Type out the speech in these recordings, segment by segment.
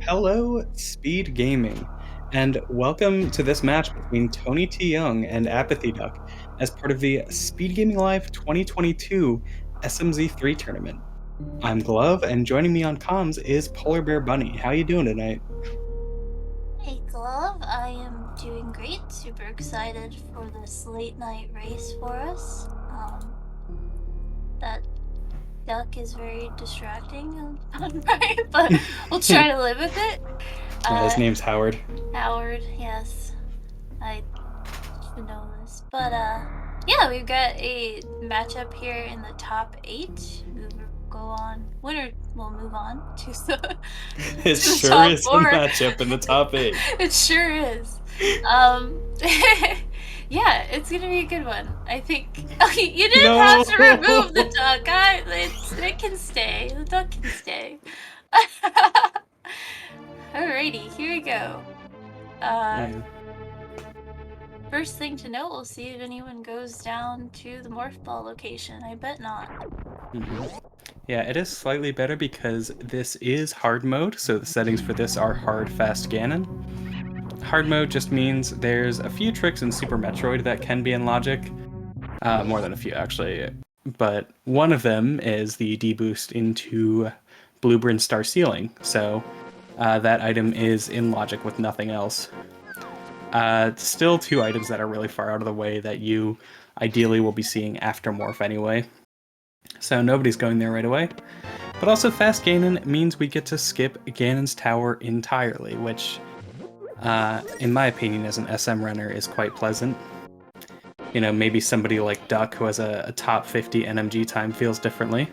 Hello, Speed Gaming, and welcome to this match between tonytyoung and apathyduck as part of the Speed Gaming Live 2022 SMZ3 tournament. I'm Glove, and joining me on comms is Polar Bear Bunny. How you doing tonight? Hey Glove, I am doing great. Super excited for this late night race for us. That duck is very distracting and right, but we'll try to live with it. His Uh, name's Howard. Howard, yes, I should know this, but yeah, we've got a matchup here in the top eight. We will go on. Winner will move on to the It to the sure top is a four. matchup in the top eight. It sure is. Um, yeah, it's gonna be a good one. I think. Okay, you didn't have No! to remove the duck. It can stay. The duck can stay. Alrighty, here we go. Uh, Yeah. First thing to note, we'll see if anyone goes down to the morph ball location. I bet not. Yeah, it is slightly better because this is hard mode, so the settings for this are hard, fast, Ganon. Hard mode just means there's a few tricks in Super Metroid that can be in logic. More than a few, actually. But one of them is the deboost into Blueprint Star Ceiling. So that item is in logic with nothing else. Still two items that are really far out of the way that you ideally will be seeing after Morph anyway. So nobody's going there right away. But also Fast Ganon means we get to skip Ganon's Tower entirely, which, in my opinion, as an SM runner, is quite pleasant. You know, maybe somebody like Duck, who has a top 50 NMG time, feels differently.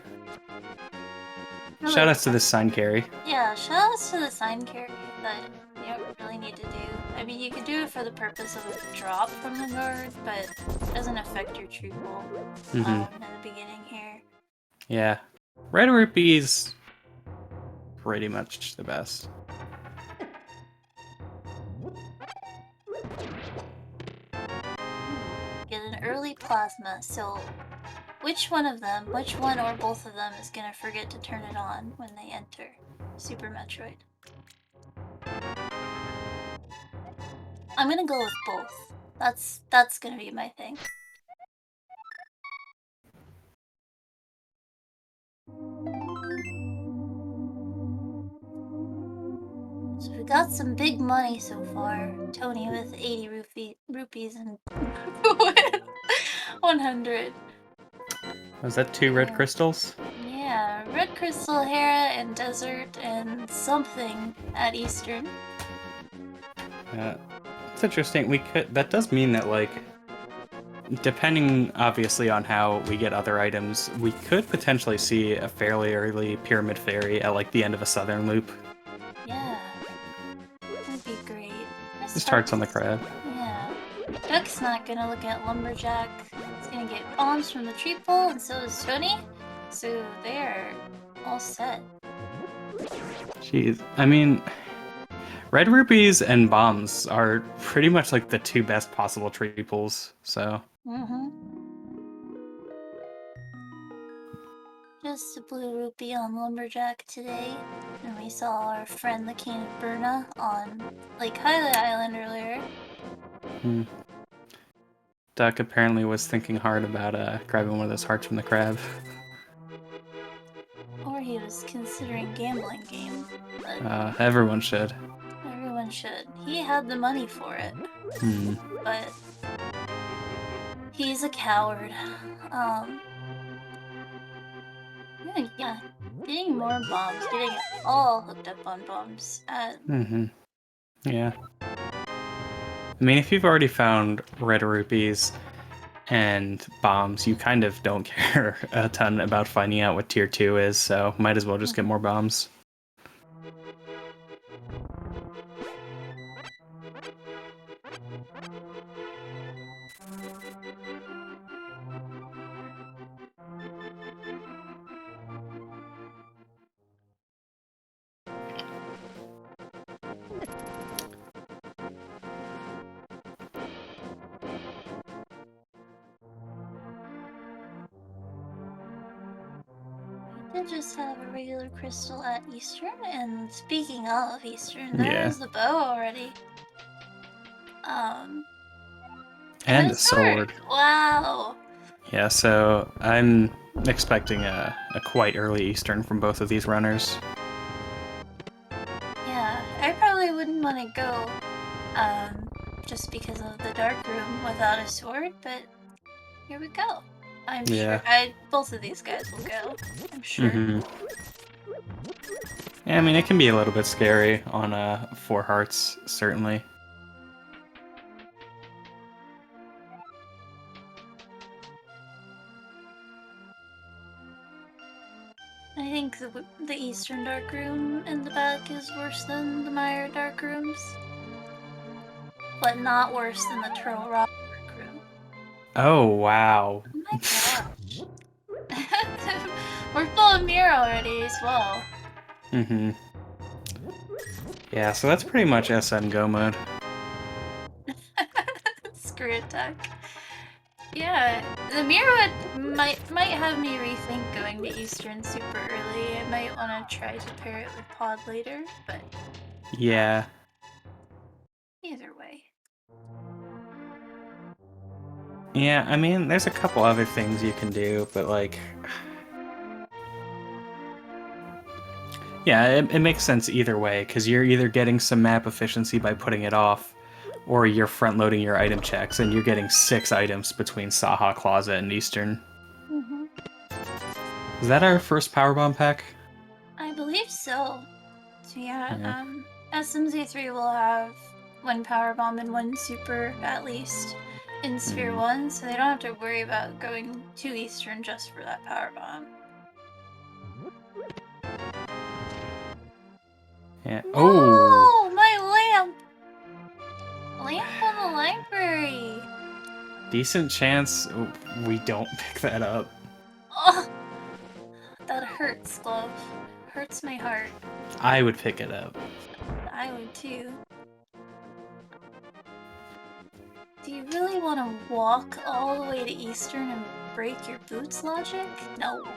Really, Shoutouts to this sign carry. yeah, shoutouts to the sign carry that you don't really need to do. I mean, you could do it for the purpose of a drop from the guard, but it doesn't affect your true goal in the beginning here. Yeah. Red Rupee's pretty much the best. Get an early plasma, so which one or both of them is gonna forget to turn it on when they enter Super Metroid? I'm gonna go with both. That's gonna be my thing. So we got some big money so far. Tony with 80 rupees and with 100. Was that two red crystals? Yeah, Red Crystal, Hera, and Desert, and something at Eastern. It's interesting. That does mean that, like, depending obviously on how we get other items, we could potentially see a fairly early Pyramid Fairy at like the end of a southern loop. Yeah, that'd be great. Just hearts on the crab. Yeah. Duck's not gonna look at Lumberjack. He's gonna get bombs from the tree pole, and so is Tony. So they're all set. Jeez. I mean, red rupees and bombs are pretty much like the two best possible tree pulls, so. Just a blue rupee on Lumberjack today. And we saw our friend the King of Burna on Lake Hylia Island earlier. Duck apparently was thinking hard about grabbing one of those hearts from the crab. Or he was considering gambling game. But Everyone should. everyone should. He had the money for it. But he's a coward. Yeah, getting more bombs, getting it all hooked up on bombs. Yeah. I mean, if you've already found red rupees and bombs, you kind of don't care a ton about finding out what tier 2 is, so might as well just get more bombs. did just have a regular crystal at Eastern, and speaking of Eastern, Yeah. there's the bow already. And And a a sword. sword. Wow. Yeah, so I'm expecting a quite early Eastern from both of these runners. Yeah, I probably wouldn't want to go, just because of the dark room without a sword, but here we go. I'm Yeah. sure both of these guys will go. I'm sure. Yeah, I mean, it can be a little bit scary on 4 hearts, certainly. I think the Eastern Dark Room in the back is worse than the Meyer Dark Rooms. But not worse than the Turtle Rock Dark Room. Oh, wow. Oh my gosh. We're full of mirror already as well. Yeah, so that's pretty much SM Go mode. Screw it, Duck. Yeah, the mirror might have me rethink going to Eastern super early. I might want to try to pair it with Pod later, but Yeah. either way. Yeah, I mean, there's a couple other things you can do, but like... Yeah, it makes sense either way, because you're either getting some map efficiency by putting it off, or you're front-loading your item checks, and you're getting 6 items between Saha, Closet, and Eastern. Is that our first Powerbomb pack? I believe so. So yeah, SMZ3 will have 1 Power Bomb and 1 Super, at least, in Sphere 1, so they don't have to worry about going to Eastern just for that Power Bomb. Yeah. No! Oh! My lamp! Lamp on the library! Decent chance we don't pick that up. Oh! That hurts, Glove. Hurts my heart. I would pick it up. I would too. Do you really want to walk all the way to Eastern and break your boots logic? No.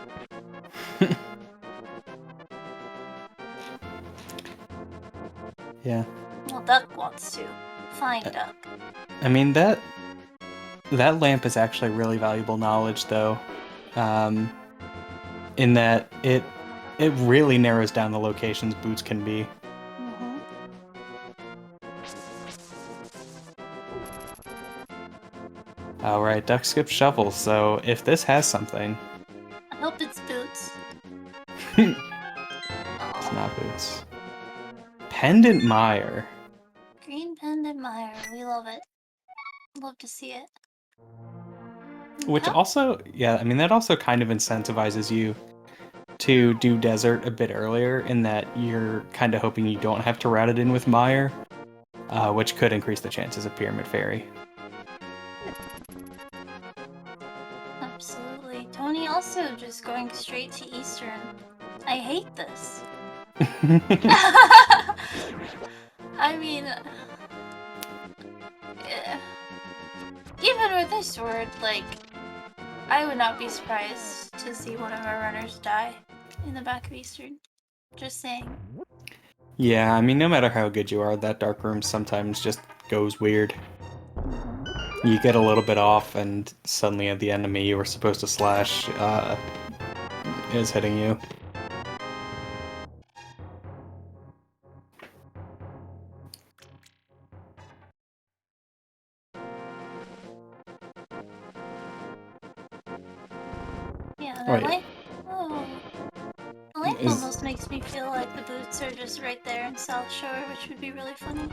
Yeah. Well, Duck wants to. Fine, Duck. I mean, that lamp is actually really valuable knowledge, though. In that it really narrows down the locations boots can be. Alright, Duck skipped Shovel, so if this has something... I hope it's boots. It's not boots. Pendant Mire. Green Pendant Mire. We love it. Love to see it. Which also, yeah, I mean, that also kind of incentivizes you to do Desert a bit earlier, in that you're kind of hoping you don't have to route it in with Mire, which could increase the chances of Pyramid Fairy. Absolutely. Tony also just going straight to Eastern. I hate this. I mean... even with this sword, like... I would not be surprised to see one of our runners die in the back of Eastern. Just saying. Yeah, I mean, no matter how good you are, that Dark Room sometimes just goes weird. You get a little bit off, and suddenly the enemy you were supposed to slash is hitting you. Yeah, that light... Oh. The light almost makes me feel like the boots are just right there in South Shore, which would be really funny.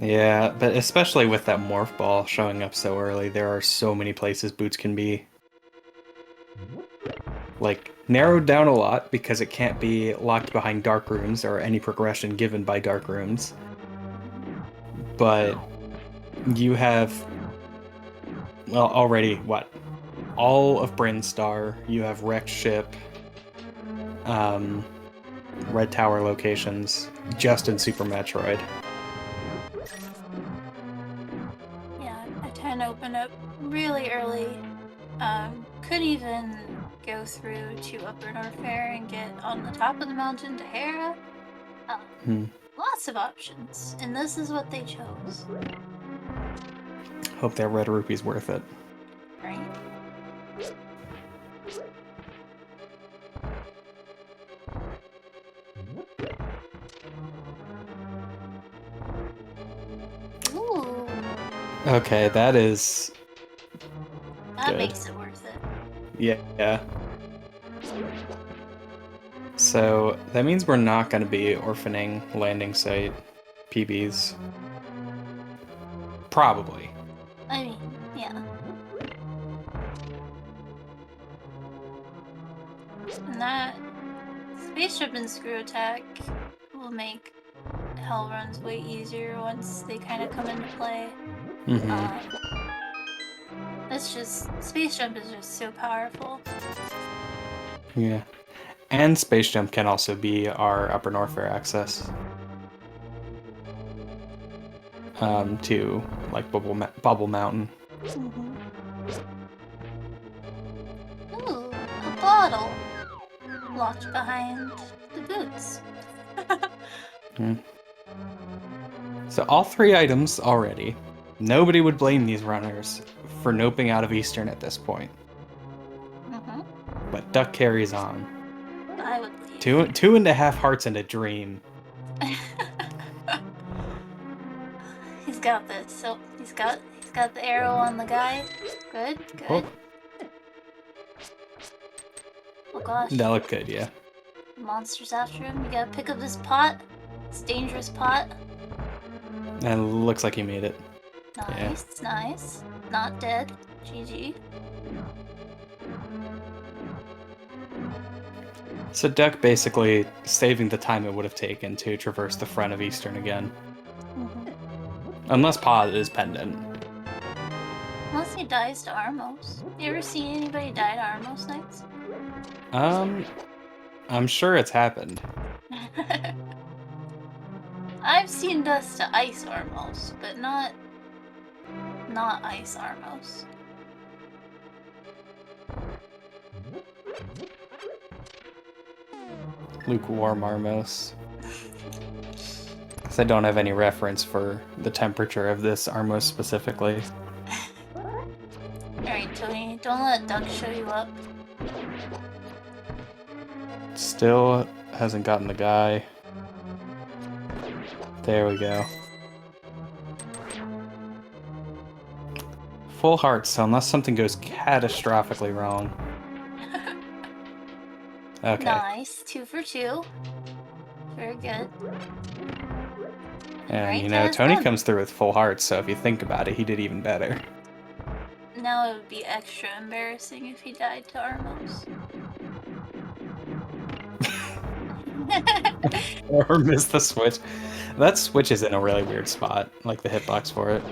Yeah, but especially with that Morph Ball showing up so early, there are so many places boots can be. Like, narrowed down a lot because it can't be locked behind Dark Rooms or any progression given by Dark Rooms. But you have, well, already, what? All of Brinstar, you have Wrecked Ship, Red Tower locations, just in Super Metroid. really early. Could even go through to Upper North Fair and get on the top of the mountain to Hera. Lots of options, and this is what they chose. Hope that red rupee's worth it. Right? Ooh, Okay, that is... that good. makes it worth it. Yeah. So, that means we're not going to be orphaning landing site PBs. Probably. I mean, yeah. And that spaceship and screw attack will make hell runs way easier once they kind of come into play. It's just, space jump is just so powerful. Yeah. And Space Jump can also be our Upper North Fair access. To, like, Bubble Mountain. Ooh, a bottle! Locked behind the boots. So all 3 items already. Nobody would blame these runners for noping out of Eastern at this point. But Duck carries on. I would leave. 2.5 hearts and a dream. He's got this. So he's got the arrow on the guy. Good. Oh. Oh gosh. That looked good, yeah. Monsters after him. You gotta pick up this pot. It's dangerous pot. And it looks like he made it. Nice, yeah. Nice. Not dead. GG. So Duck basically saving the time it would have taken to traverse the front of Eastern again. Unless Pod is pendant. Unless he dies to Armos. You ever seen anybody die to Armos Knights? I'm sure it's happened. I've seen dust to Ice Armos, but not Ice Armos. Lukewarm Armos. Because I don't have any reference for the temperature of this Armos specifically. Alright, Tony, don't let Duck show you up. Still hasn't gotten the guy. There we go. Full hearts, so unless something goes catastrophically wrong. Okay. Nice. 2 for 2. Very good. And right, you know, Tony done. comes through with full hearts, so if you think about it, he did even better. Now it would be extra embarrassing if he died to Armos. Or missed the switch. That switch is in a really weird spot, like the hitbox for it.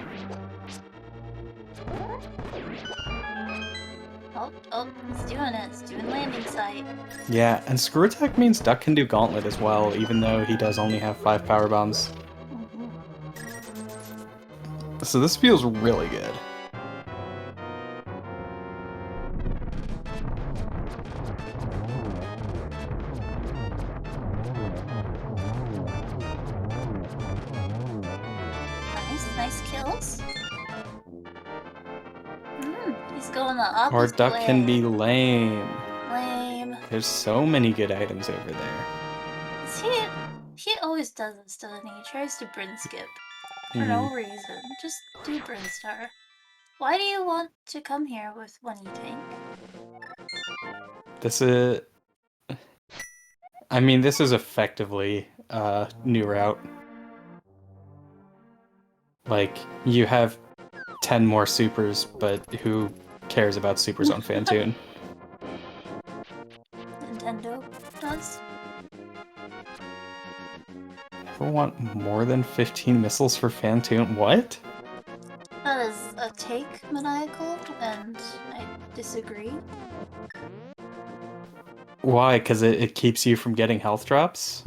Oh, it's doing it. It's doing landing site. Yeah, and screw attack means Duck can do gauntlet as well, even though he does only have 5 power bombs. So this feels really good. Nice kills. He's going the opposite Or Duck way. can be lame. Lame. There's so many good items over there. He always does this, doesn't he? He tries to Bryn skip. For no reason. Just do Brinstar. Why do you want to come here with one E-Tank? This is... I mean, this is effectively a new route. Like, you have 10 more supers, but who cares about supers on Phantoon? Nintendo does. Ever want more than 15 missiles for Phantoon? What? That is a take, Maniacal, and I disagree. Why? Because it keeps you from getting health drops?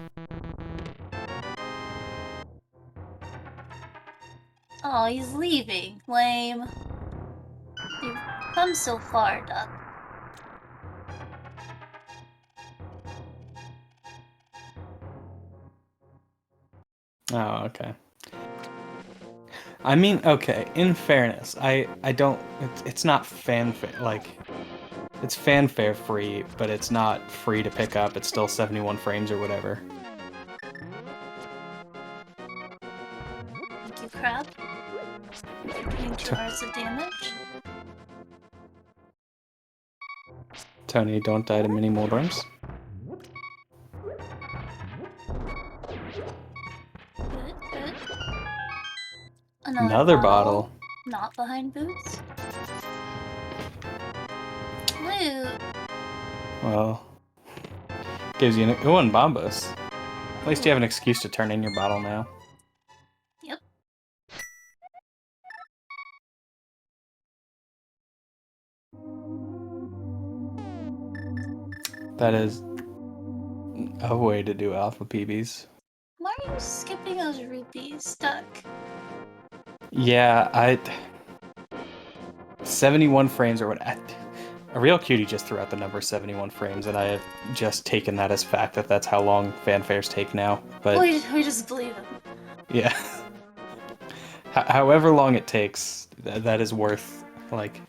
Oh, he's leaving. Lame. Come so far, Duck. Oh, okay. I mean, okay, in fairness, I don't, it's not fanfare, like, it's fanfare free, but it's not free to pick up, it's still 71 frames or whatever. Thank you, Crab. Doing 2 hearts of damage. Tony, don't die to mini moldworms. Good, good. Another bottle. Not behind boots. Loot. Well, gives you oh, and bombos. At least you have an excuse to turn in your bottle now. Yep. That is a way to do alpha PBs. Why are you skipping those rupees, Duck? Yeah, 71 frames or what? A real cutie just threw out the number 71 frames, and I have just taken that as fact that that's how long fanfares take now. But we just believe him. Yeah. However long it takes, that is worth, like...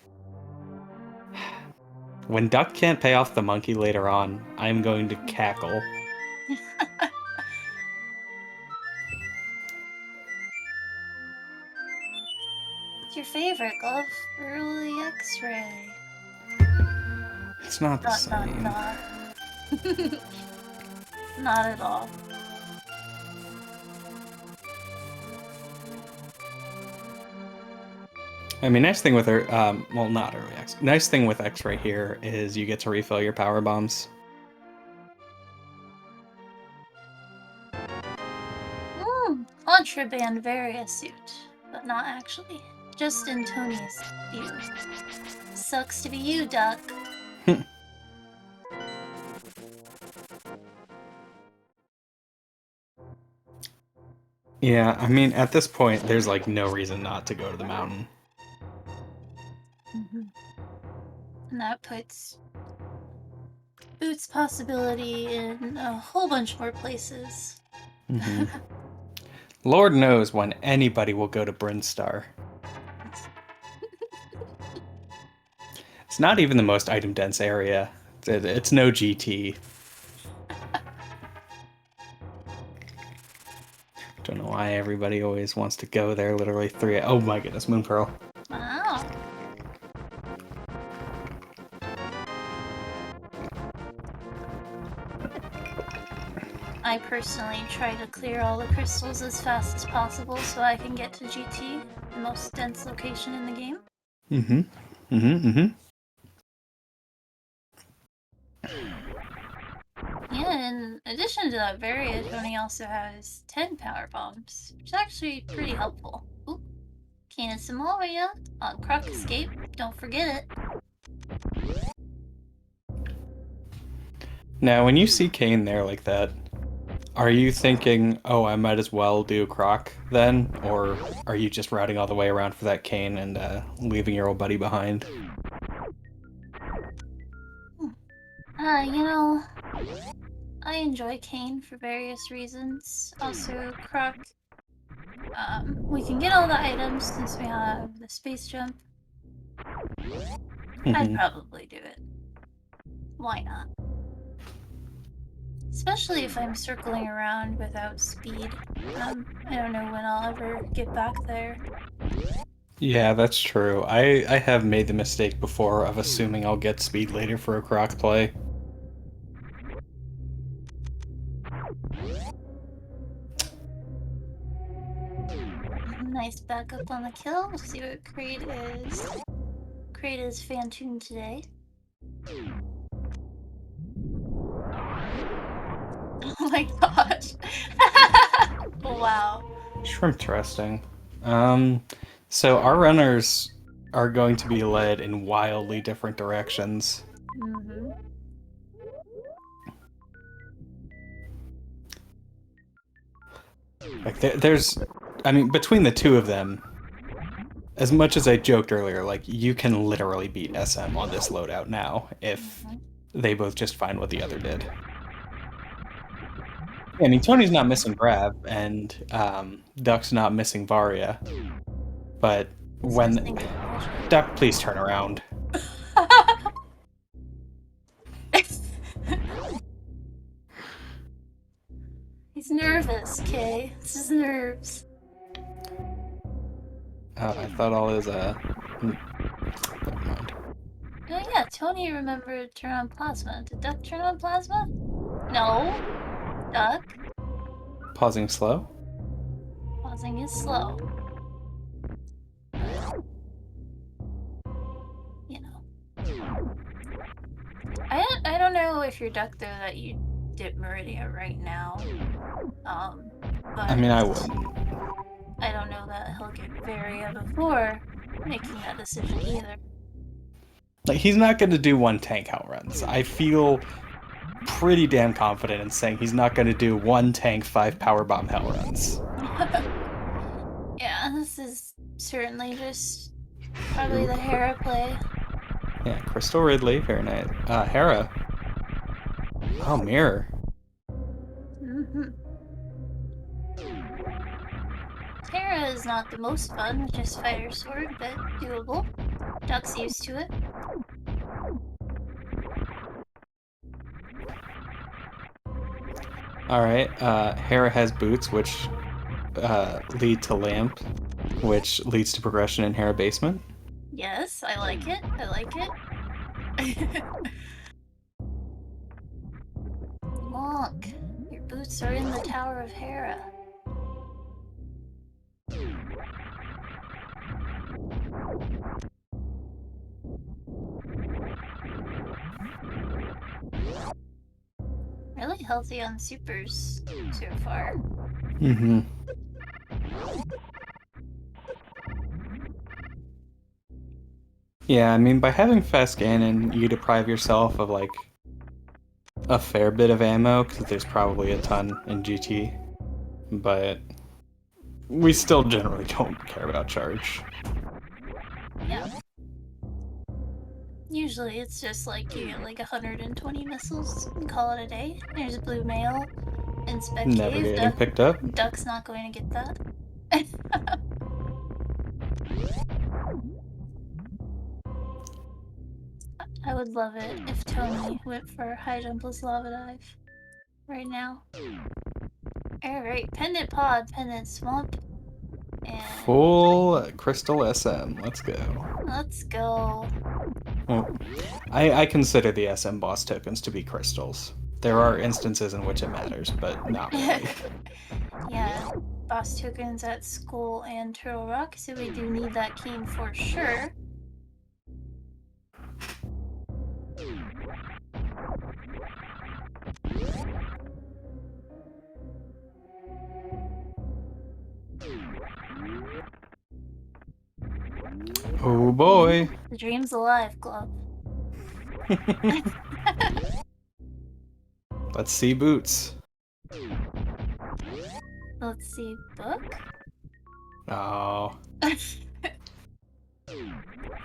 When Duck can't pay off the monkey later on, I'm going to cackle. What's your favorite, Glove? Early X-ray. It's not the same. Not at all. I mean, nice thing with her, well, not early X. Nice thing with X-ray here is you get to refill your power bombs. Contraband various suit, but not actually. Just in Tony's view. Sucks to be you, Duck. Yeah, I mean, at this point, there's like no reason not to go to the mountain. And that puts Boots' possibility in a whole bunch more places. Lord knows when anybody will go to Brinstar. It's not even the most item-dense area. It's no GT. Don't know why everybody always wants to go there. Literally 3. Oh my goodness, Moon Pearl. Wow. I personally try to clear all the crystals as fast as possible so I can get to GT, the most dense location in the game. Yeah, in addition to that variant, Tony also has 10 power bombs, which is actually pretty helpful. Ooh, Kane and Samaria on Croc Escape, don't forget it. Now, when you see Kane there like that, are you thinking, oh, I might as well do Croc then? Or are you just routing all the way around for that Kane and leaving your old buddy behind? You know, I enjoy Kane for various reasons. Also, Croc, we can get all the items since we have the space jump. I'd probably do it. Why not? Especially if I'm circling around without speed. I don't know when I'll ever get back there. Yeah, that's true. I have made the mistake before of assuming I'll get speed later for a Croc play. Nice backup on the kill. We'll see what Crate is. Crate is Fantoon today. Oh my gosh. Wow. Shrimp-trusting. So our runners are going to be led in wildly different directions. Like there's, I mean, between the two of them, as much as I joked earlier, like, you can literally beat SM on this loadout now if they both just find what the other did. I mean, Tony's not missing Grab, and Duck's not missing Varia. But when... Duck, please turn around. He's nervous, Kay. It's his nerves. Oh, I thought all his, Never mind. Oh yeah, Tony remembered turn on plasma. Did Duck turn on plasma? No. Duck? Pausing slow? Pausing is slow. You know. I don't know if you're Duck though that you dip Meridia right now. But I mean, I wouldn't. I don't know that he'll get Varia before making that decision either. Like, he's not going to do one tank outruns. I feel pretty damn confident in saying he's not going to do one tank 5 power bomb hell runs. Yeah, this is certainly just probably the Hera play. Yeah, Crystal Ridley, very nice. Hera. Oh, Mirror. Hera is not the most fun, just fighter sword, but doable. Duck's used to it. Alright, Hera has boots, which lead to Lamp, which leads to progression in Hera Basement. Yes, I like it. I like it. Look, your boots are in the Tower of Hera. Really healthy on supers so far. Mm-hmm. Yeah, I mean, by having fast cannon, you deprive yourself of, like, a fair bit of ammo, because there's probably a ton in GT. But we still generally don't care about charge. Yeah. Usually it's just like you get like 120 missiles and call it a day. There's a blue mail in Spec Never Cave. getting picked up. Duck's not going to get that. I would love it if Tony went for high jumpless lava dive right now. Alright, pendant pod, pendant swamp, and Full Crystal SM. Let's go. let's go. Well, I consider the SM boss tokens to be crystals. There are instances in which it matters, but not really. Yeah, boss tokens at Skull and Turtle Rock, so we do need that cane for sure. Oh boy. The dream's alive, Glove. Let's see boots. Let's see, book? Oh.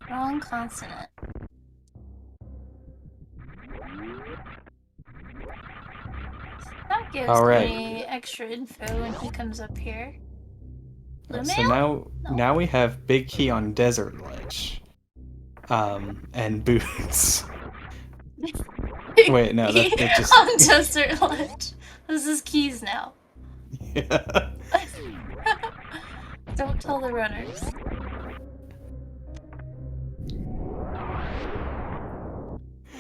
Wrong consonant. That gives me extra info when he comes up here. Blue So mail? now we have big key on Desert Ledge. And boots. Wait, no, that just... on Desert Ledge. This is keys now. Yeah. Don't tell the runners.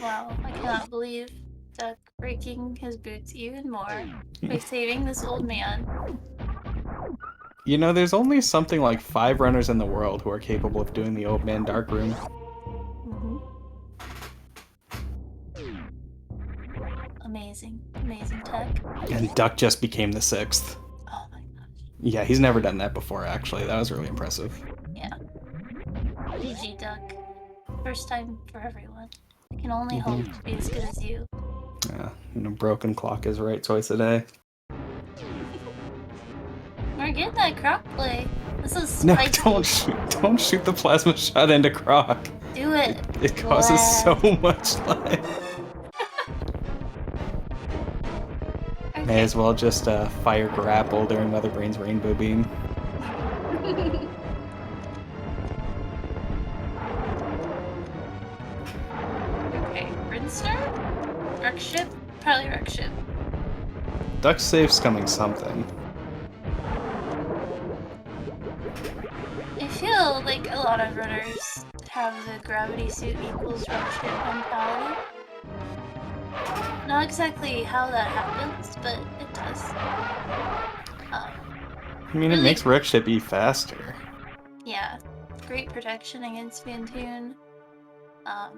Wow, I cannot believe Duck breaking his boots even more by saving this old man. You know, there's only something like 5 runners in the world who are capable of doing the Old Man Dark Room. Amazing. Amazing tech. And Duck just became the 6th. Oh my gosh. Yeah, he's never done that before, actually. That was really impressive. Yeah. GG, Duck. First time for everyone. I can only hope to be as good as you. Yeah, and a broken clock is right twice a day. We're getting that croc play. This is No, spicy. don't shoot the plasma shot into Croc. Do it. It causes so much life. Okay. May as well just fire grapple during Mother Brain's Rainbow Beam. Okay, Brinstar? Wreck ship? Probably wreck ship. Duck safe's coming something. I feel like a lot of runners have the gravity suit equals wreck ship mentality. Not exactly how that happens, but it does. I mean, it really, makes wreck ship be faster. Yeah, great protection against Phantoon. A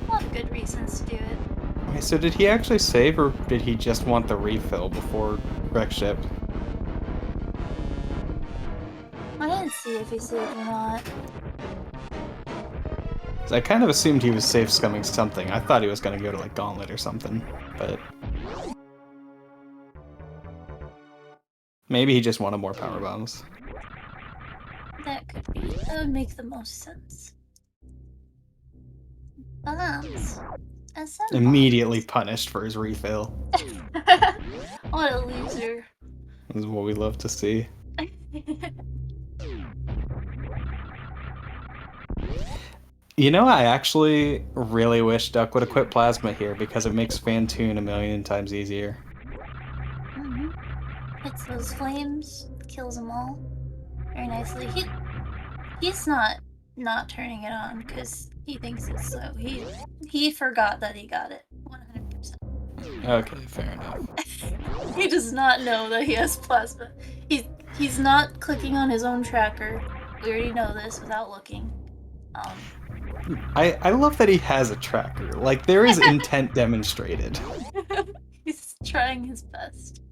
lot of good reasons to do it. Okay, so did he actually save, or did he just want the refill before wreck ship? I didn't see if he saved or not. I kind of assumed he was safe scumming something. I thought he was going to go to, like, Gauntlet or something, but... maybe he just wanted more power bombs. That could be. That would make the most sense. Bombs. SM Immediately punished for his refill. What a loser. This is what we love to see. You know, I actually really wish Duck would have quit Plasma here because it makes Phantoon a million times easier. Hits those flames, kills them all very nicely. He's not turning it on because he thinks it's slow. He forgot that he got it 100%. Okay, fair enough. He does not know that he has plasma. He's not clicking on his own tracker. We already know this without looking. I love that he has a tracker. Like, there is intent demonstrated. He's trying his best.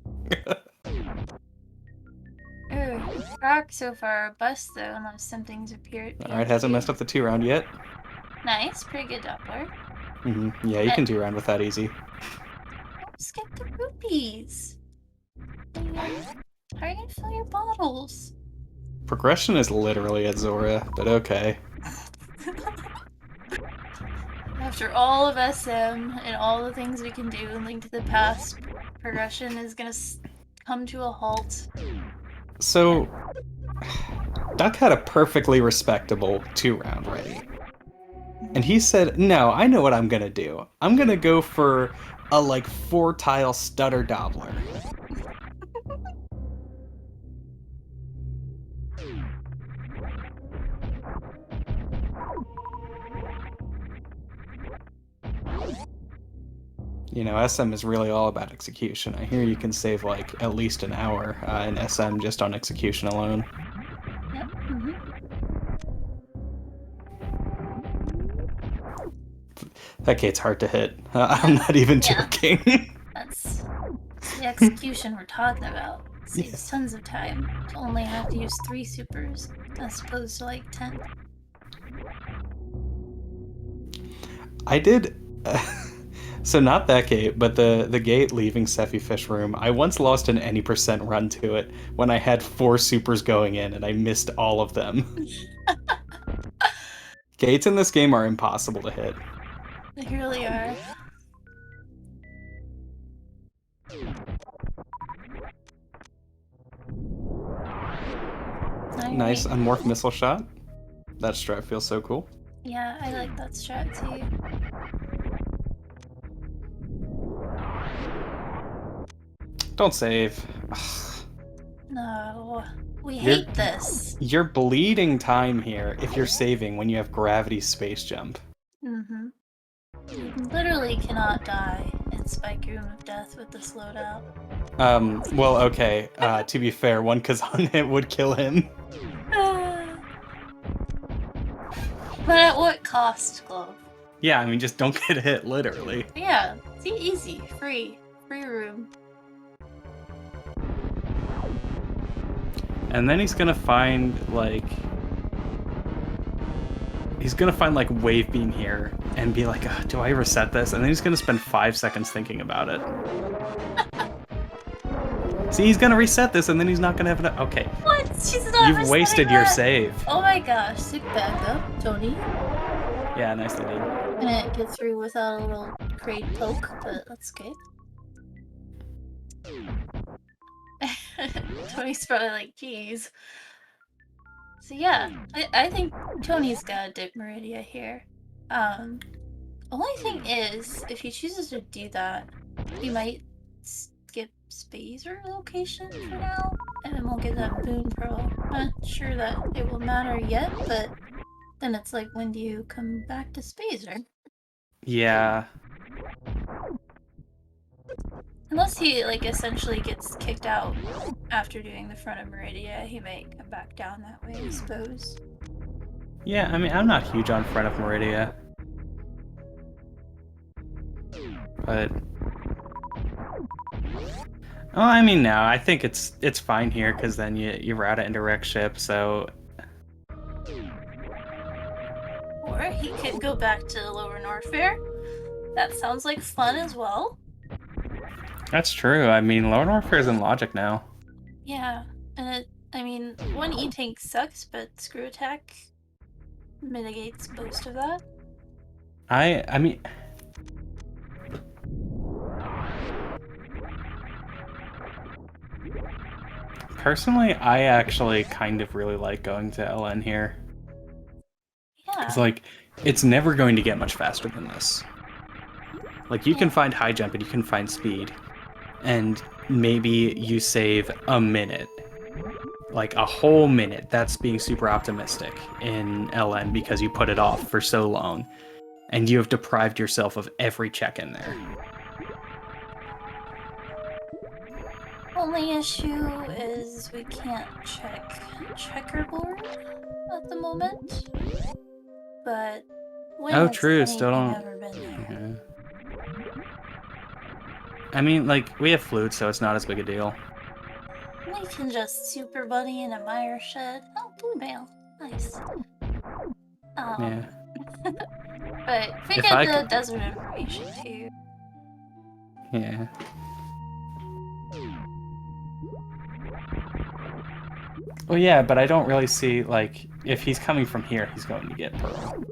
Ooh, Rock so far a bust though, unless some things appear. Alright, hasn't messed up the 2-round yet. Nice, pretty good Doppler. Yeah, you can 2-round with that easy. Don't skip the rupees. How are you gonna fill your bottles? Progression is literally at Zora, but okay. After all of SM and all the things we can do in Link to the Past, progression is gonna come to a halt. So, Duck had a perfectly respectable 2-round ready. And he said, no, I know what I'm gonna do. I'm gonna go for a, like, 4-tile stutter doubler. You know, SM is really all about execution. I hear you can save, like, at least an hour in SM just on execution alone. Yep. That gate's hard to hit. I'm not even joking. That's the execution we're talking about. Saves tons of time to only have to use 3 supers as opposed to like 10. I did... So not that gate, but the gate leaving Sephi Fish Room. I once lost an any % run to it when I had 4 supers going in and I missed all of them. Gates in this game are impossible to hit. They really are. Nice unmorphed missile shot. That strat feels so cool. Yeah, I like that strat too. Don't save. No, we hate this. You're bleeding time here if you're saving when you have gravity space jump. You literally cannot die in Spike Room of Death with this loadout. Well, okay. To be fair, one Kazan hit would kill him. But at what cost, Glove? Yeah, I mean, just don't get hit, literally. Yeah, see, easy, free room. And then he's gonna find, like... He's gonna find, like, Wave Beam here and be like, do I reset this? And then he's gonna spend 5 seconds thinking about it. See, he's gonna reset this, and then he's not gonna have enough. Okay. What? She's not You've resetting wasted your that? save. Oh my gosh, sick backup, Tony. Yeah, nicely done. Couldn't get through without a little crate poke, but that's okay. Tony's probably like, geez. So yeah, I think Tony's gotta dip Meridia here. Only thing is, if he chooses to do that, he might skip Spazer location for now, and won't get that Boon Pearl. Not sure that it will matter yet, but then it's like, when do you come back to Spazer? Yeah. Unless he, like, essentially gets kicked out after doing the front of Meridia, he might come back down that way, I suppose. Yeah, I mean, I'm not huge on front of Meridia. But... Oh, I mean, no, I think it's fine here, because then you route it into Wreck Ship, so... Or he could go back to Lower Norfair. That sounds like fun as well. That's true. I mean, Lower Norfair is in Logic now. Yeah, and I mean, one E-Tank sucks, but Screw Attack mitigates most of that. I mean... Personally, I actually kind of really like going to LN here. Yeah. Because, like, it's never going to get much faster than this. Like, you can find high jump and you can find speed. And maybe you save a minute. Like, a whole minute. That's being super optimistic in LN because you put it off for so long. And you have deprived yourself of every check in there. Only issue is we can't check checkerboard at the moment. But when Oh, has true. anything Still don't... ever been there? I mean, like, we have flute, so it's not as big a deal. We can just Super Bunny in a Mire Shed. Oh, blue mail. Nice. Yeah. But we If get I the could- desert information too. Yeah. Well, yeah, but I don't really see, like, if he's coming from here, he's going to get Pearl.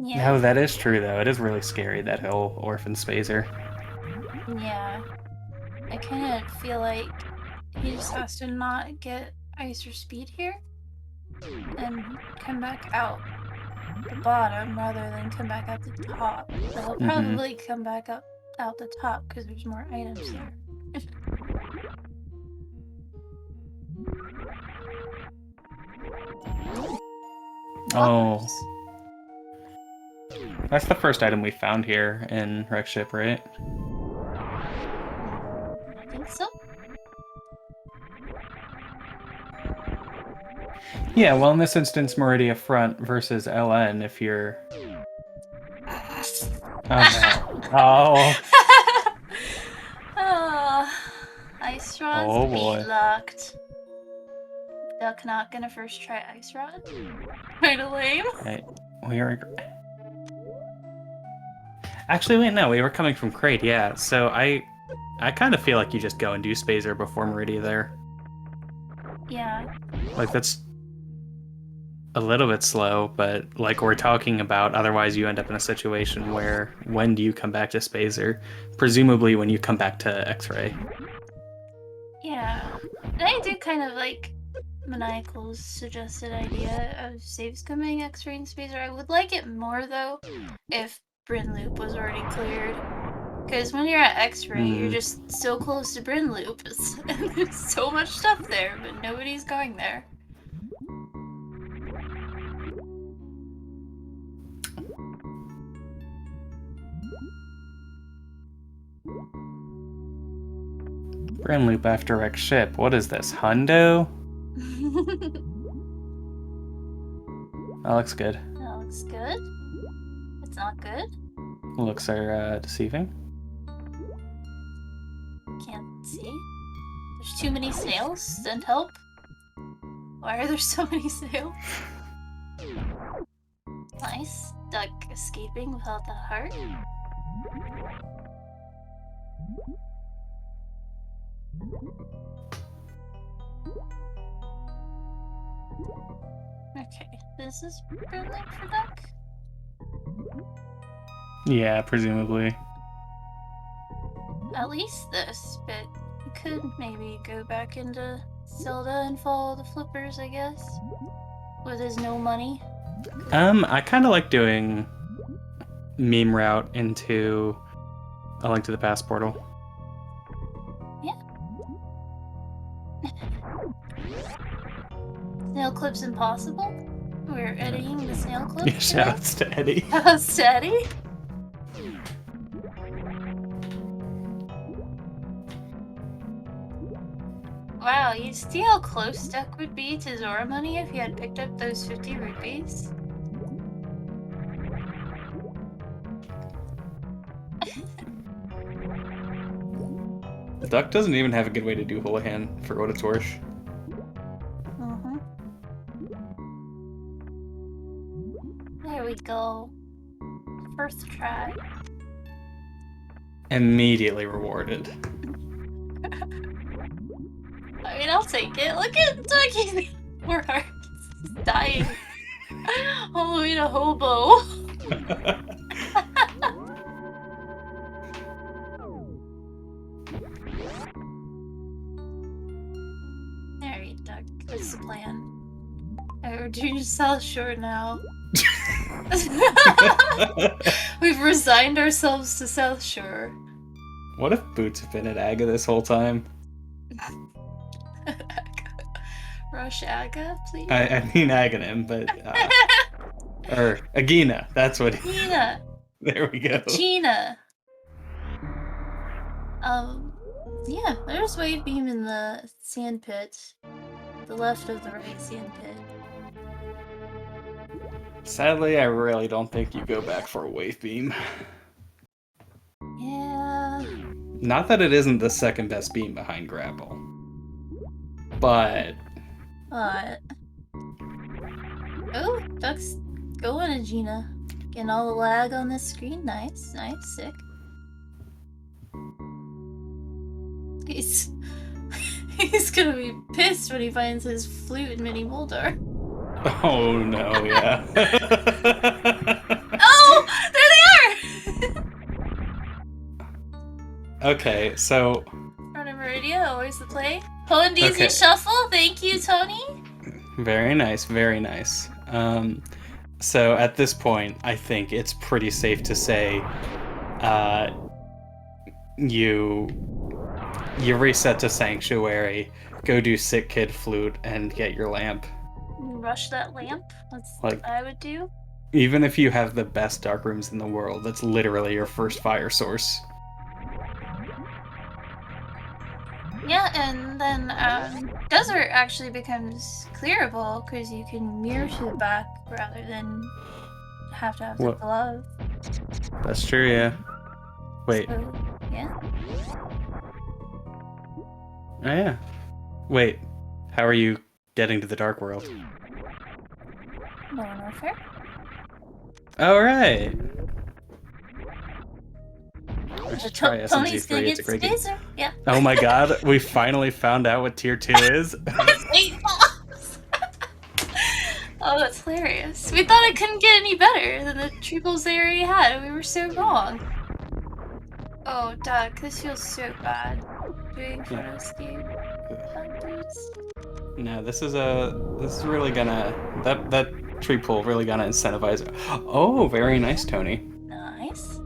Yeah. No, that is true, though. It is really scary, that whole Orphan Spazer. Yeah. I kind of feel like he just has to not get ice or speed here and come back out the bottom rather than come back out the top. But he'll probably come back up out the top because there's more items there. Oh. That's the first item we found here in Wreck Ship, right? I think so. Yeah, well, in this instance, Meridia front versus LN if you're... Oh, no. Oh. Ice Rod Oh, speed boy. locked. Duck not gonna first try Ice Rod? Kinda lame. Right. We are... Actually, wait, no, we were coming from Crate, yeah. So I kind of feel like you just go and do Spazer before Meridia there. Yeah. Like, that's a little bit slow, but like we're talking about, otherwise you end up in a situation where when do you come back to Spazer? Presumably when you come back to X-Ray. Yeah. And I do kind of like Maniacal's suggested idea of saves coming X-Ray and Spazer. I would like it more, though, if Bryn Loop was already cleared. Because when you're at X-Ray, you're just so close to Bryn Loop. And there's so much stuff there, but nobody's going there. Bryn Loop after Wreck Ship. What is this? Hundo? That looks good. That looks good. It's not good. Looks are deceiving. Can't see. There's too many snails. Send help. Why are there so many snails? Nice. Duck escaping without the heart. Okay, this is friendly for duck? Yeah, presumably. At least this, but you could maybe go back into Zelda and follow the flippers, I guess. Where there's no money. I kind of like doing meme route into A Link to the Past portal. Yeah. Snail clips impossible? We're editing the snail clip. Yeah, shoutouts to Eddie. Shoutouts to Eddie. Wow, you see how close Duck would be to Zora money if he had picked up those 50 rupees? The duck doesn't even have a good way to do Houlihan, for what it's worth. There we go. First try. Immediately rewarded. I mean, I'll take it. Look at Ducky. Poor heart. He's dying. All the way to Hobo. Alright, Duck. What's the plan? We're doing South Shore now. We've resigned ourselves to South Shore. What if Boots had been at Aga this whole time? Rush Aga, please? I mean Aghanim, but... or Agina, that's what... Gina! There we go. Gina! Yeah, there's Wave Beam in the sand pit. The left of the right sand pit. Sadly, I really don't think you go back for a wave beam. Yeah... Not that it isn't the second best beam behind grapple. But... Oh, Duck's going to Gina. Getting all the lag on this screen. Nice, nice, sick. He's gonna be pissed when he finds his flute in Mini Moldar. Oh no, yeah. Oh! There they are! Okay, so... Front of Radio, always the play. Polynesian Okay. Shuffle, thank you, Tony. Very nice, very nice. So at this point, I think it's pretty safe to say you reset to Sanctuary, go do Sick Kid Flute, and get your lamp. Rush that lamp. That's Like- what I would do. Even if you have the best dark rooms in the world, that's literally your first fire source. Yeah, and then Desert actually becomes clearable because you can mirror to the back rather than have to have the What? glove. That's true, yeah. Wait, So, yeah. oh yeah. Wait, how are you getting to the dark world? Modern Warfare. Alright! Let's The try Tony's gonna SMZ3, get it's a great game. Spacer. Yeah. Oh my god, we finally found out what tier 2 is. 8 balls! Oh, that's hilarious. We thought it couldn't get any better than the triples they already had. We were so wrong. Oh, Doug, this feels so bad. Doing photo escape. No, this is really gonna, that tree pull really gonna incentivize. Oh, very nice, Tony. Nice.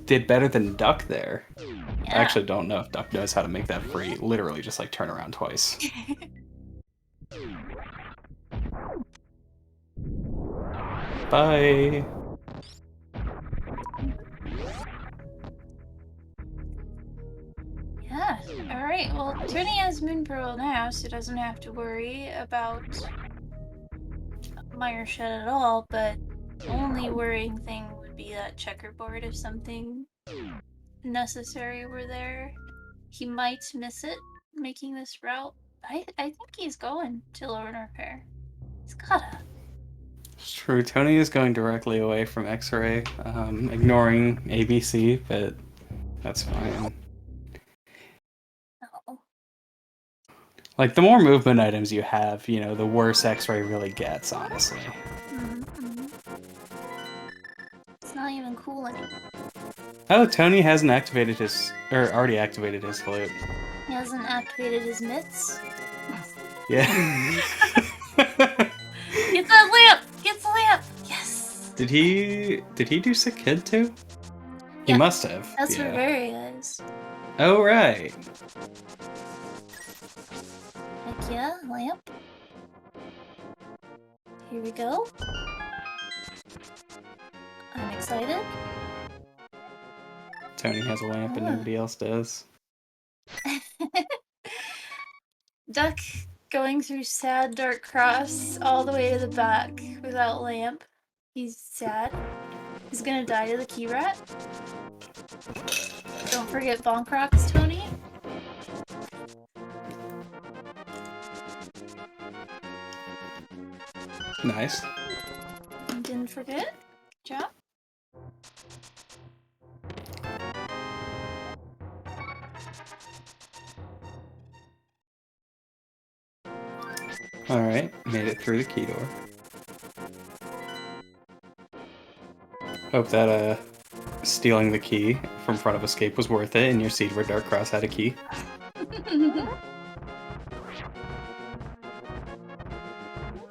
Did better than Duck there. Yeah. I actually don't know if Duck knows how to make that free. Literally just like turn around twice. Bye. Yeah. Alright, well, Tony has Moon Pearl now, so doesn't have to worry about Meyer Shed at all, but the only worrying thing would be that checkerboard if something necessary were there. He might miss it, making this route. I think he's going to Lower Repair. He's gotta. It's true, Tony is going directly away from X-Ray, ignoring ABC, but that's fine. Oh Like, the more movement items you have, you know, the worse X-Ray really gets, honestly. It's not even cool anymore. Oh, Tony hasn't activated his... or already activated his flute. He hasn't activated his mitts. Yeah. Get that lamp! Get the lamp! Yes! Did he do Sick Kid too? He Yeah, must have. that's yeah. where Barry is. Oh, right. Heck yeah, lamp. Here we go. I'm excited. Tony has a lamp and nobody else does. Duck going through sad dark cross all the way to the back without lamp. He's sad. He's gonna die to the key rat. Don't forget bonk rocks, Tony. Nice. Didn't forget. Good job. Alright, made it through the key door. Hope that, stealing the key from front of Escape was worth it, and your seed where Dark Cross had a key. He's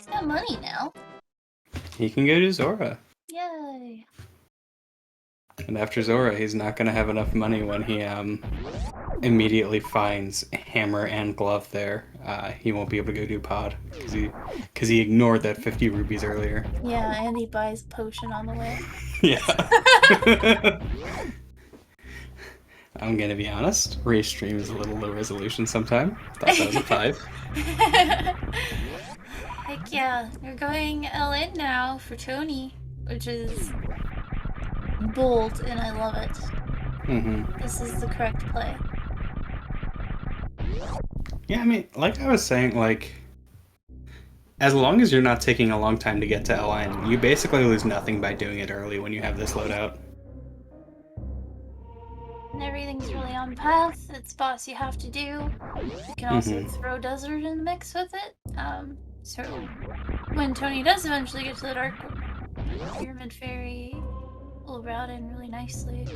got money now. He can go to Zora. Yay. And after Zora, he's not gonna have enough money when he, immediately finds Hammer and Glove there. He won't be able to go do Pod, because he ignored that 50 rubies earlier. Yeah, and he buys potion on the way. Yeah. I'm gonna be honest, Race Stream is a little low resolution sometime. Thought that was a 5. Heck yeah, we're going LN now for Tony, which is bold, and I love it. Mm-hmm. This is the correct play. Yeah, I mean, like I was saying, like, as long as you're not taking a long time to get to LN, you basically lose nothing by doing it early when you have this loadout. And everything's really on path. It's boss you have to do. You can also throw Desert in the mix with it. So when Tony does eventually get to the Dark Pyramid Fairy, will route in really nicely.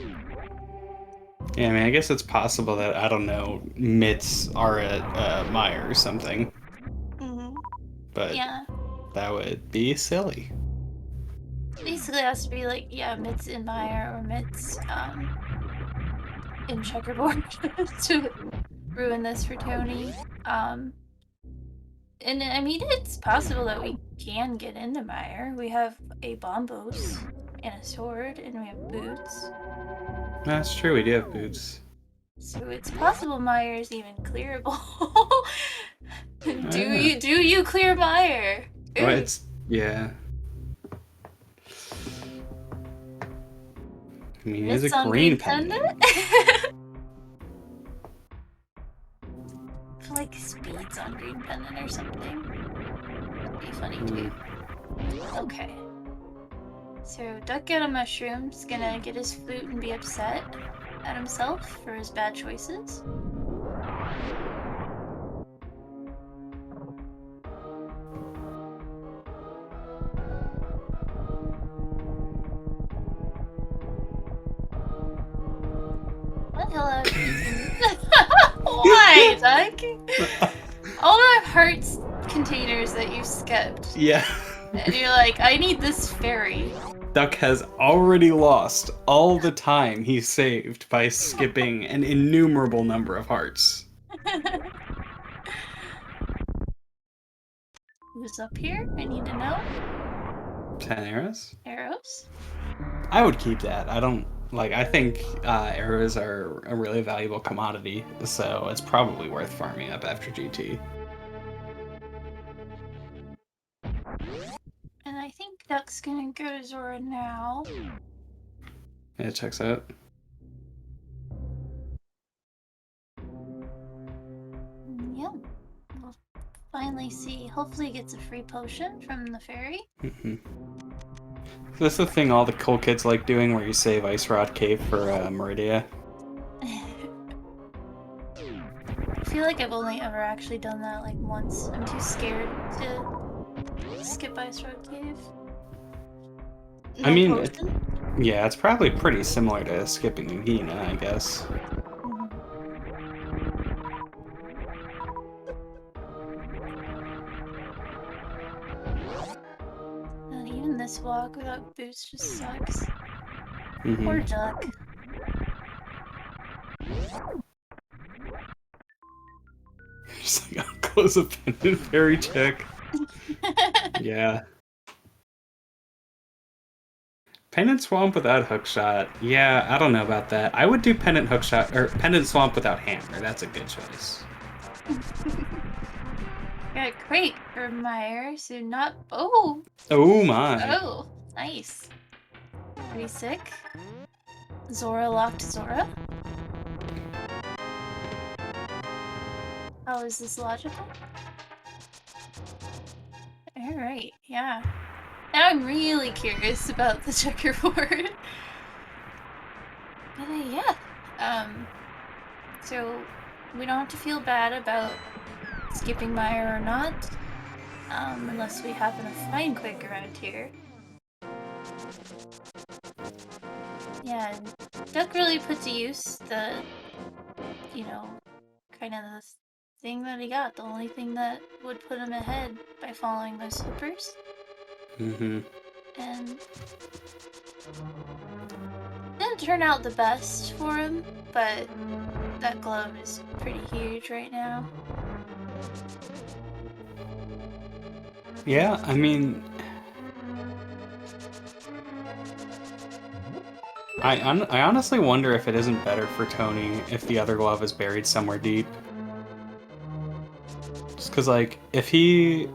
Yeah, I mean, I guess it's possible that, I don't know, mitts are at Meyer or something. But yeah, that would be silly. basically it has to be like, yeah, mitts in Meyer or mitts in Checkerboard to ruin this for Tony. And I mean, it's possible that we can get into Meyer. We have a bombos and a sword, and we have boots. That's true, we do have boots. So it's possible Meyer is even clearable. Do you clear Meyer? Well, it's yeah. I mean, it's a green pendant. I feel like speeds on green pendant or something. That'd be funny too. Okay. So Duck out of Mushroom's gonna get his flute and be upset at himself for his bad choices. What the hell happened? Why, Duck? All the hearts containers that you skipped. Yeah. And you're like, I need this fairy. Duck has already lost all the time he saved by skipping an innumerable number of hearts. Who's up here? I need to know. 10 arrows? Arrows? I would keep that. I don't... Like, I think arrows are a really valuable commodity, so it's probably worth farming up after GT. And I think Duck's gonna go to Zora now. Yeah, it checks out. Yeah. We'll finally see. Hopefully he gets a free potion from the fairy. So that's the thing all the cool kids like doing, where you save Ice Rod Cave for Meridia. I feel feel like I've only ever actually done that like once. I'm too scared to skip Ice Road Cave. No I mean, potion? yeah, it's probably pretty similar to skipping Nagina, I guess. And even this walk without boots just sucks. Mm-hmm. Poor duck. Just like, I'll close a pendant fairy check. Yeah. Pendant Swamp without Hookshot. Yeah, I don't know about that. I would do Pendant Hookshot, or Pendant Swamp without Hammer. That's a good choice. Got great Ermeyer, so not. Oh! Oh my. Oh, nice. Pretty sick. Zora locked Zora. How is this logical? Alright, yeah. Now I'm really curious about the checkerboard. But yeah. So we don't have to feel bad about skipping Meyer or not. Unless we happen to find Quick around here. Yeah, Duck really put to use the, you know, kind of the thing that he got. The only thing that would put him ahead by following those hoopers. Mm-hmm. And didn't turn out the best for him, but that glove is pretty huge right now. Yeah, I mean, I honestly wonder if it isn't better for Tony if the other glove is buried somewhere deep. Just because, like, if he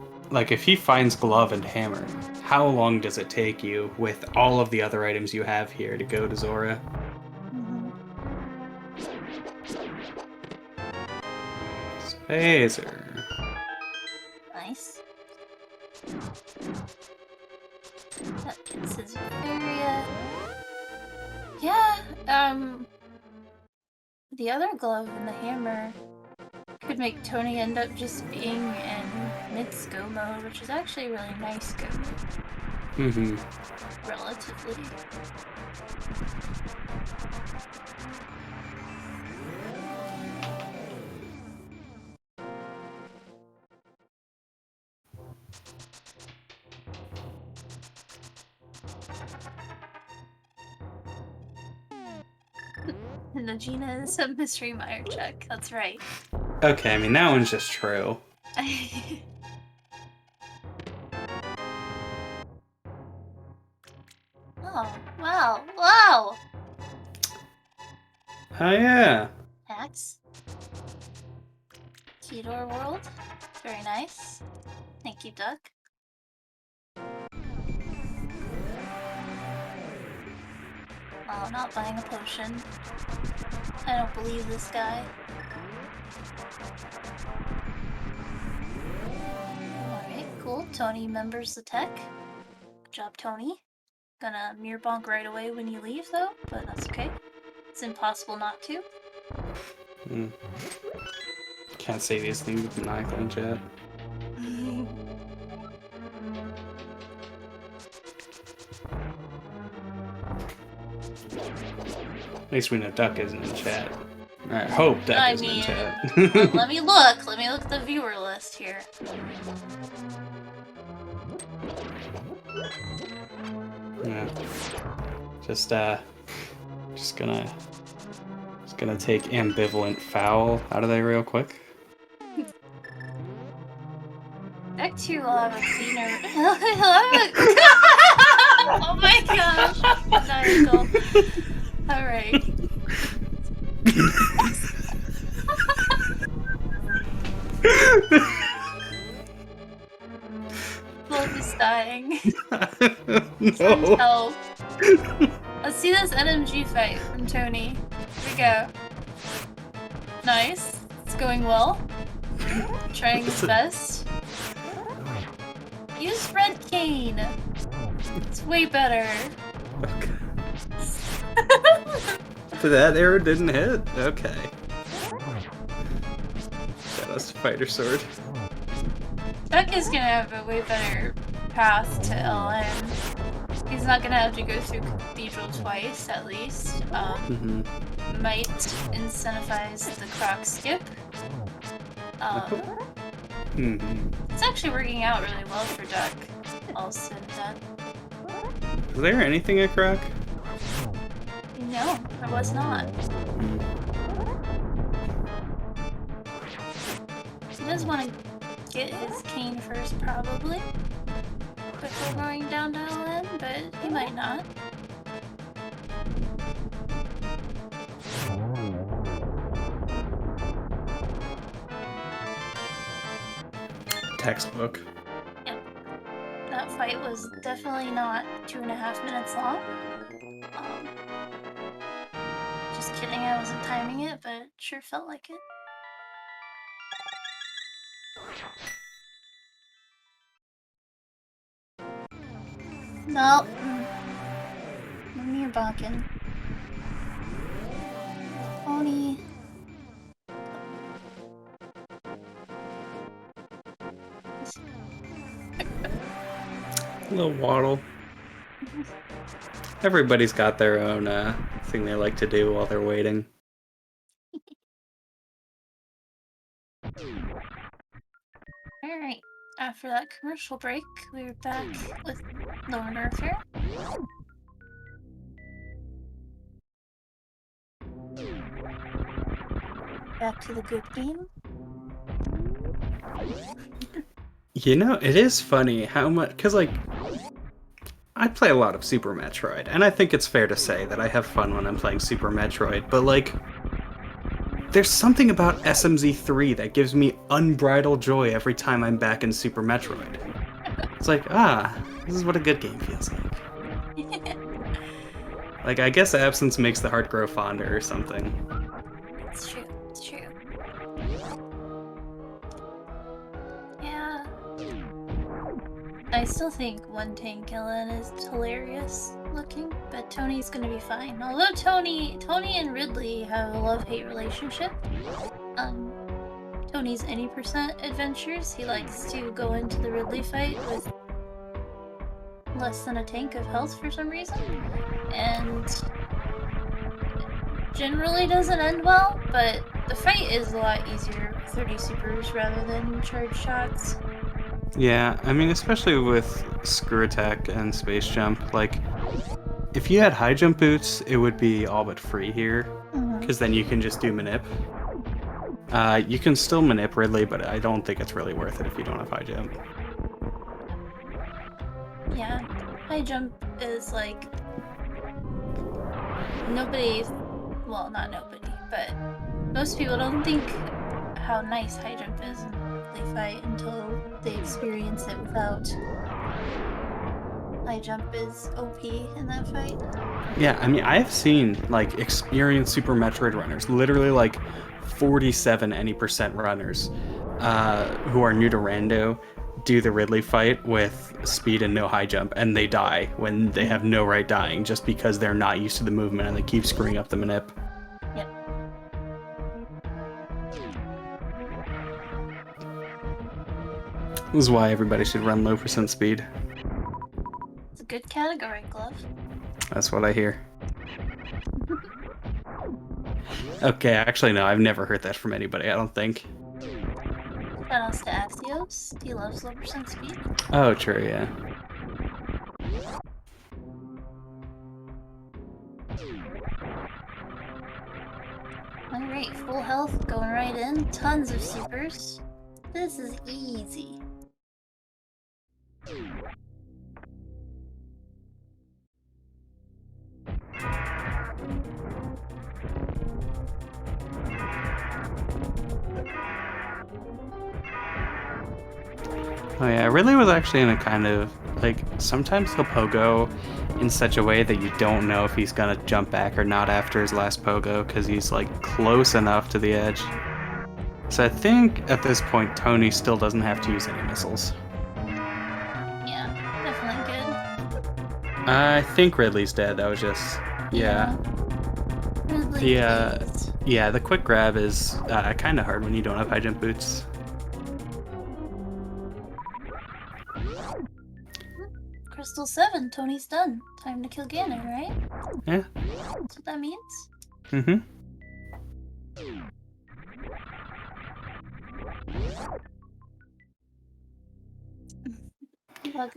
finds glove and hammer, how long does it take you with all of the other items you have here to go to Zora? Spacer. Nice. That gets his area. Yeah, the other glove and the hammer could make Tony end up just being in mid-go mode, which is actually a really nice go mode. Mm-hmm. Relatively. Nagina is a mystery Meyer check. That's right. Okay, I mean, that one's just true. Oh, wow. Wow! Oh, yeah. Hacks. Keydor World. Very nice. Thank you, Duck. Oh, not buying a potion. I don't believe this guy. Alright, cool. Tony remembers the tech. Good job, Tony. Gonna mirror bonk right away when you leave, though, but that's okay. It's impossible not to. Can't say these things with maniacal in chat. At least we know Duck isn't in chat. I hope Duck isn't in chat. Let me look. Let me look at the viewer list here. Yeah. Just gonna take ambivalent foul out of there real quick. Deck 2 will have a cleaner. Oh my gosh! Maniacal. Alright. Wolf is dying. No. Help. Let's see this NMG fight from Tony. Here we go. Nice. It's going well. Trying his best. Use Red Cane. It's way better. Okay. That arrow didn't hit? Okay. fighter sword. Duck is gonna have a way better path to LN. He's not gonna have to go through Cathedral twice, at least. Might incentivize the croc skip. It's actually working out really well for Duck, all said and done. Is there anything at croc? No, there was not. He does want to get his cane first, probably, before going down to LN, but he might not. Textbook. Yep. That fight was definitely not 2.5 minutes long. Just kidding, I wasn't timing it, but it sure felt like it. No. Give me your bonkin. Tony. Little waddle. Everybody's got their own thing they like to do while they're waiting. Alright, after that commercial break, we're back with Lower Nerve here. Back to the good game. You know, it is funny how much, because, like, I play a lot of Super Metroid, and I think it's fair to say that I have fun when I'm playing Super Metroid, but, like, there's something about SMZ3 that gives me unbridled joy every time I'm back in Super Metroid. It's like, this is what a good game feels like. Like, I guess absence makes the heart grow fonder or something. It's true, it's true. Yeah. I still think one tank Ellen is hilarious looking, but Tony's gonna be fine. Although Tony and Ridley have a love-hate relationship. Tony's any percent adventures, he likes to go into the Ridley fight with less than a tank of health for some reason, and generally doesn't end well, but the fight is a lot easier with 30 supers rather than charge shots. Yeah, I mean, especially with Screw Attack and Space Jump, like, if you had high jump boots, it would be all but free here, because then you can just do manip. You can still manip Ridley, but I don't think it's really worth it if you don't have high jump. Yeah, high jump is like nobody, well, not nobody, but most people don't think how nice high jump is in Ridley fight until they experience it without. High jump is OP in that fight. Yeah, I mean, I've seen, like, experienced Super Metroid runners, literally, like, 47 any percent runners who are new to rando do the Ridley fight with speed and no high jump, and they die when they have no right dying just because they're not used to the movement and they keep screwing up the manip. Yep. This is why everybody should run low percent speed. It's a good category, Glove. That's what I hear. Okay, actually, no, I've never heard that from anybody, I don't think. Shoutouts to Axios. He loves low percent speed. Oh, true, yeah. Alright, full health, going right in. Tons of supers. This is easy. Oh yeah, Ridley was actually in a kind of, like, sometimes he'll pogo in such a way that you don't know if he's gonna jump back or not after his last pogo, because he's, like, close enough to the edge. So I think, at this point, Tony still doesn't have to use any missiles. Yeah, definitely good. I think Ridley's dead, that was just, yeah. Ridley, The quick grab is kind of hard when you don't have high jump boots. Crystal 7, Tony's done. Time to kill Ganon, right? Yeah. That's what that means? Mm-hmm.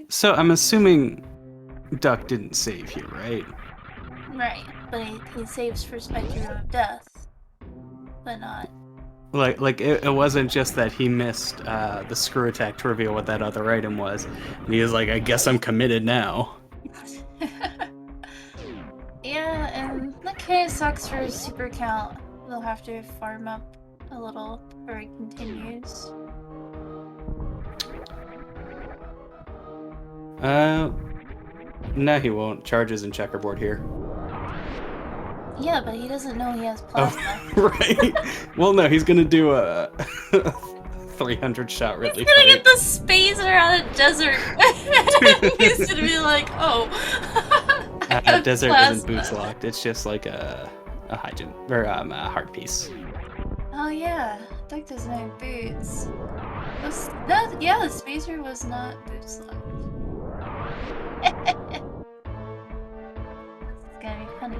So I'm assuming Duck didn't save here, right? Right, but he saves for Spectrum of Death. But not... Like it wasn't just that he missed the screw attack to reveal what that other item was. And he was like, I guess I'm committed now. Yeah, and that kind of sucks for his super count. We'll have to farm up a little before it continues. No, he won't. Charges and checkerboard here. Yeah, but he doesn't know he has plasma. Oh, right. Well, no, he's gonna do a 300 shot really. He's gonna get the spacer out of desert. He's gonna be like, oh. Desert isn't boots locked. It's just like a hygiene or a heart piece. Oh yeah, Duck doesn't have boots. Yeah, the spacer was not boots locked. It's gonna be funny.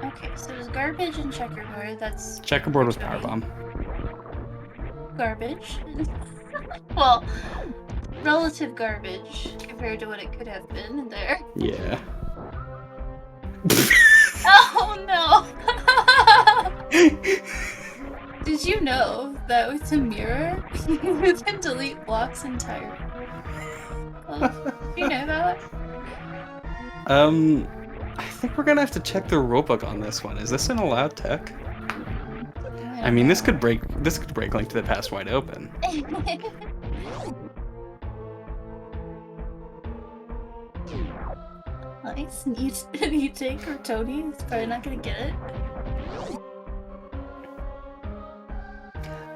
Okay, so there's garbage and checkerboard. That's Checkerboard was powerbomb. Garbage. Well, relative garbage compared to what it could have been there. Yeah. Oh no! Did you know that with a mirror, you can delete blocks entirely? Oh, do you know that? I think we're gonna have to check the rulebook on this one. Is this an allowed tech? I mean, this could break Link to the Past wide open. Nice. You take or Tony? He's probably not gonna get it.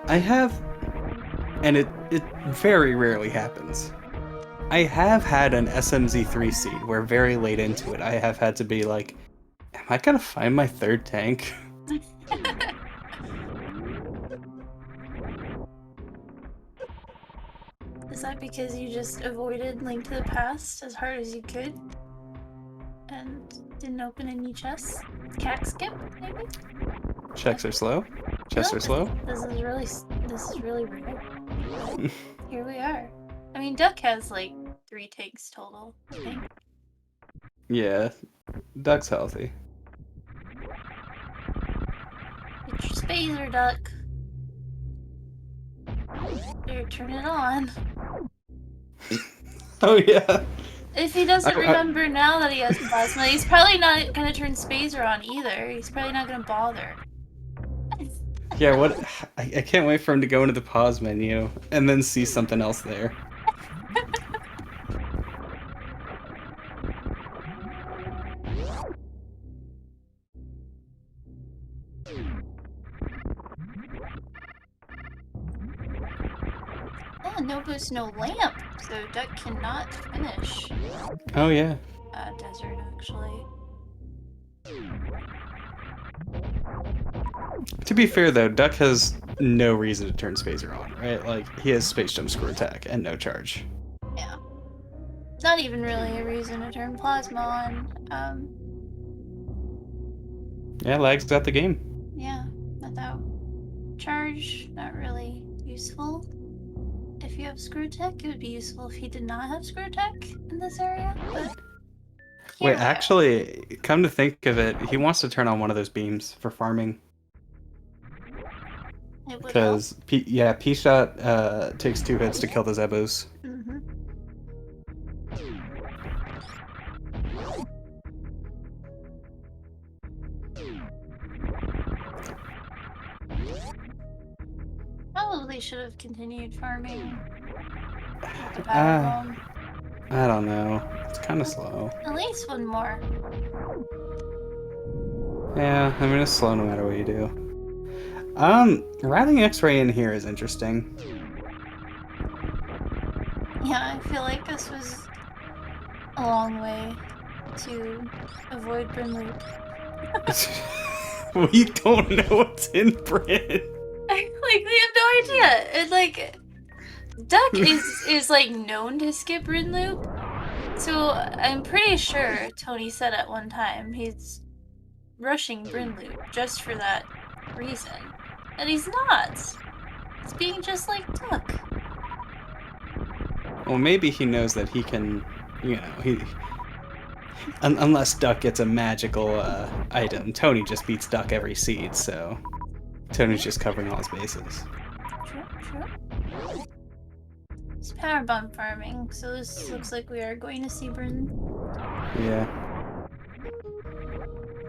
I have, and it very rarely happens. I have had an SMZ3 seed where very late into it I have had to be like, am I gonna find my third tank? Is that because you just avoided Link to the Past as hard as you could? And didn't open any chests? Cat skip, maybe? Checks are slow. Chests are slow. This is really rare. Here we are. I mean, Duck has like 3 tanks total, I think. Yeah, Duck's healthy. Get your spacer, Duck. Here, turn it on. Oh yeah. If he doesn't remember now that he has plasma, he's probably not gonna turn spacer on either. He's probably not gonna bother. Yeah, what? I can't wait for him to go into the pause menu and then see something else there. Oh, no boost, no lamp, so Duck cannot finish. Oh yeah. Desert, actually. To be fair though, Duck has no reason to turn spacer on, right? Like, he has space jump screw attack and no charge. Yeah. Not even really a reason to turn plasma on. Yeah, lag's got the game. Yeah, without charge, not really useful. If you have screw tech, it would be useful if he did not have screw tech in this area, but... Wait, actually, come to think of it, he wants to turn on one of those beams for farming. Because, P-Shot takes 2 hits to kill the Zebos. Mm-hmm. Probably should have continued farming. I don't know. It's kind of slow. At least one more. Yeah, I mean, it's slow no matter what you do. Routing X-ray in here is interesting. Yeah, I feel like this was a long way to avoid Brimloop. We don't know what's in Brin. Like, we have no And like, Duck is like known to skip Rin Loop, so I'm pretty sure Tony said at one time he's rushing Bryn Loop just for that reason. And he's not. He's being just like Duck. Well, maybe he knows that he can, you know, unless Duck gets a magical item, Tony just beats Duck every seed, so Tony's just covering all his bases. True. It's power bomb farming, so this looks like we are going to see Bryn. Yeah.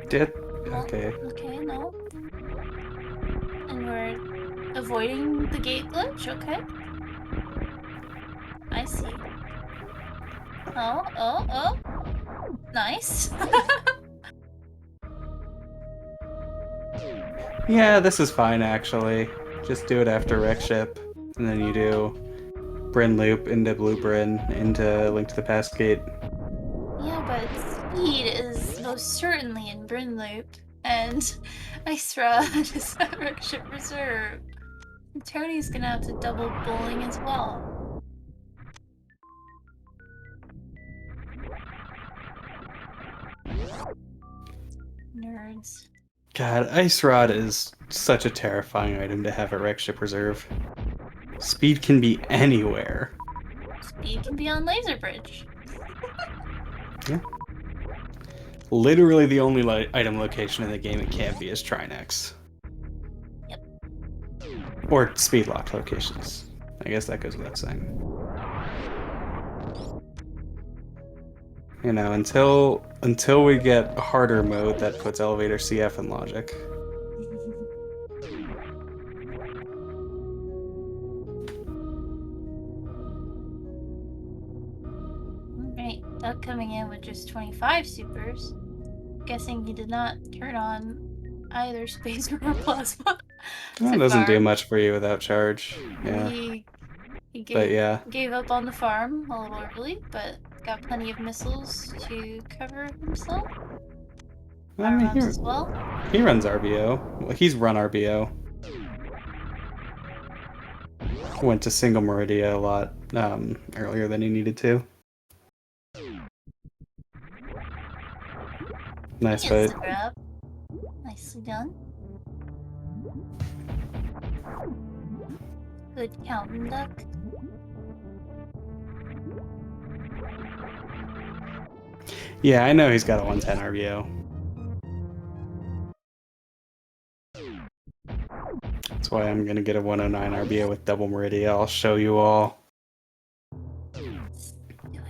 Okay. Okay, no. And we're avoiding the gate glitch, okay. I see. Oh. Nice. Yeah, this is fine actually. Just do it after Wreck Ship, and then you do Bryn Loop into Blue Bryn into Link to the Past Gate. Yeah, but speed is most certainly in Bryn Loop, and Ice Rod is at Wreck Ship Reserve. And Tony's gonna have to double bowling as well. Nerds. God, Ice Rod is such a terrifying item to have at Wreck Ship Reserve. Speed can be anywhere. Speed can be on Laser Bridge. Yeah. Literally the only item location in the game it can't be is Trinex. Yep. Or speed lock locations. I guess that goes without saying. You know, until we get a harder mode that puts elevator CF in logic. Alright, Duck coming in with just 25 supers. Guessing he did not turn on either Space or Plasma. That doesn't do much for you without charge. Yeah. He gave up on the farm a little early, but got plenty of missiles to cover himself. I mean, as well. He runs RBO. Well, he's run RBO. Went to single Meridia a lot earlier than he needed to. Nice fight. Grab. Nicely done. Good counting, Duck. Yeah, I know he's got a 110 RBO. That's why I'm gonna get a 109 RBO with double Meridia. I'll show you all. Let's do it.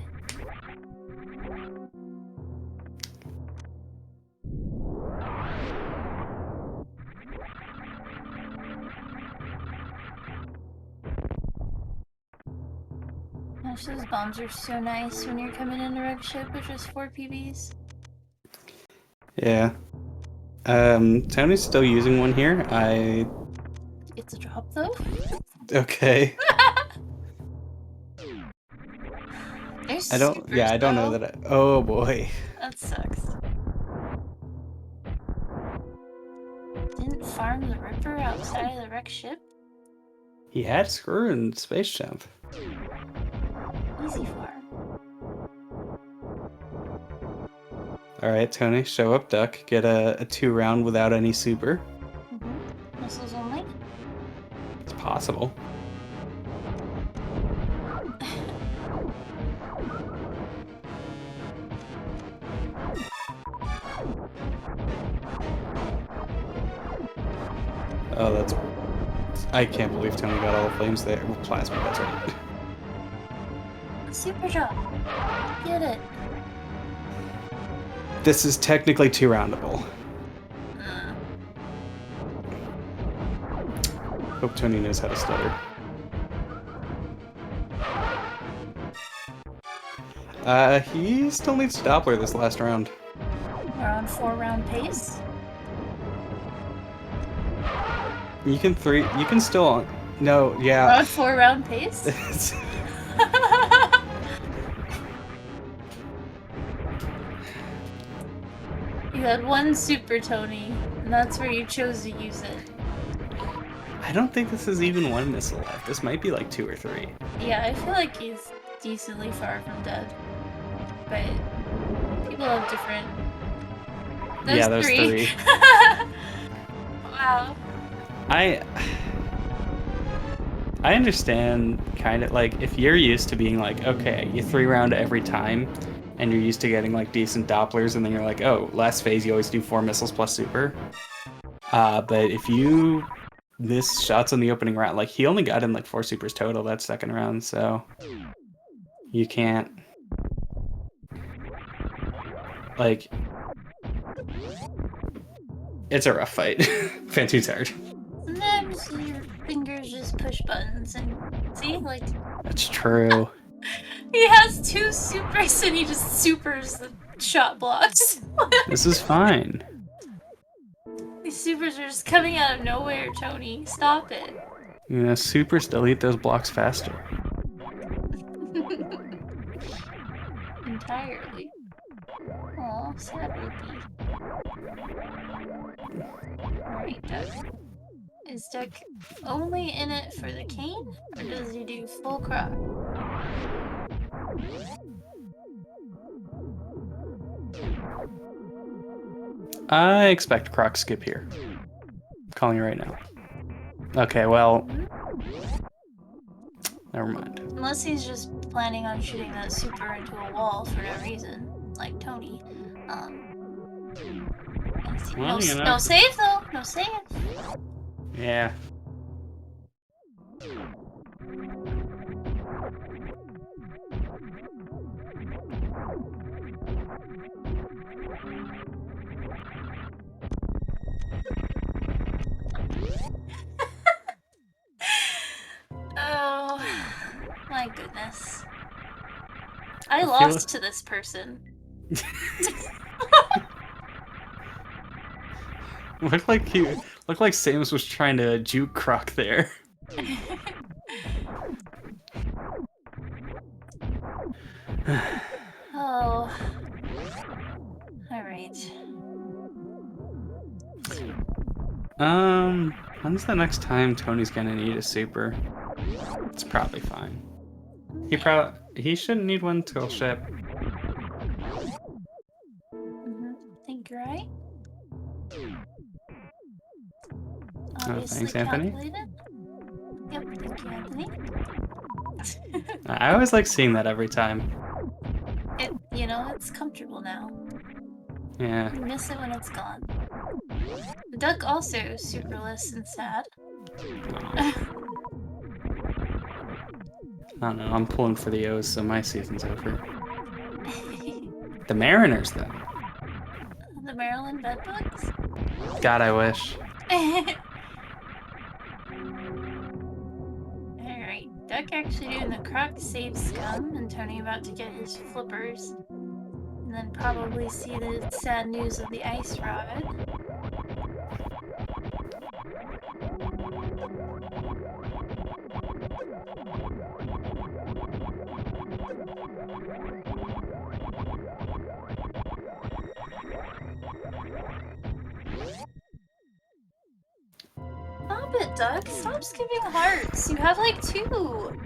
Gosh, those bombs are so nice when you're coming into Wreck Ship with just 4 PBs. Yeah. Tony's still using one here. It's a drop though. Okay. I don't know that oh boy. That sucks. Didn't farm the Ripper outside of the Wreck Ship? He had Screw and Space Jump. Easy farm. Alright, Tony, show up Duck. Get a 2-round without any super. Missiles only? It's possible. Oh, that's... I can't believe Tony got all the flames there. Well, plasma, that's right. Super drop. Get it. This is technically 2-roundable. Hope Tony knows how to stutter. He still needs to Doppler this last round. We're on 4-round pace. You can still... No, yeah. We're on 4-round pace? You had one super, Tony, and that's where you chose to use it. I don't think this is even 1 missile left. This might be like 2 or 3. Yeah, I feel like he's decently far from dead. But people have different... Yeah, those 3. Wow. I understand kind of like if you're used to being like, okay, you 3 round every time and you're used to getting like decent Dopplers and then you're like, oh, last phase you always do 4 missiles plus super. But if you this shots in the opening round, like he only got in like 4 supers total that second round, so you can't like it's a rough fight. Fantune's hard. Sometimes your fingers just push buttons and see, like... That's true. He has 2 supers and he just supers the shot blocks. This is fine. These supers are just coming out of nowhere, Tony. Stop it. You know, supers delete those blocks faster. Entirely. Aw, sad Whoopi. Alright, Duck. Is Duck only in it for the cane? Or does he do full crop? I expect Croc skip here. Calling you right now. Okay, well... Never mind. Unless he's just planning on shooting that super into a wall for no reason. Like Tony. Well, you know. No save though! No save! Yeah. Oh, my goodness. I lost to this person. Looked like Samus was trying to juke Croc there. Oh. Alright. When's the next time Tony's gonna need a super? It's probably fine. He shouldn't need one till ship. I think you're right. Oh, thanks, Anthony. Yep, thank you, Anthony. I always like seeing that every time. It's comfortable now. Yeah. You miss it when it's gone. The duck also superless and sad. I don't know, I'm pulling for the O's, so my season's over. The Mariners, though. The Maryland Bedbugs? God, I wish. Alright, Duck actually doing the Croc save scum, and Tony about to get his flippers. And then probably see the sad news of the ice rod. Stop it, Duck. Stop skipping hearts. You have like 2.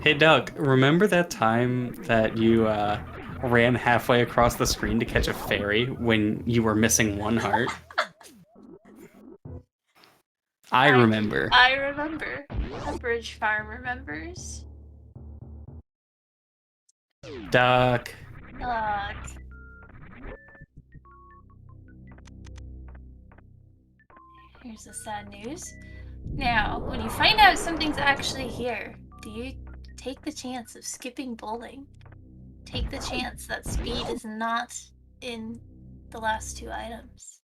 Hey, Doug, remember that time that you ran halfway across the screen to catch a fairy when you were missing 1 heart? I remember. I remember. The Bridge Farm remembers. Duck. Duck. Here's the sad news. Now, when you find out something's actually here, do you take the chance of skipping bowling? Take the chance that speed is not in the last 2 items.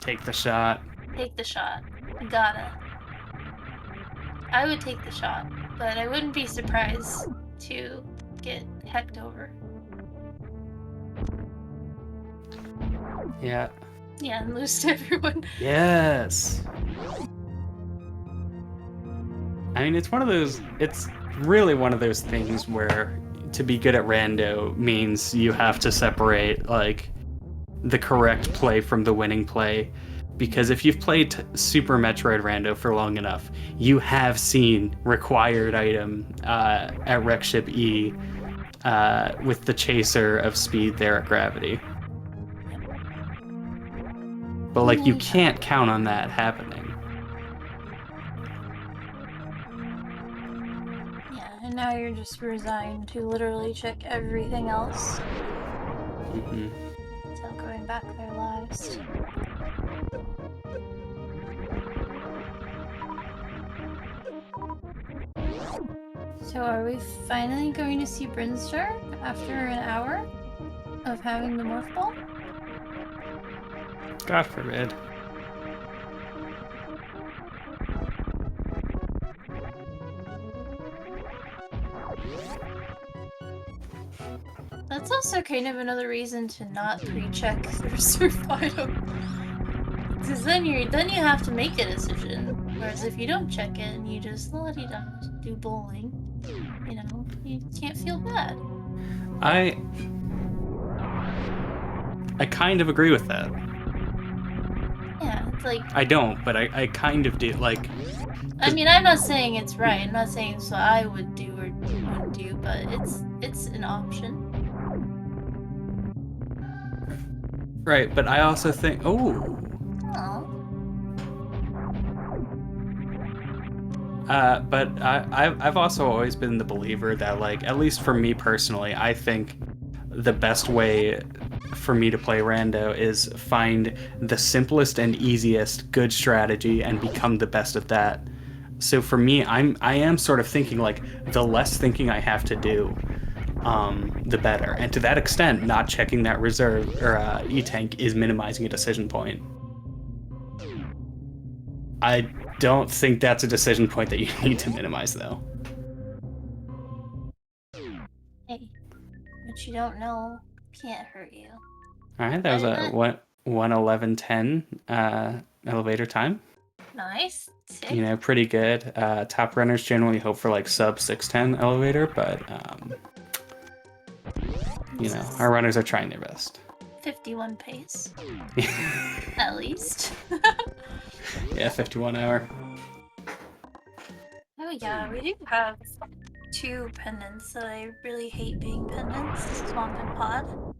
Take the shot. Take the shot. You gotta. I would take the shot, but I wouldn't be surprised to get hecked over. Yeah. Yeah, and lose to everyone. Yes. I mean, it's really one of those things where to be good at rando means you have to separate, like, the correct play from the winning play. Because if you've played Super Metroid Rando for long enough, you have seen required item at Wreck Ship E with the chaser of speed there at gravity. But like, you can't count on that happening. Yeah, and now you're just resigned to literally check everything else. Mm-hmm. Without going back there last. So are we finally going to see Brinstar after an hour of having the morph ball? God forbid. That's also kind of another reason to not pre-check your surf item. Because then you have to make a decision. Whereas if you don't check it and you just la-di-da do bowling, you know, you can't feel bad. I kind of agree with that. Yeah, it's like... I don't, but I kind of do. Like... I mean, I'm not saying it's right. I'm not saying so I would do or wouldn't do, but it's an option. Right, but I also think... Oh! But I've also always been the believer that, like, at least for me personally, I think the best way for me to play Rando is find the simplest and easiest good strategy and become the best at that. So for me, I am sort of thinking, like, the less thinking I have to do, the better. And to that extent, not checking that reserve or E-tank is minimizing a decision point. I don't think that's a decision point that you need to minimize, though. Hey, what you don't know can't hurt you. All right, that was a 1:11:10 elevator time. Nice. Sick. You know, pretty good. Top runners generally hope for like sub 6:10 elevator, but you know, our runners are trying their best. 51 pace. At least. Yeah, 51 hour. Oh yeah, we do have 2 pendants that I really hate being pendants. Swamp and Pod.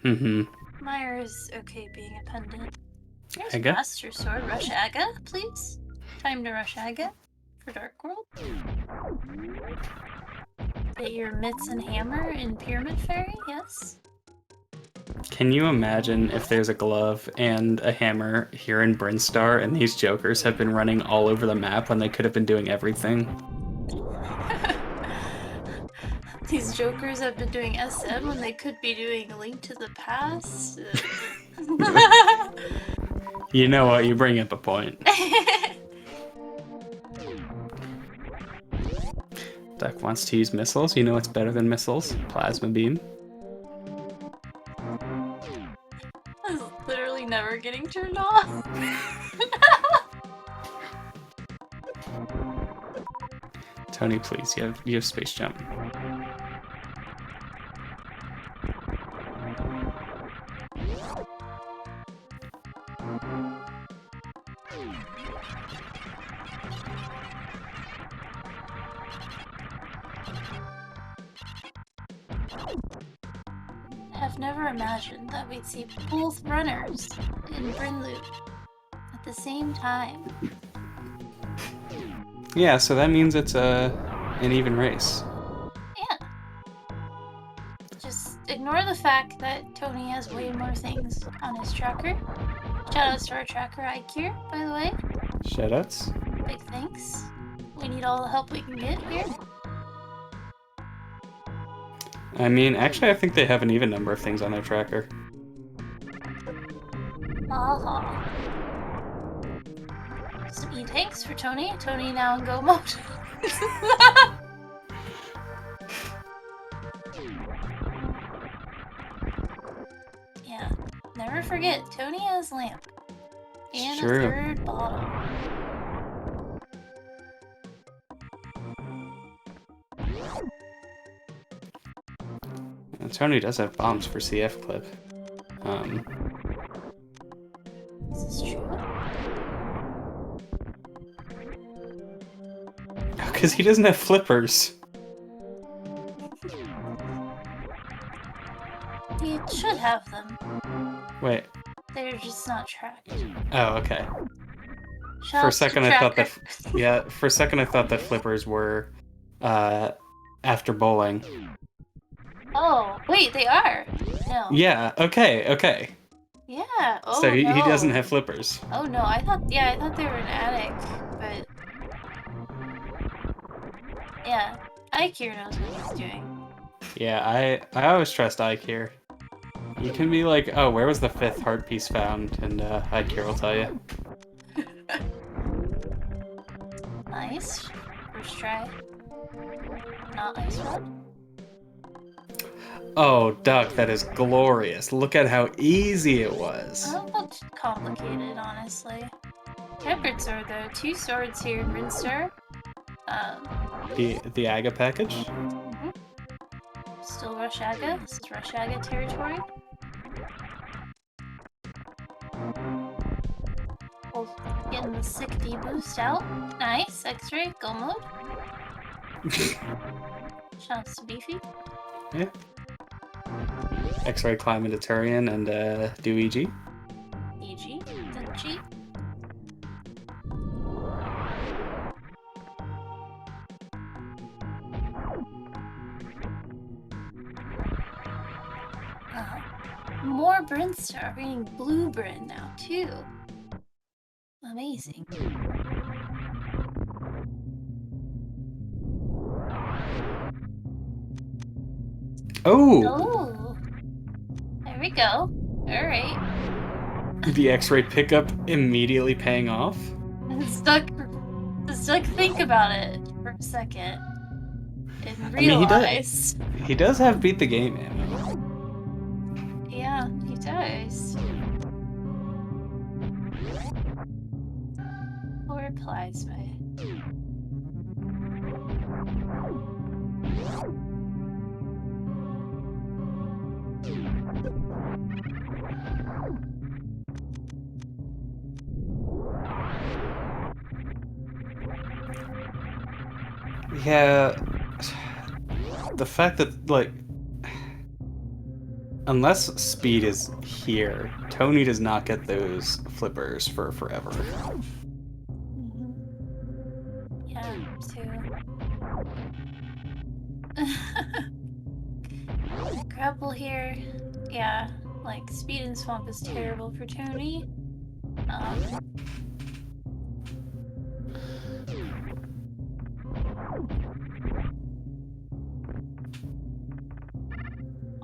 Mm-hmm. Myra's okay being a pendant. Here's Aga? Master Sword. Rush Aga, please. Time to rush Aga for Dark World. Get your mitts and hammer in Pyramid Fairy, yes. Can you imagine if there's a glove and a hammer here in Brinstar and these jokers have been running all over the map when they could have been doing everything? These jokers have been doing SM when they could be doing Link to the Past. You know what? You bring up a point. Duck wants to use missiles. You know what's better than missiles? Plasma beam. This is literally never getting turned off. Tony, please, you have space jump. I've never imagined that we'd see both runners in Brinloop at the same time. Yeah, so that means it's an even race. Yeah. Just ignore the fact that Tony has way more things on his tracker. Shoutouts to our tracker IQ, by the way. Shoutouts. Big thanks. We need all the help we can get here. I mean, actually, I think they have an even number of things on their tracker. Aha. Some E-tanks for Tony. Tony now in go mode. Yeah. Never forget, Tony has lamp. And a third bottle. Tony does have bombs for CF clip. This is true. Because he doesn't have flippers. He should have them. Wait. They're just not tracked. Oh, okay. Shout For a out to second, I thought that. Tracker. Yeah, for a second, I thought that flippers were after bowling. Oh, wait, they are. No. Yeah. Okay. Yeah. Oh, So he no. doesn't have flippers. Oh no, I thought they were an attic, but yeah, Ikir knows what he's doing. Yeah, I always trust Ike here. You can be like, oh, where was the 5th heart piece found? And Ike here will tell you. Nice. First try. Not ice rod. Oh, Duck, that is glorious. Look at how easy it was. Not much complicated, honestly. Peppered sword though, 2 swords here in Rinster. The Aga package? Still Rush Aga. This is Rush Aga territory. Oh, getting the sick D boost out. Nice. X-ray. Go mode. Shouts to Beefy. Yeah. X-ray Climatarian and do EG. EG. Then G. More Brinster. We're getting blue Brin now, too. Amazing. Oh! Oh! There we go. Alright. The X-ray pickup immediately paying off. Stuck think about it for a second. And I mean, realize. he does have beat the game ammo. Yeah, he does. Who replies me? Yeah, the fact that, like, unless Speed is here, Tony does not get those flippers for forever. Yeah, too. Grapple here. Yeah, like, Speed and Swamp is terrible for Tony.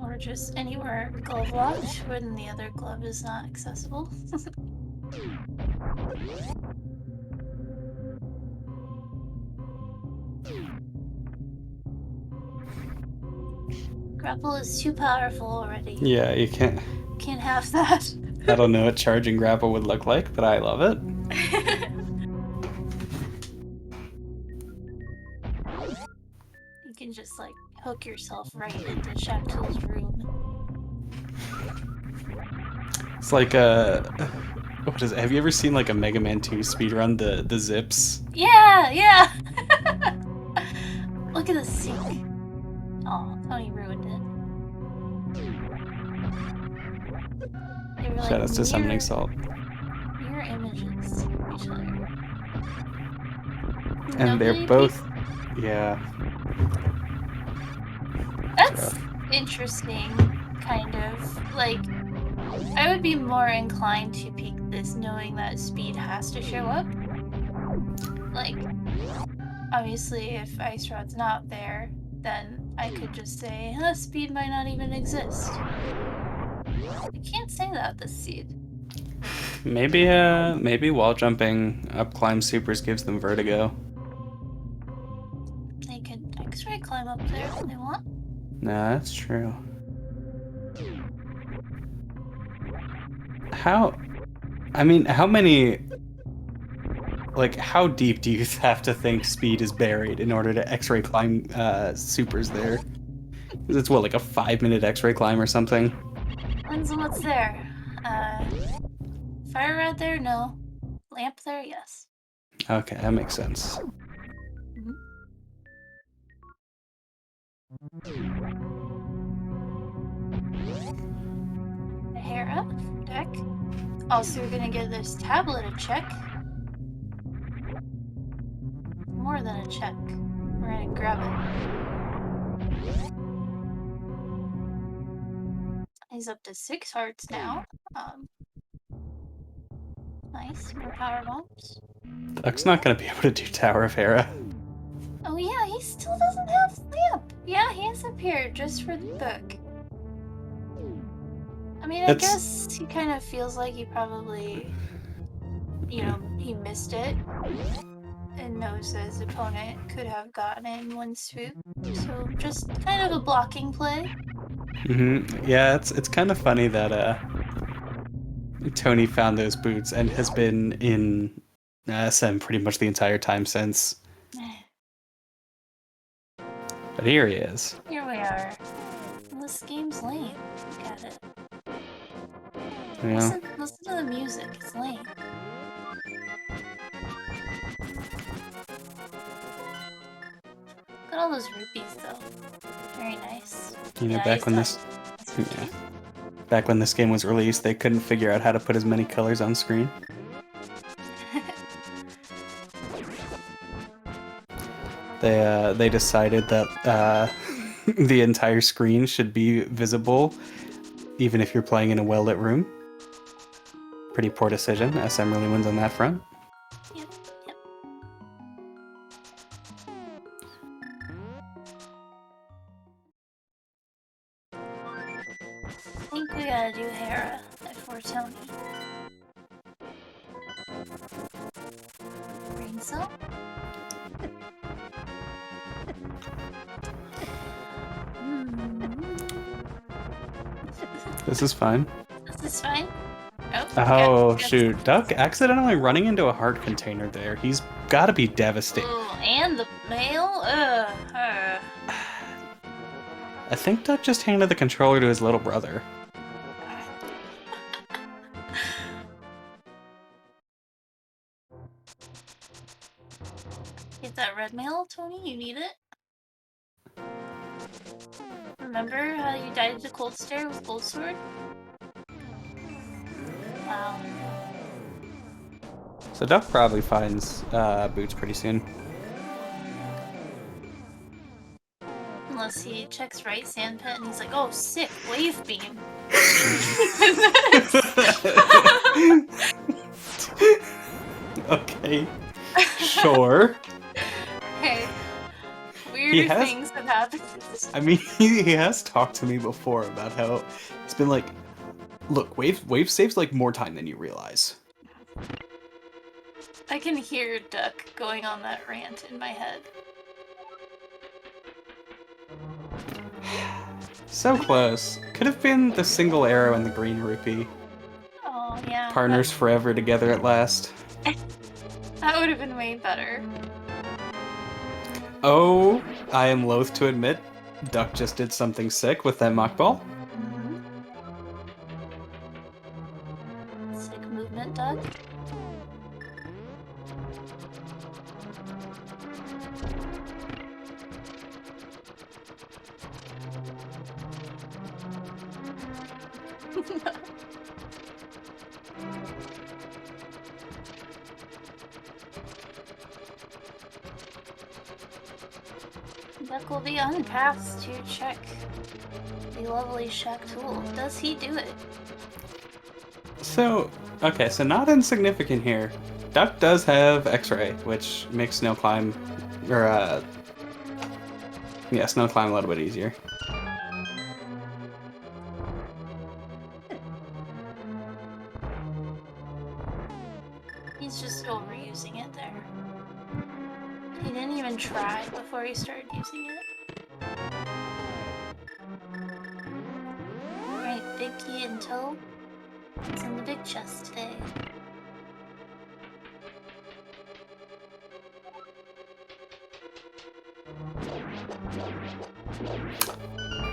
Or just anywhere glove locked when the other glove is not accessible. Grapple is too powerful already. Yeah, you can't. Can't have that. I don't know what charging grapple would look like, but I love it. You can just like hook yourself right into Shaktil's room. It's like what is it? Have you ever seen like a Mega Man 2 speedrun, the zips? Yeah! Look at the sink. Oh, Tony ruined it. They were like Shout outs to Summoning Salt. mirror images of each other. And they're both, yeah. That's interesting, kind of. Like, I would be more inclined to pick this knowing that Speed has to show up. Like, obviously, if Ice Rod's not there, then I could just say, Speed might not even exist. I can't say that this seed. Maybe wall jumping up climb supers gives them vertigo. They could X-ray climb up there if they want. No, that's true. How many, like, how deep do you have to think Speed is buried in order to X-ray climb supers there? 'Cause it's what, like a 5-minute X-ray climb or something? Depends on what's there. Fire rod there? No. Lamp there? Yes. Okay, that makes sense. The hair up deck. Also, we're gonna give this tablet a check. More than a check. We're gonna grab it. He's up to 6 hearts now. Nice. More power bombs. Duck's not gonna be able to do Tower of Hera. Oh yeah, he still doesn't have lamp. Yeah, he has appeared just for the book. I mean, I guess he kind of feels like he probably, you know, he missed it and knows that his opponent could have gotten it in one swoop. So just kind of a blocking play. Yeah, it's kind of funny that Tony found those boots and has been in SM pretty much the entire time since. But here he is. Here we are. This game's lame. Look at it. Yeah. Listen to the music. It's lame. Look at all those rupees, though. Very nice. You know, back when this game was released, they couldn't figure out how to put as many colors on screen. They decided that the entire screen should be visible, even if you're playing in a well-lit room. Pretty poor decision. SM really wins on that front. Yep. I think we gotta do Hera for Tony. Brain cell? This is fine. This is fine. Oh, shoot. Duck accidentally running into a heart container there. He's gotta be devastated. Oh, and the mail? I think Duck just handed the controller to his little brother. Get that red mail, Tony? You need it? Remember how you died at the cold stare with Gold Sword? Wow. So Duck probably finds boots pretty soon. Unless he checks right sandpit and he's like, oh sick, wave beam. Okay. Sure. Hey. Weird things have happened. I mean, he has talked to me before about how it's been like, look, wave saves like more time than you realize. I can hear Duck going on that rant in my head. So close. Could have been the single arrow and the green rupee. Oh, yeah. Partners forever together at last. That would have been way better. Oh, I am loath to admit, Duck just did something sick with that mock ball. Sick movement, Duck. Duck will be on path to check the lovely Shaq tool. Does he do it? So, okay, so not insignificant here. Duck does have X-ray, which makes snow climb, or snow climb a little bit easier. He's just overusing it there. He didn't even try before he started using it. Alright, big key in tow. It's in the big chest today.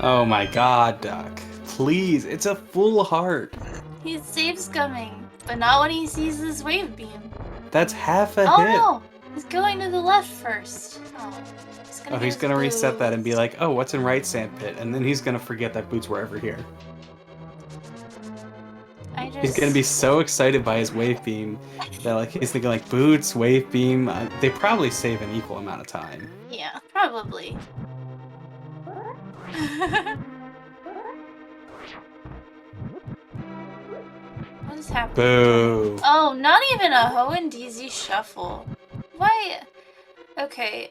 Oh my god, Duck. Please, it's a full heart. He saves coming, but not when he sees this wave beam. That's half a hit. Oh no! He's going to the left first. Oh, He's gonna reset that and be like, oh, what's in right sandpit? And then he's gonna forget that boots were ever here. He's gonna be so excited by his wave beam that like he's thinking like boots, wave beam. They probably save an equal amount of time. Yeah, probably. What is happening? Boo! Oh, not even a Hoenn DZ shuffle. Why? Okay.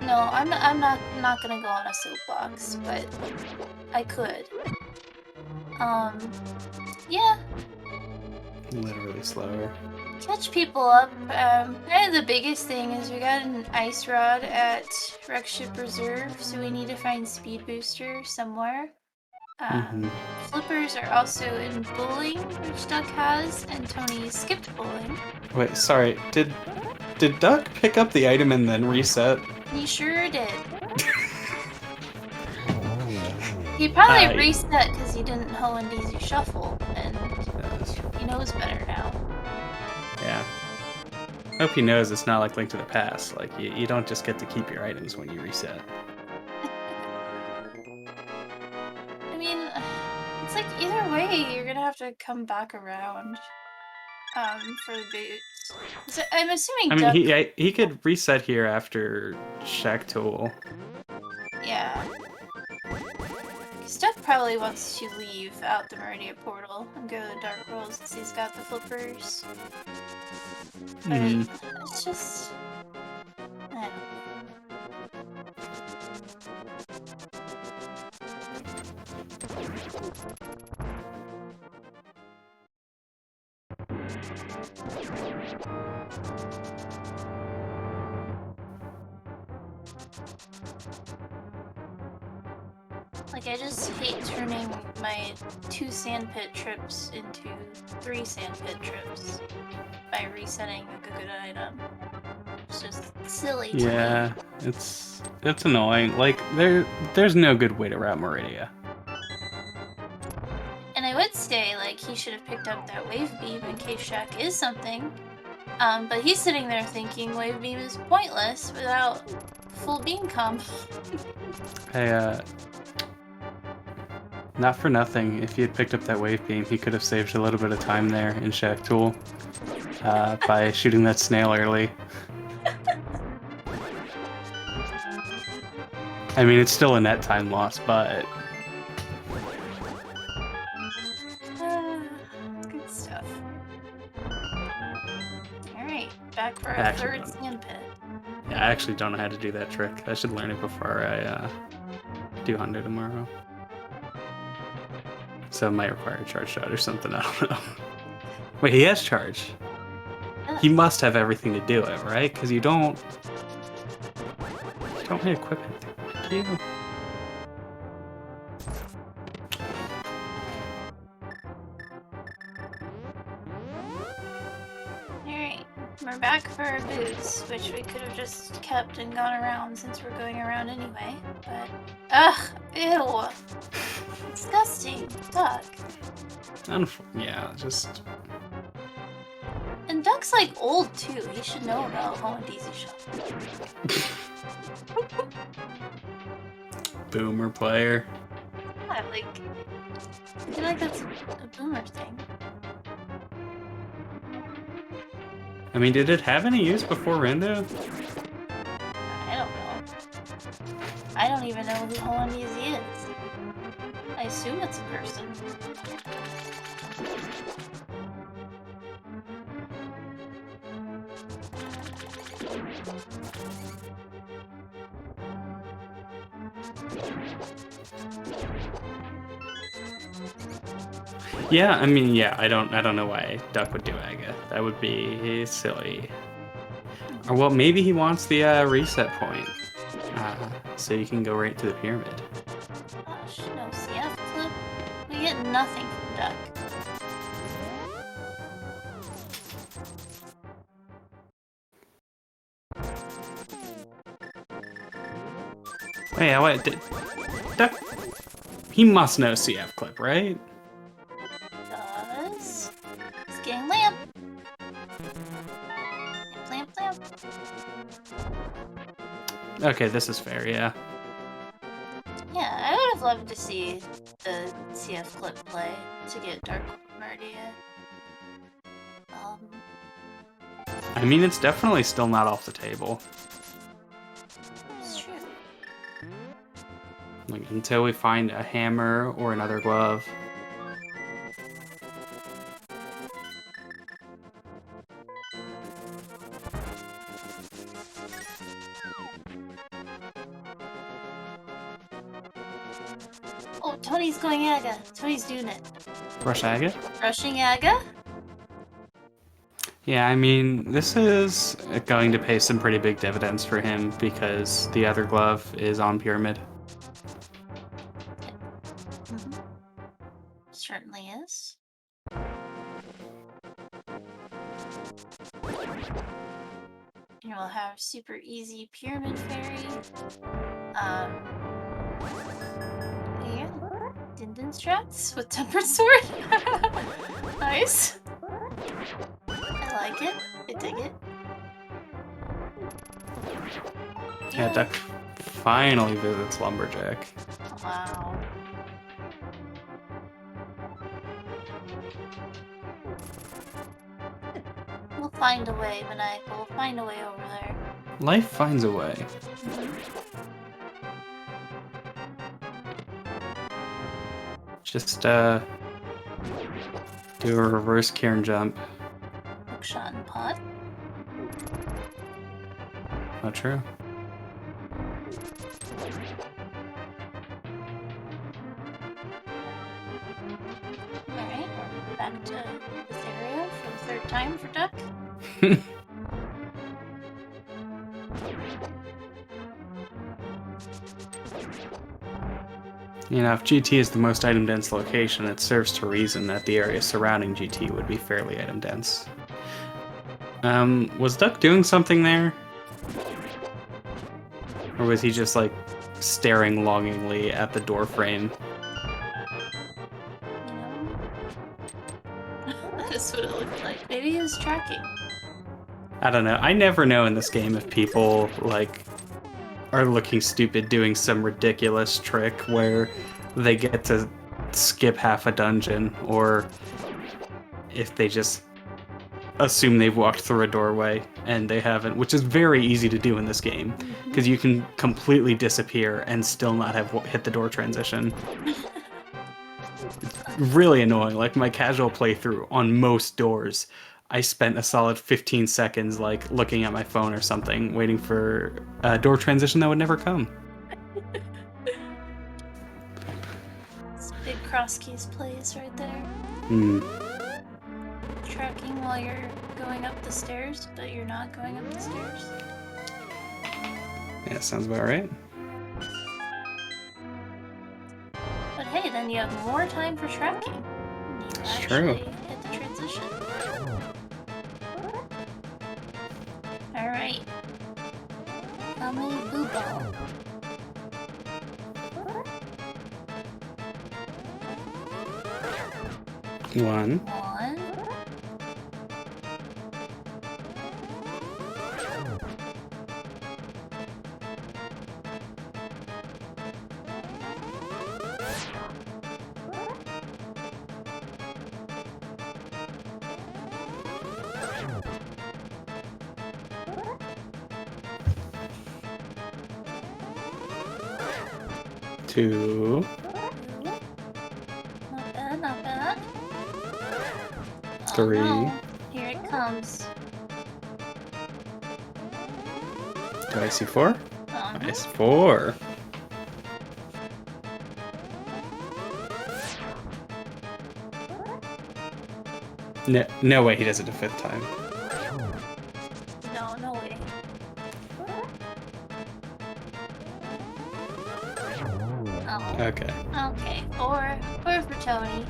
No, I'm not gonna go on a soapbox, but I could. Yeah. Literally slower. Catch people up. Kind of the biggest thing is we got an ice rod at Wreckship Reserve, so we need to find speed booster somewhere. Flippers are also in bowling, which Duck has, and Tony skipped bowling. Wait, sorry. Did Duck pick up the item and then reset? He sure did. He probably reset because he didn't Hoenn DZ shuffle, and he knows better now. Yeah. I hope he knows it's not like Link to the Past. Like, you don't just get to keep your items when you reset. I mean, it's like either way, you're gonna have to come back around for the boots. So I'm assuming. I mean, he could reset here after Shack Tool. Yeah. Duck probably wants to leave out the Meridia portal and go to the Dark World since he's got the flippers. But it's just... I don't know. Like, I just hate turning my 2 sandpit trips into 3 sandpit trips by resetting a good item. It's just silly to me. Yeah, it's annoying. Like, there's no good way to route Meridia. And I would say, like, he should have picked up that wave beam in case Shack is something. But he's sitting there thinking wave beam is pointless without full beam combo. Hey, not for nothing, if he had picked up that wave beam, he could have saved a little bit of time there in Shack Tool by shooting that snail early. I mean, it's still a net time loss, but... Good stuff. Alright, back for our third sandpit. Yeah, I actually don't know how to do that trick. I should learn it before I do Hundo tomorrow. So it might require a charge shot or something, I don't know. Wait, he has charge. He must have everything to do it, right? Because you don't have equipment, do you? Alright, we're back for our boots, which we could have just kept and gone around since we're going around anyway, but... Ugh! Ew! Disgusting! Duck. Yeah, just... And Duck's like old too, he should know about Hoenn DZ shuffle. Boomer player. Yeah, like... I feel like that's a boomer thing. I mean, did it have any use before Rando? I don't know. I don't even know who Hoenn DZ is. I assume it's a person. Yeah, I mean, yeah, I don't know why Duck would do Aga. That would be silly. Or well, maybe he wants the reset point, so you can go right to the pyramid. Gosh, no CF clip. We get nothing from Duck. Wait, Duck? He must know CF clip, right? Does. It's getting lamp. Lamp, lamp, lamp. Okay, this is fair, yeah. Yeah, I would have loved to see the CF clip play to get Dark Guardia. I mean, it's definitely still not off the table. It's true. Like, until we find a hammer or another glove. Oh, Tony's going Aga. Tony's doing it. Rush Agate? Rushing Aga? Yeah, I mean, this is going to pay some pretty big dividends for him because the other glove is on Pyramid. Certainly is. And we'll have super easy Pyramid Fairy. Yeah. Din strats with Tempered Sword. Nice. I like it. I dig it. Yeah, Duck finally visits Lumberjack. Wow. We'll find a way, Maniacal. We'll find a way over there. Life finds a way. Just, do a reverse cairn jump. Hookshot and pot. Not true. Alright, back to this area for the third time for Duck. You know, if GT is the most item-dense location, it serves to reason that the area surrounding GT would be fairly item-dense. Was Duck doing something there? Or was he just, like, staring longingly at the door frame? You know? That's what it looked like. Maybe he was tracking. I don't know. I never know in this game if people, like, are looking stupid doing some ridiculous trick where they get to skip half a dungeon, or if they just assume they've walked through a doorway and they haven't, which is very easy to do in this game because you can completely disappear and still not have hit the door transition. It's really annoying. Like, my casual playthrough on most doors, I spent a solid 15 seconds, like, looking at my phone or something, waiting for a door transition that would never come. It's big cross keys plays right there. Tracking while you're going up the stairs, but you're not going up the stairs. Yeah, sounds about right. But hey, then you have more time for tracking. It's true. Hit the transition. Alright. How many blue balls? One. One. Two. Not bad, not bad. Three. Oh, no. Here it comes. Do I see four? Oh, Nice. Four. No way he does it a fifth time. no, no way. Oh. Okay. Okay, four for Tony.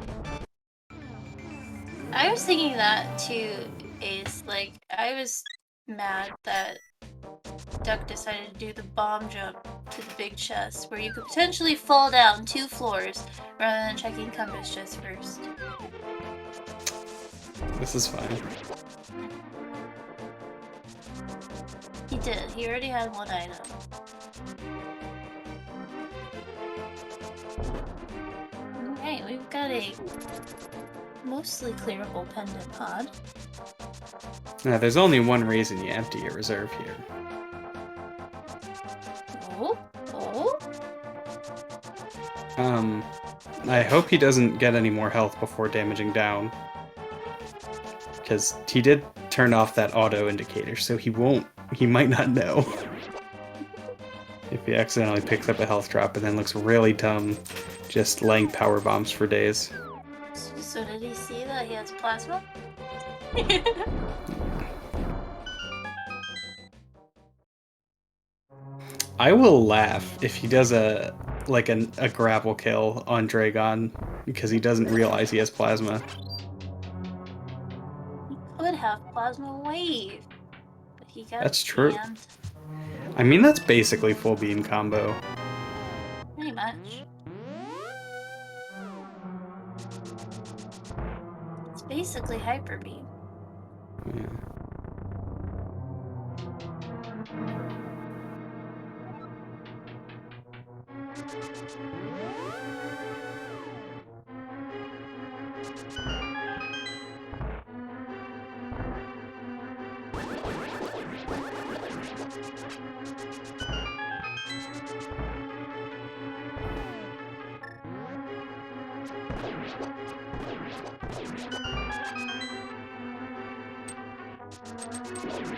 I was thinking that too, Ace. Like, I was mad that Duck decided to do the bomb jump to the big chest, where you could potentially fall down 2 floors rather than checking compass chest first. This is fine. He did. He already had one item. Okay, we've got a mostly clearable pendant pod. Now, there's only one reason you empty your reserve here. Oh? Oh? I hope he doesn't get any more health before damaging down. Because he did turn off that auto indicator, so he might not know. If he accidentally picks up a health drop and then looks really dumb just laying power bombs for days. So did he see that he has plasma? I will laugh if he does a grapple kill on Dragon because he doesn't realize he has plasma. He could have plasma wave, but he got That's true. banned. I mean, that's basically full beam combo. Pretty much. It's basically hyper beam. Yeah.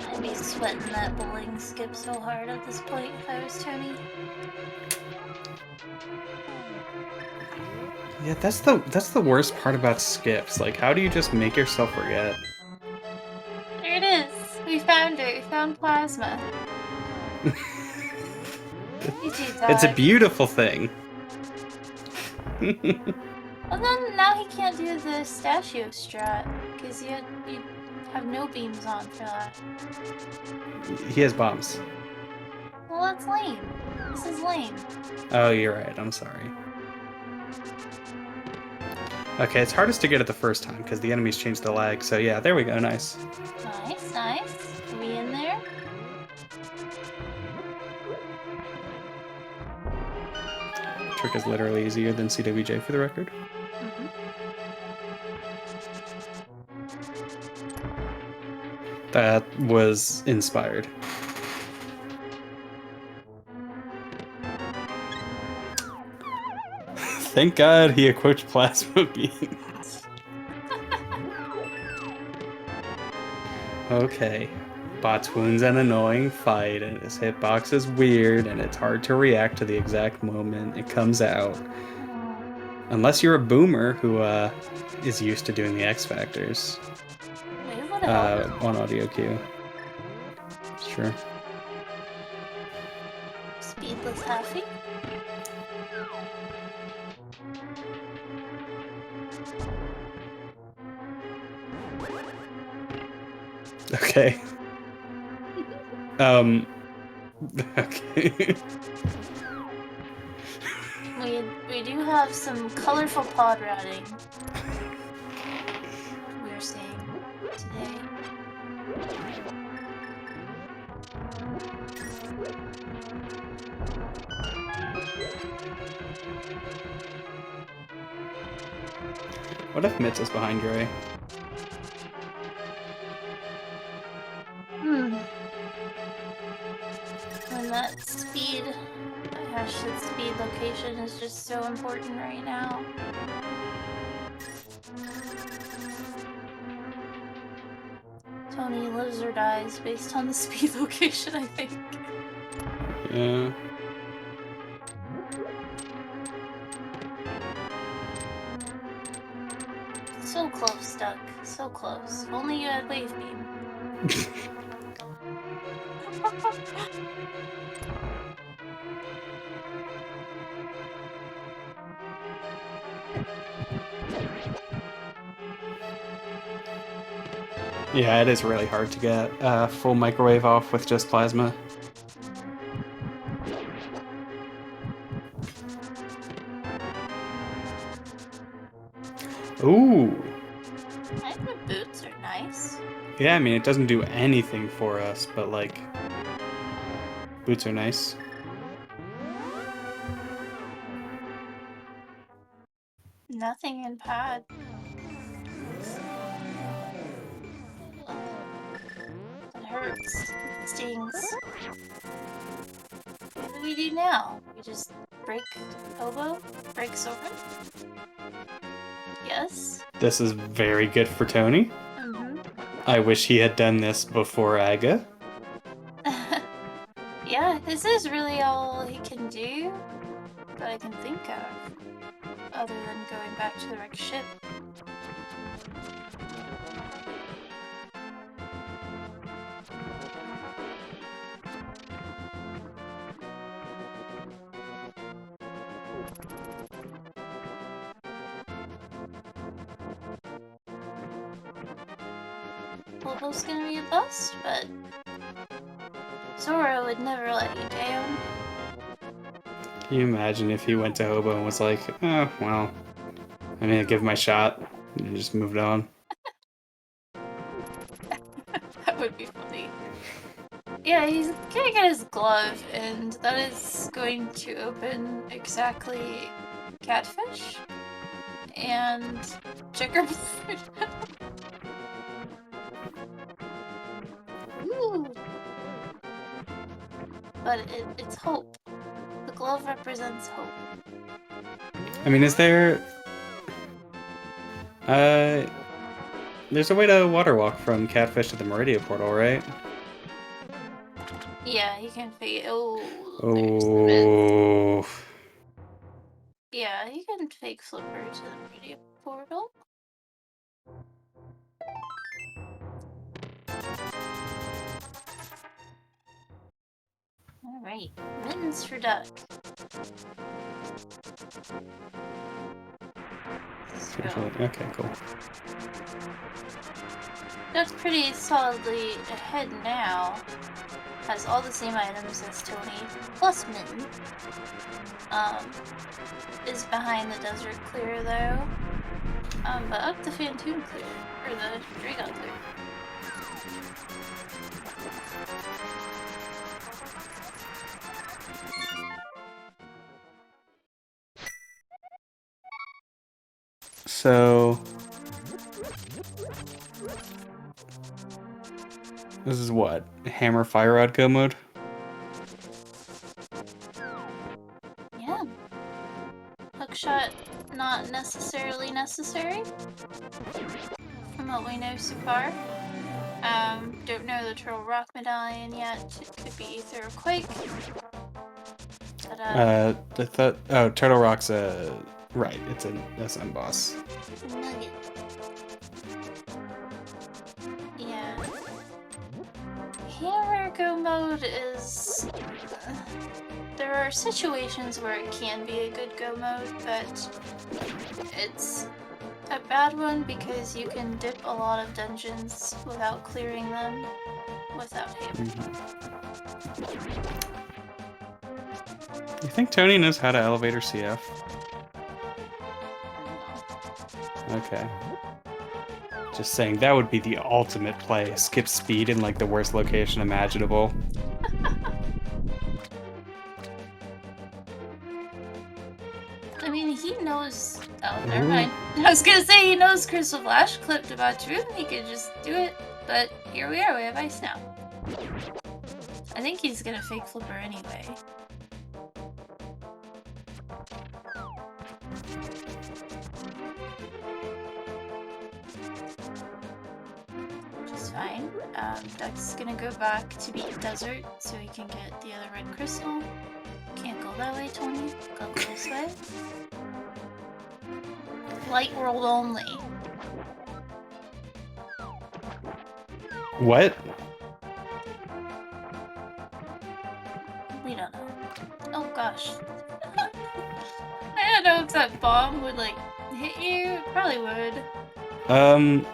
I'd be sweating that bowling skip so hard at this point if I was Tony. Yeah, that's the worst part about skips. Like, how do you just make yourself forget? There it is! We found her! We found plasma! It's a beautiful thing. Well then, now he can't do the statue strat, because you have no beams on for that. He has bombs. Well, that's lame. This is lame. Oh, you're right. I'm sorry. Okay, it's hardest to get it the first time because the enemies change the lag. So yeah, there we go. Nice. Nice, nice. Are we in there? Trick is literally easier than CWJ for the record. Mm-hmm. That was inspired. Thank God he equipped plasma beam. Okay. Bot's wound's an annoying fight, and his hitbox is weird, and it's hard to react to the exact moment it comes out. Unless you're a boomer who is used to doing the X Factors on audio cue. Sure. Speedless Happy? Okay. Okay. We do have some colorful pod routing we're seeing today. What if Mitz is behind Dre? And that speed, that speed location is just so important right now. Tony lives or dies based on the speed location, I think. Yeah. So close, Duck. So close. If only you had wave beam. Yeah, it is really hard to get full microwave off with just plasma. Ooh. I think the boots are nice. Yeah, I mean, it doesn't do anything for us, but like, boots are nice. Nothing in pad. It hurts. It stings. What do we do now? We just break elbow? Break sword? Yes? This is very good for Tony. Mm-hmm. I wish he had done this before Aga. Yeah, this is really all he can do that I can think of, other than going back to the wrecked ship. Level's gonna be a bust, but Zora would never let you down. Can you imagine if he went to Hobo and was like, oh, well, I'm gonna give my shot, and just moved on? That would be funny. Yeah, he's gonna get his glove, and that is going to open exactly catfish and checkerboard. Ooh. But it's hope. The glove represents hope. I mean, is there... There's a way to water walk from Catfish to the Meridia portal, right? Yeah, he can fake. Oh. Oh. Yeah, he can fake flipper to the media portal. Alright, mittens for Duck. So, Okay, cool. Duck's pretty solidly ahead now. Has all the same items as Tony, plus Mitten. Is behind the desert clear though. But up the Phantom clear, or the Dragon clear. So... This is what? Hammer Fire Rod go mode? Yeah. Hookshot not necessarily necessary. From what we know so far. Don't know the Turtle Rock Medallion yet. It could be Ether or Quake. But, I thought... Oh, Turtle Rock's right, it's an SM boss. Nugget. Yeah. Hammer go mode is... there are situations where it can be a good go mode, but it's a bad one because you can dip a lot of dungeons without clearing them without Hammer. You think Tony knows how to elevator CF? Okay. Just saying, that would be the ultimate play. Skip speed in like the worst location imaginable. I mean, he knows... Oh, never mind. I was gonna say he knows Crystal Flash clipped about Truth and he could just do it, but here we are, we have ice now. I think he's gonna fake flipper anyway. Which is fine. Duck's gonna go back to beat Desert so he can get the other red crystal. Can't go that way, Tony. Go this way. Light world only. What? We don't know. Oh gosh. I don't know if that bomb would like hit you. It probably would. Hung!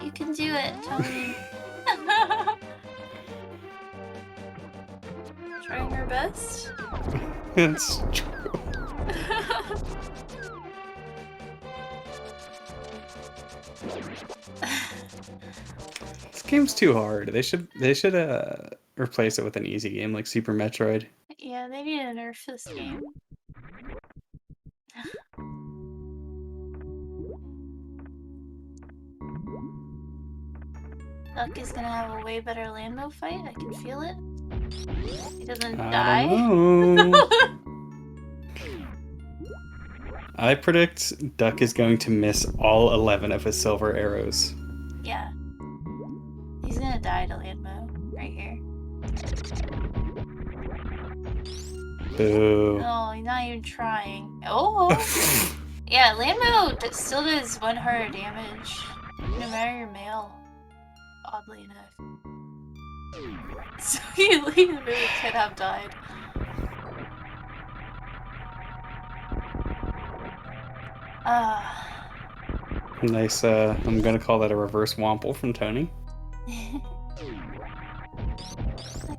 You can do it, Tony. Trying your best. It's true. This game's too hard. They should replace it with an easy game like Super Metroid. Yeah, they need to nerf this game. Duck is gonna have a way better Landmo fight. I can feel it. He doesn't die. I predict Duck is going to miss all 11 of his silver arrows. Yeah. He's gonna die to Landmo right here. Boo. No, he's not even trying. Oh! Yeah, Landmo still does 1 heart damage, no matter your male. Oddly enough. So he really could have died. Nice, I'm gonna call that a reverse womple from Tony. I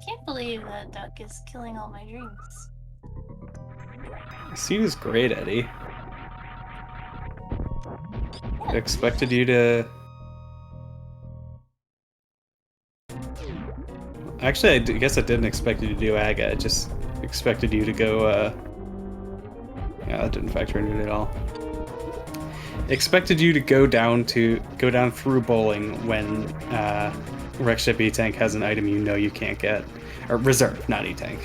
can't believe that Duck is killing all my dreams. He was great, Eddie. I expected you to... Actually, I guess I didn't expect you to do Aga. I just expected you to go, Yeah, that didn't factor into it at all. Expected you to go down through bowling when Rex Ship E-Tank has an item you know you can't get. Or reserve, not E-Tank.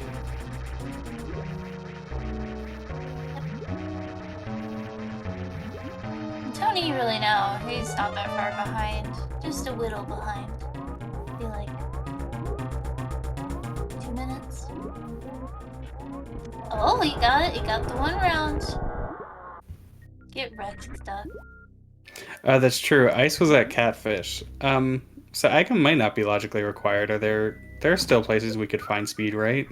Tony really now, he's not that far behind. Just a whittle behind. I feel like 2 minutes. Oh, he got it. He got the 1 round. Get wrecked, Duck. That's true. Ice was at Catfish. So Aga might not be logically required. There are still places we could find speed, right?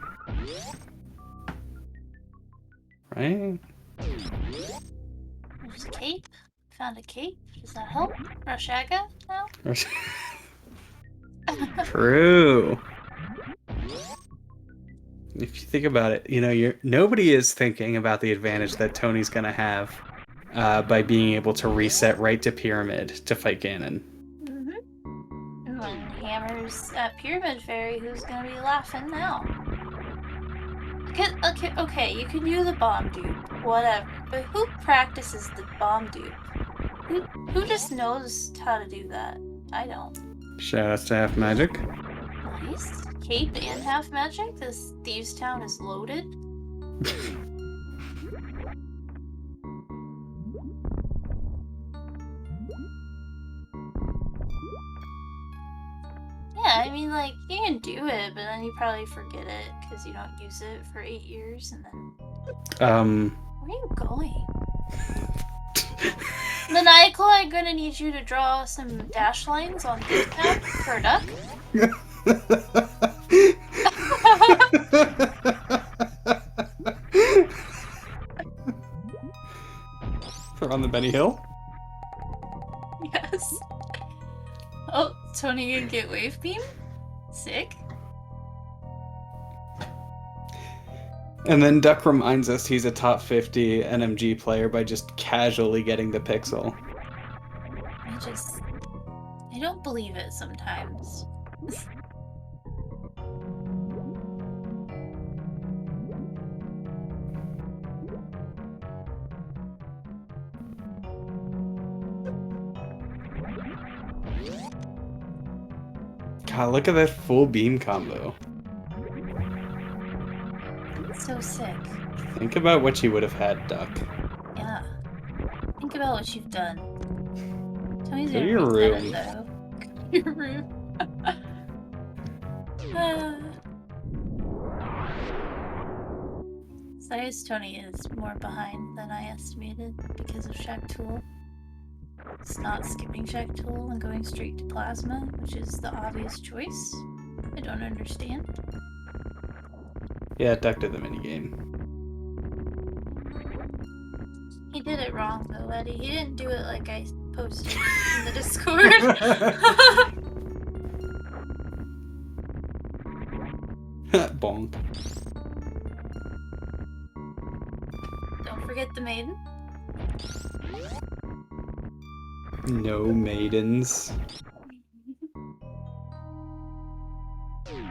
Right? There's a cape. Found a cape. Does that help? Rush Aga now? True. If you think about it, you know, nobody is thinking about the advantage that Tony's gonna have by being able to reset right to Pyramid to fight Ganon. Mm-hmm. And when Hammer's at Pyramid Fairy, who's gonna be laughing now? Okay, you can do the bomb dupe, whatever. But who practices the bomb dupe? Who just knows how to do that? I don't. Shoutouts to Half Magic. Nice. Cape and Half Magic? This Thieves Town is loaded? Yeah, I mean, like, you can do it, but then you probably forget it because you don't use it for 8 years, and then... Where are you going? Maniacal, I'm gonna need you to draw some dash lines on this map for a duck. For on the Benny Hill? Yes. Oh, Tony can get Wave Beam? Sick. And then Duck reminds us he's a top 50 NMG player by just casually getting the pixel. I don't believe it sometimes. God, look at that full beam combo. So sick. Think about what you would have had, Duck. Yeah. Think about what you've done. Tony's Go to gonna your reset room. it, though. Your room. So I guess Tony is more behind than I estimated because of Shack Tool. It's not skipping Shack Tool and going straight to Plasma, which is the obvious choice. I don't understand. Yeah, Duck did the minigame. He did it wrong though, Eddie. He didn't do it like I posted in the Discord. Bonk. Don't forget the maiden. No maidens. Ooh,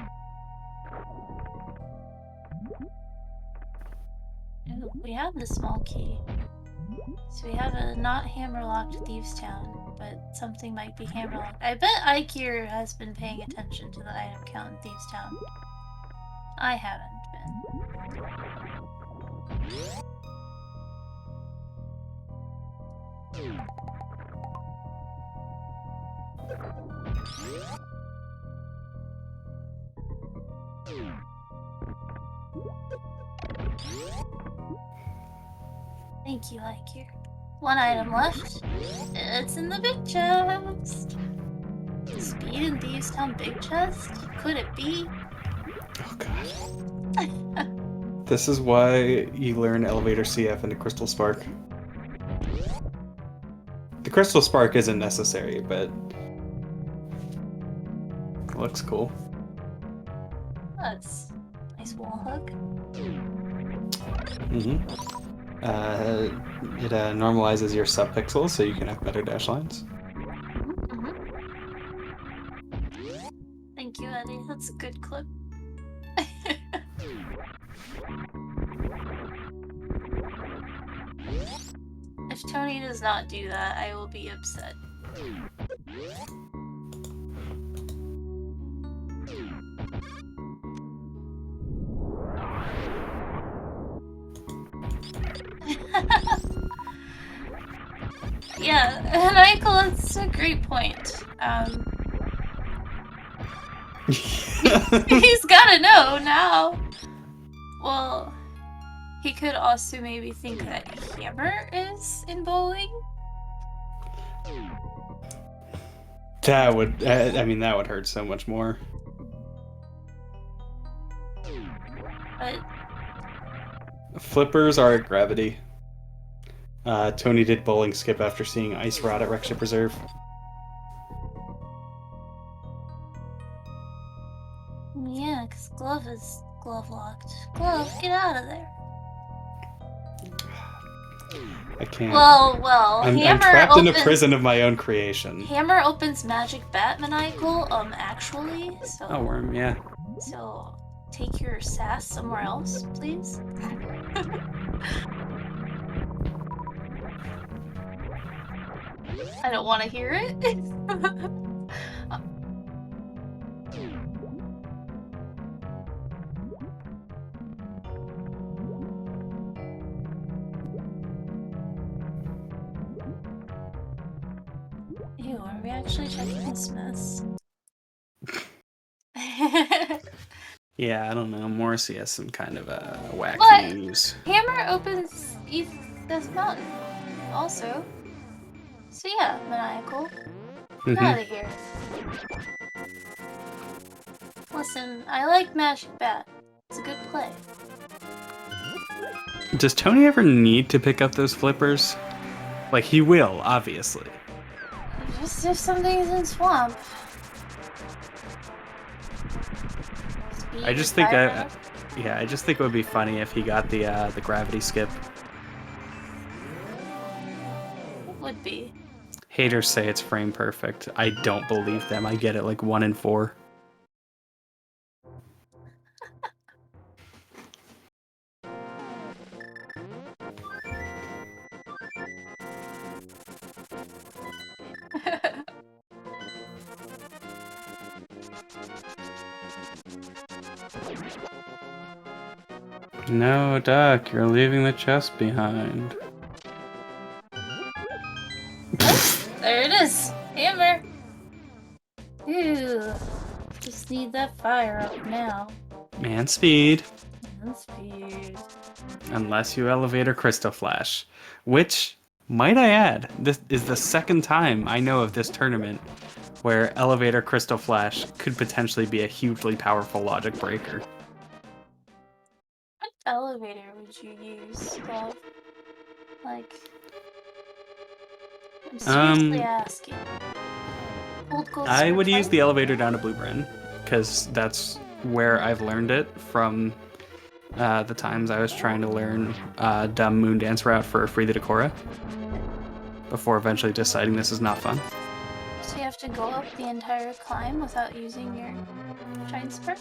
we have the small key. So we have a not hammerlocked Thieves Town, but something might be hammerlocked. I bet Ikir has been paying attention to the item count in Thieves Town. I haven't been. Thank you, Ikir. One item left. It's in the big chest. Speed in Thieves Town big chest? Could it be? Oh god. This is why you learn Elevator CF into Crystal Spark. The Crystal Spark isn't necessary, but it looks cool. That's a nice wall hug. It normalizes your subpixels so you can have better dash lines. Thank you, Eddie. That's a good clip. If Tony does not do that, I will be upset. Yeah, Michael, that's a great point. He's gotta know now. Well, he could also maybe think that Hammer is in bowling. That would, I mean, that would hurt so much more. But flippers are at gravity. Tony did bowling skip after seeing Ice Rod at Rexship Reserve. Yeah, because Glove is glove locked. Glove, get out of there. I can't. Well, I'm Hammer trapped opens, in a prison of my own creation. Hammer opens Magic Bat Maniacal, actually, so... Oh, worm, yeah. So, take your sass somewhere else, please. I don't want to hear it. Ew, are we actually checking this mess? Yeah, I don't know. Morrissey has some kind of a whack What? news. Hammer opens Death Mountain, also. So yeah, Maniacal. Get out of here. Listen, I like Magic Bat. It's a good play. Does Tony ever need to pick up those flippers? Like, he will, obviously. Just if something's in swamp. I just think that, yeah, I just think it would be funny if he got the gravity skip. It would be. Haters say it's frame perfect. I don't believe them. I get it like 1 in 4. No, Duck, you're leaving the chest behind. There it is! Hammer! Ew. Just need that fire up now. Man speed. And speed. Unless you elevate or Crystal Flash. Which, might I add, this is the second time I know of this tournament where Elevator Crystal Flash could potentially be a hugely powerful logic breaker. What elevator would you use, Glove? Like... I'm seriously asking. I would use the elevator down to Blue Bryn, because that's where I've learned it from the times I was trying to learn dumb Moon Dance route for Free the Decora, before eventually deciding this is not fun. So you have to go up the entire climb without using your shine spark?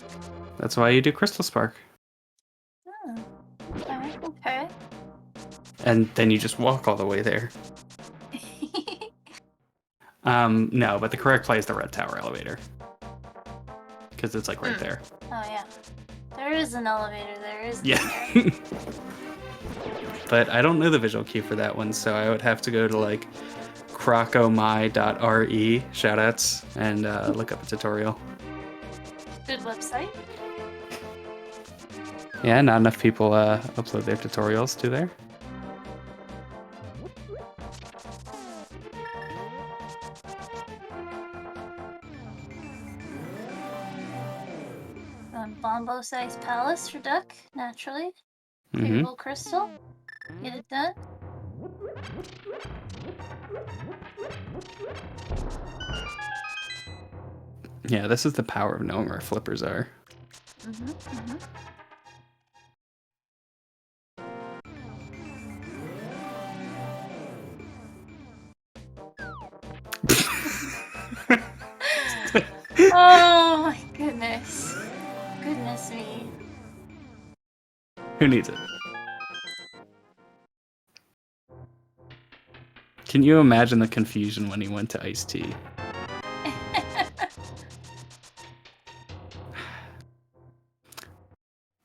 That's why you do Crystal Spark. Oh, okay, okay. And then you just walk all the way there. No, but the correct play is the red tower elevator. Because it's like right there. Oh yeah. There is an elevator, there is. Yeah. But I don't know the visual key for that one, so I would have to go to like crocomai.re, shoutouts, and look up a tutorial. Good website. Yeah, not enough people upload their tutorials, do there? Bombo-sized palace for Duck, naturally. Mm-hmm. Variable crystal. Get it done. Yeah, this is the power of knowing where flippers are. Oh my goodness. Goodness me. Who needs it? Can you imagine the confusion when he went to iced tea?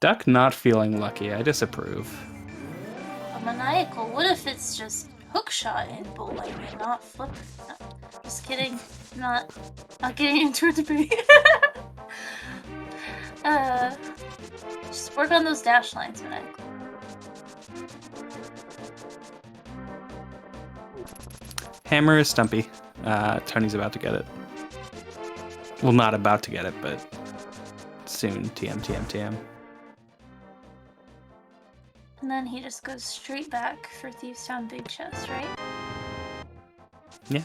Duck not feeling lucky, I disapprove. A maniacal. What if it's just hookshot in bowling and not flip? No, just kidding. Not getting into a debate. Just work on those dash lines, maniacal. Hammer is stumpy. Tony's about to get it. Well, not about to get it, but soon. TM. And then he just goes straight back for Thieves Town Big Chest, right? Yeah.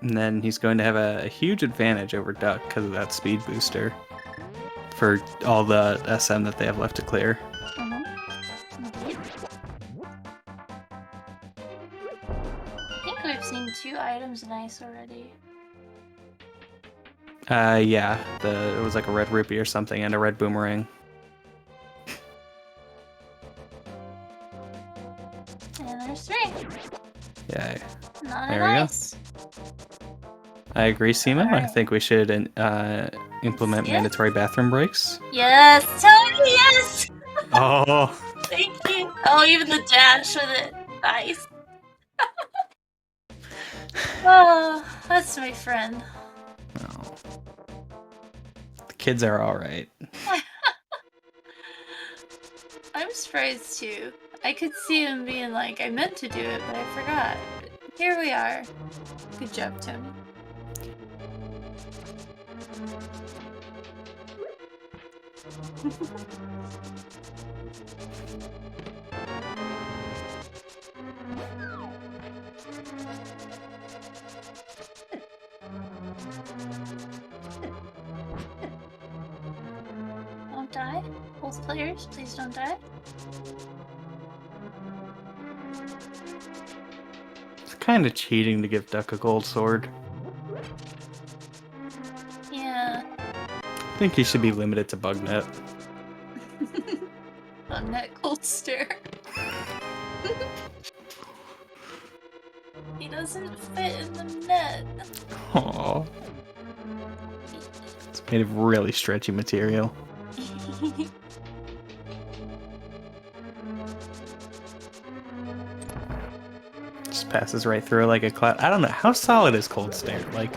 And then he's going to have a huge advantage over Duck because of that speed booster for all the SM that they have left to clear. I think we've seen 2 items in ice already. Yeah. It was like a red rupee or something and a red boomerang. And there's 3. Yeah. Not There in we go. ice. I agree, Seema. Alright. I think we should implement mandatory bathroom breaks. Yes, Tony, yes! Oh. Thank you. Oh, even the dash with it. Nice. Oh, that's my friend. Oh. The kids are alright. I'm surprised too. I could see him being like, I meant to do it, but I forgot. But here we are. Good job, Tony. Don't die. Both players, please don't die. It's kind of cheating to give Duck a gold sword. Yeah. I think he should be limited to Bugnet. A net cold stare. He doesn't fit in the net. Aww. It's made of really stretchy material. Just passes right through like a cloud. I don't know. How solid is Cold Stare? Like,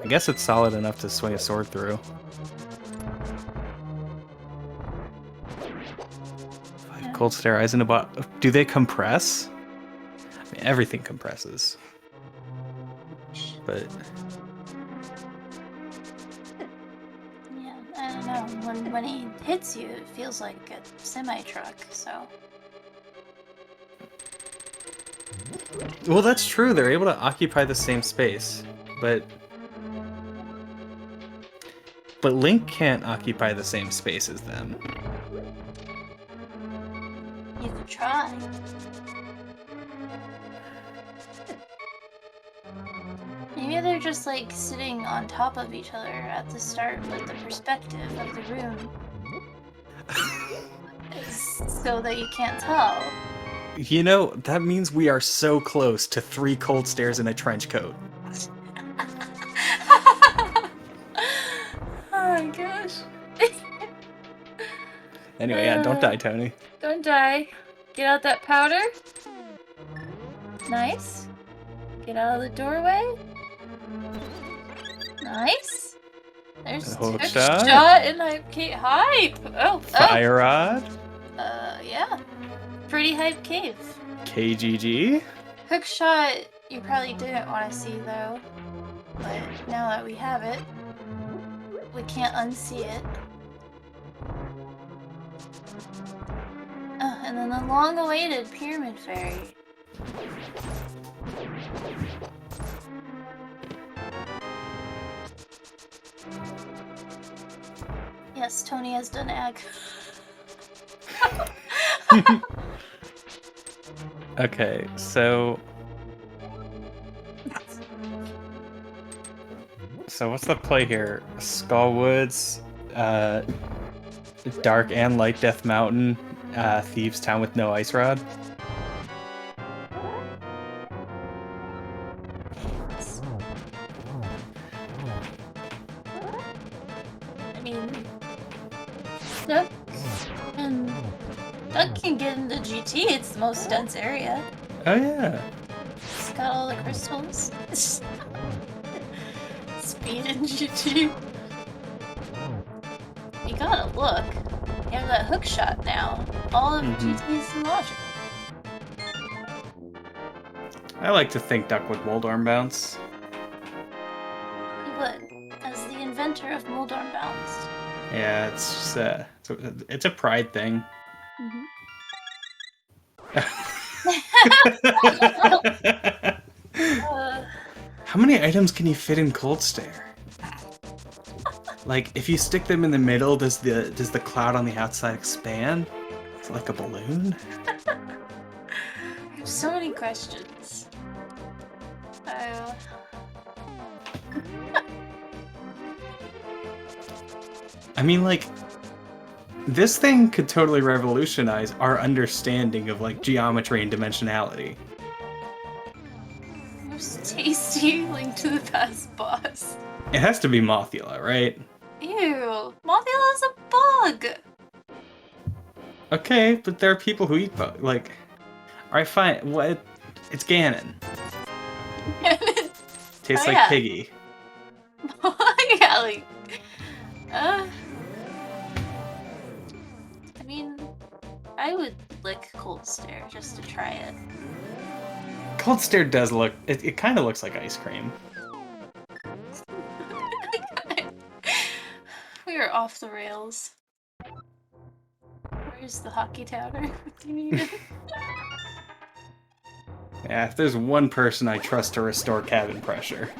I guess it's solid enough to swing a sword through. 5 Cold Stare eyes in a bot. Do they compress? I mean, everything compresses. But Yeah, I don't know. When he hits you, it feels like a semi-truck, so... well, that's true. They're able to occupy the same space, but Link can't occupy the same space as them. You could try. they're just like sitting on top of each other at the start with the perspective of the room. So that you can't tell. You know, that means we are so close to 3 cold stares in a trench coat. Oh my gosh. Anyway, yeah, don't die, Tony. Don't die. Get out that powder. Nice. Get out of the doorway. Nice. There's Hook shot and hype. Oh, Fire rod. Yeah. Pretty hype cave. KGG. Hook shot you probably didn't want to see though. But now that we have it, we can't unsee it. Oh, and then the long-awaited Pyramid Fairy. Yes, Tony has done ag. Okay, so what's the play here? Skullwoods, Dark and Light Death Mountain, Thieves Town with no ice rod. I mean, Duck can get into GT, it's the most dense area. Oh yeah. It's got all the crystals. Speed in GT. You gotta look. You have that hook shot now. All of GT is logic. I like to think Duck would Moldorm bounce. You would, as the inventor of Moldorm Bounce. Yeah, it's just, it's a pride thing. How many items can you fit in Cold Stare? Like, if you stick them in the middle, does the cloud on the outside expand? It's like a balloon? I have so many questions. I mean, like, this thing could totally revolutionize our understanding of, like, geometry and dimensionality. Most tasty Link to the Past boss. It has to be Mothula, right? Ew, Mothula's a bug! Okay, but there are people who eat bugs. Like, alright, fine. What? It's Ganon. Tastes like piggy. Yeah, like... I mean, I would lick Cold Stare just to try it. Cold Stare does look... It kind of looks like ice cream. We are off the rails. Where's the hockey tower? Do you need it? Yeah, if there's one person I trust to restore cabin pressure.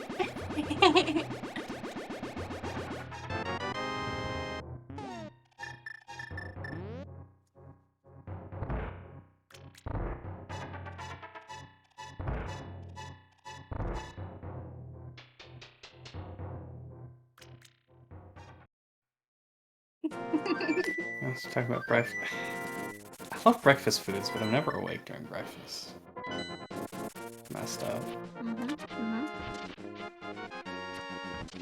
Let's talk about breakfast. I love breakfast foods, but I'm never awake during breakfast. Messed up.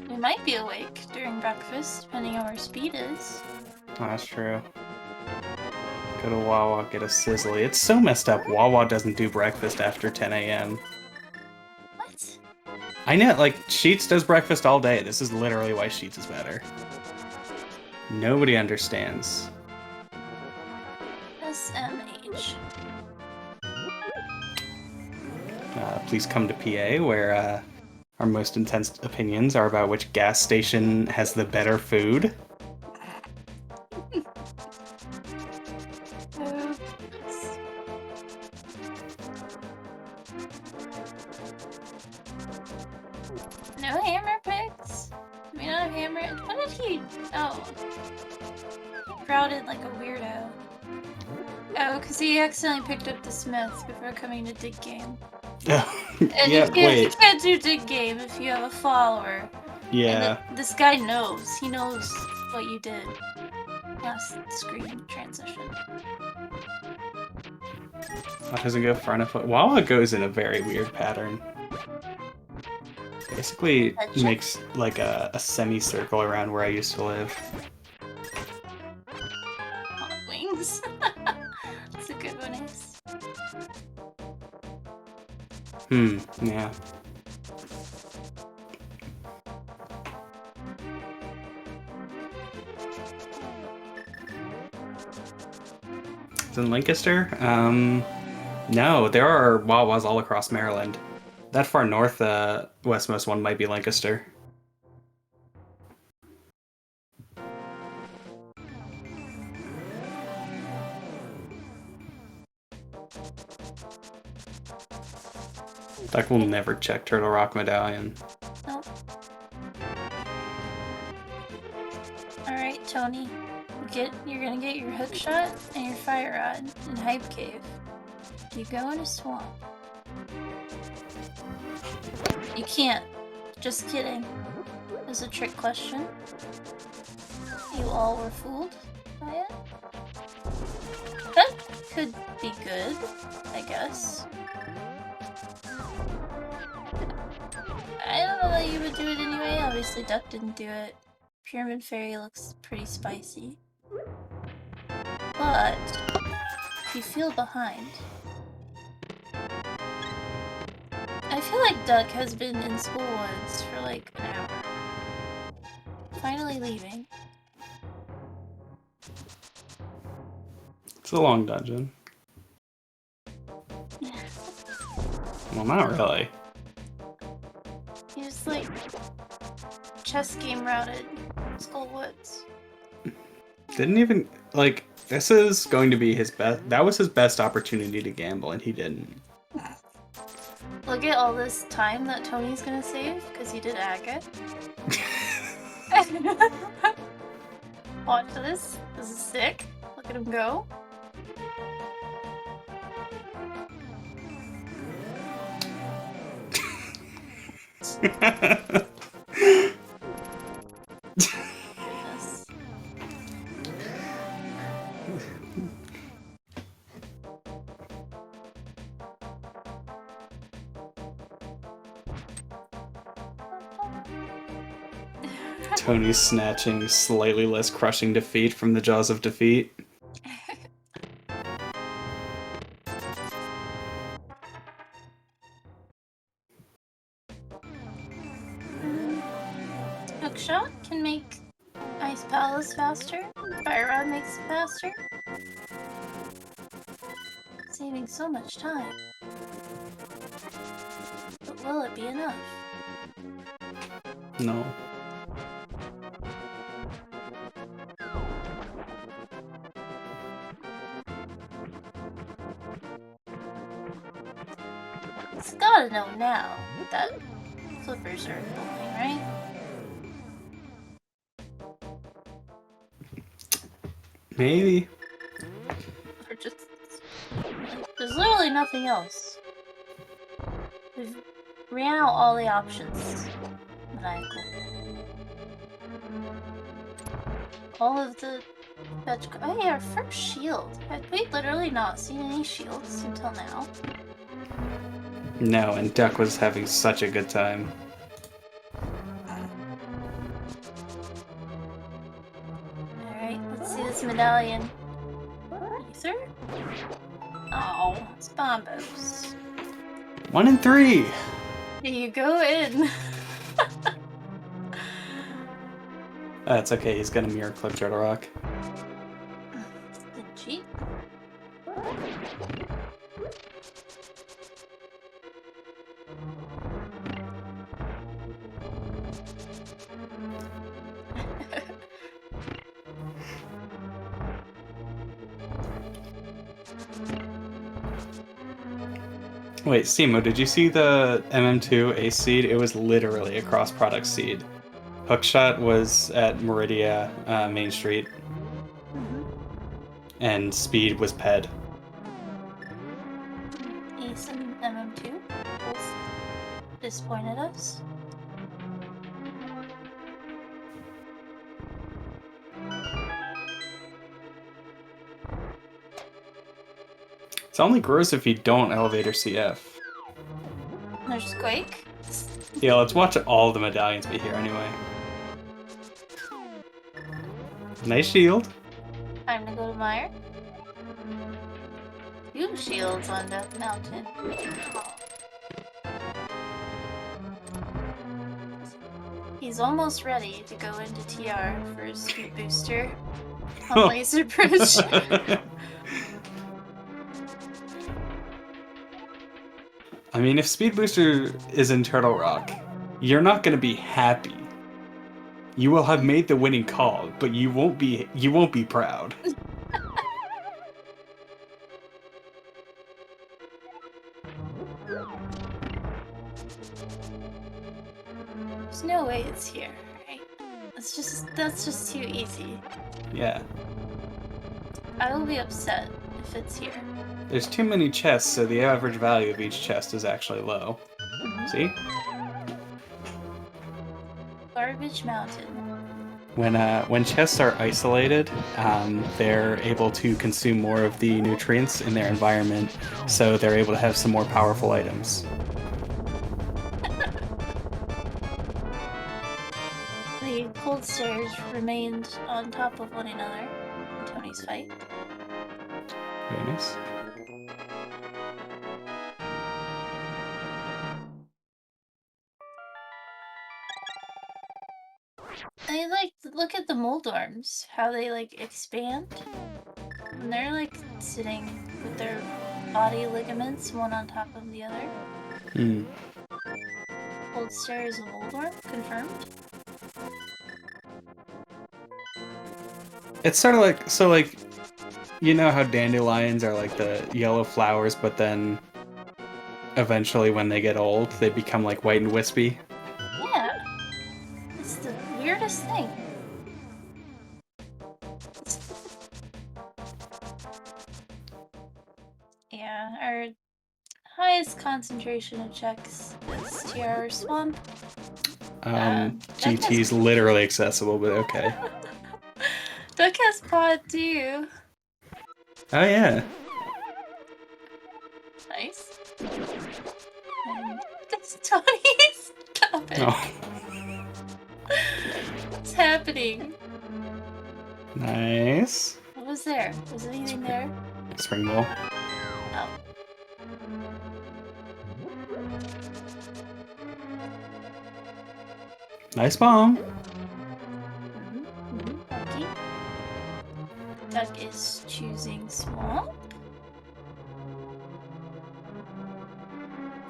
We might be awake during breakfast, depending on where Speed is. Oh, that's true. Go to Wawa, get a sizzly. It's so messed up. Wawa doesn't do breakfast after 10 a.m. What? I know, like, Sheetz does breakfast all day. This is literally why Sheetz is better. Nobody understands. SMH. Please come to PA, where our most intense opinions are about which gas station has the better food. No hammer picks? I mean, not a hammer. What did he... Oh. He routed like a weirdo. Oh, because he accidentally picked up the smith before coming to dig game. And Yeah, you wait. can't do dig game if you have a follower. Yeah. And this guy knows. He knows what you did. Last screen transition. Why doesn't go front of foot? Wawa goes in a very weird pattern. Basically makes like a semicircle around where I used to live. Hot wings. That's a good one, Ace. Yeah. It's in Lancaster? No, there are Wawas all across Maryland. That far north, westmost one might be Lancaster. Duck will never check Turtle Rock Medallion. Nope. Alright, Tony. You're gonna get your hook shot and your fire rod in Hype Cave. You go in a swamp. You can't. Just kidding. It was a trick question. You all were fooled by it. That could be good, I guess. I don't know that you would do it anyway. Obviously, Duck didn't do it. Pyramid Fairy looks pretty spicy. But if you feel behind, I feel like Duck has been in School Woods for like an hour. Finally leaving. It's a long dungeon. Well, not really. He's like chess game routed Skull Woods. Didn't even, like, this is going to be his best. That was his best opportunity to gamble, and he didn't. Look at all this time that Tony's gonna save because he did agate. Watch this. This is sick. Look at him go. Goodness. Tony's snatching slightly less crushing defeat from the jaws of defeat. Hookshot can make Ice Palace faster. Fire Rod makes it faster. Saving so much time. But will it be enough? No. It's gotta know now that flippers are going, right? Maybe. Or just... There's literally nothing else. We've ran out all the options. Maniacal. All of the... Oh yeah, our first shield. Had we literally not seen any shields until now? No, and Duck was having such a good time. Alright, let's see this medallion. Ether? Oh, it's Bombos. 1 and 3! You go in. That's okay, he's gonna mirror clip Turtle Rock. Did cheat? Wait, Simo, did you see the MM2 Ace Seed? It was literally a cross-product seed. Hookshot was at Meridia, Main Street. And Speed was Ped. Ace and MM2? disappointed us. It's only gross if you don't elevator CF. There's Quake. Yeah, let's watch all the medallions be here anyway. Nice shield. Time to go to Meyer. 2 shields on Death Mountain. He's almost ready to go into TR for his speed booster on Laser Bridge. I mean, if Speed Booster is in Turtle Rock, you're not going to be happy. You will have made the winning call, but you won't be proud. There's no way it's here, right? That's just too easy. Yeah. I will be upset if it's here. There's too many chests, so the average value of each chest is actually low. See? Garbage Mountain. When chests are isolated, they're able to consume more of the nutrients in their environment, so they're able to have some more powerful items. The cold stairs remained on top of one another in Tony's fight. Very nice. I like look at the mold arms, how they like expand. And they're like sitting with their body ligaments one on top of the other. Hmm. Cold stare is a mold arm, confirmed. It's sort of like, you know how dandelions are like the yellow flowers, but then eventually when they get old, they become like white and wispy? Yeah. It's the weirdest thing. Yeah, our highest concentration of checks is TR Swamp. GT's literally accessible, but okay. Duck has pod too. Oh yeah. Nice. And that's Tony. Stop it. Oh. What's happening? Nice. What was there? Was anything there? Spring ball. Oh. Nice bomb. Okay. Duck is choosing Swamp.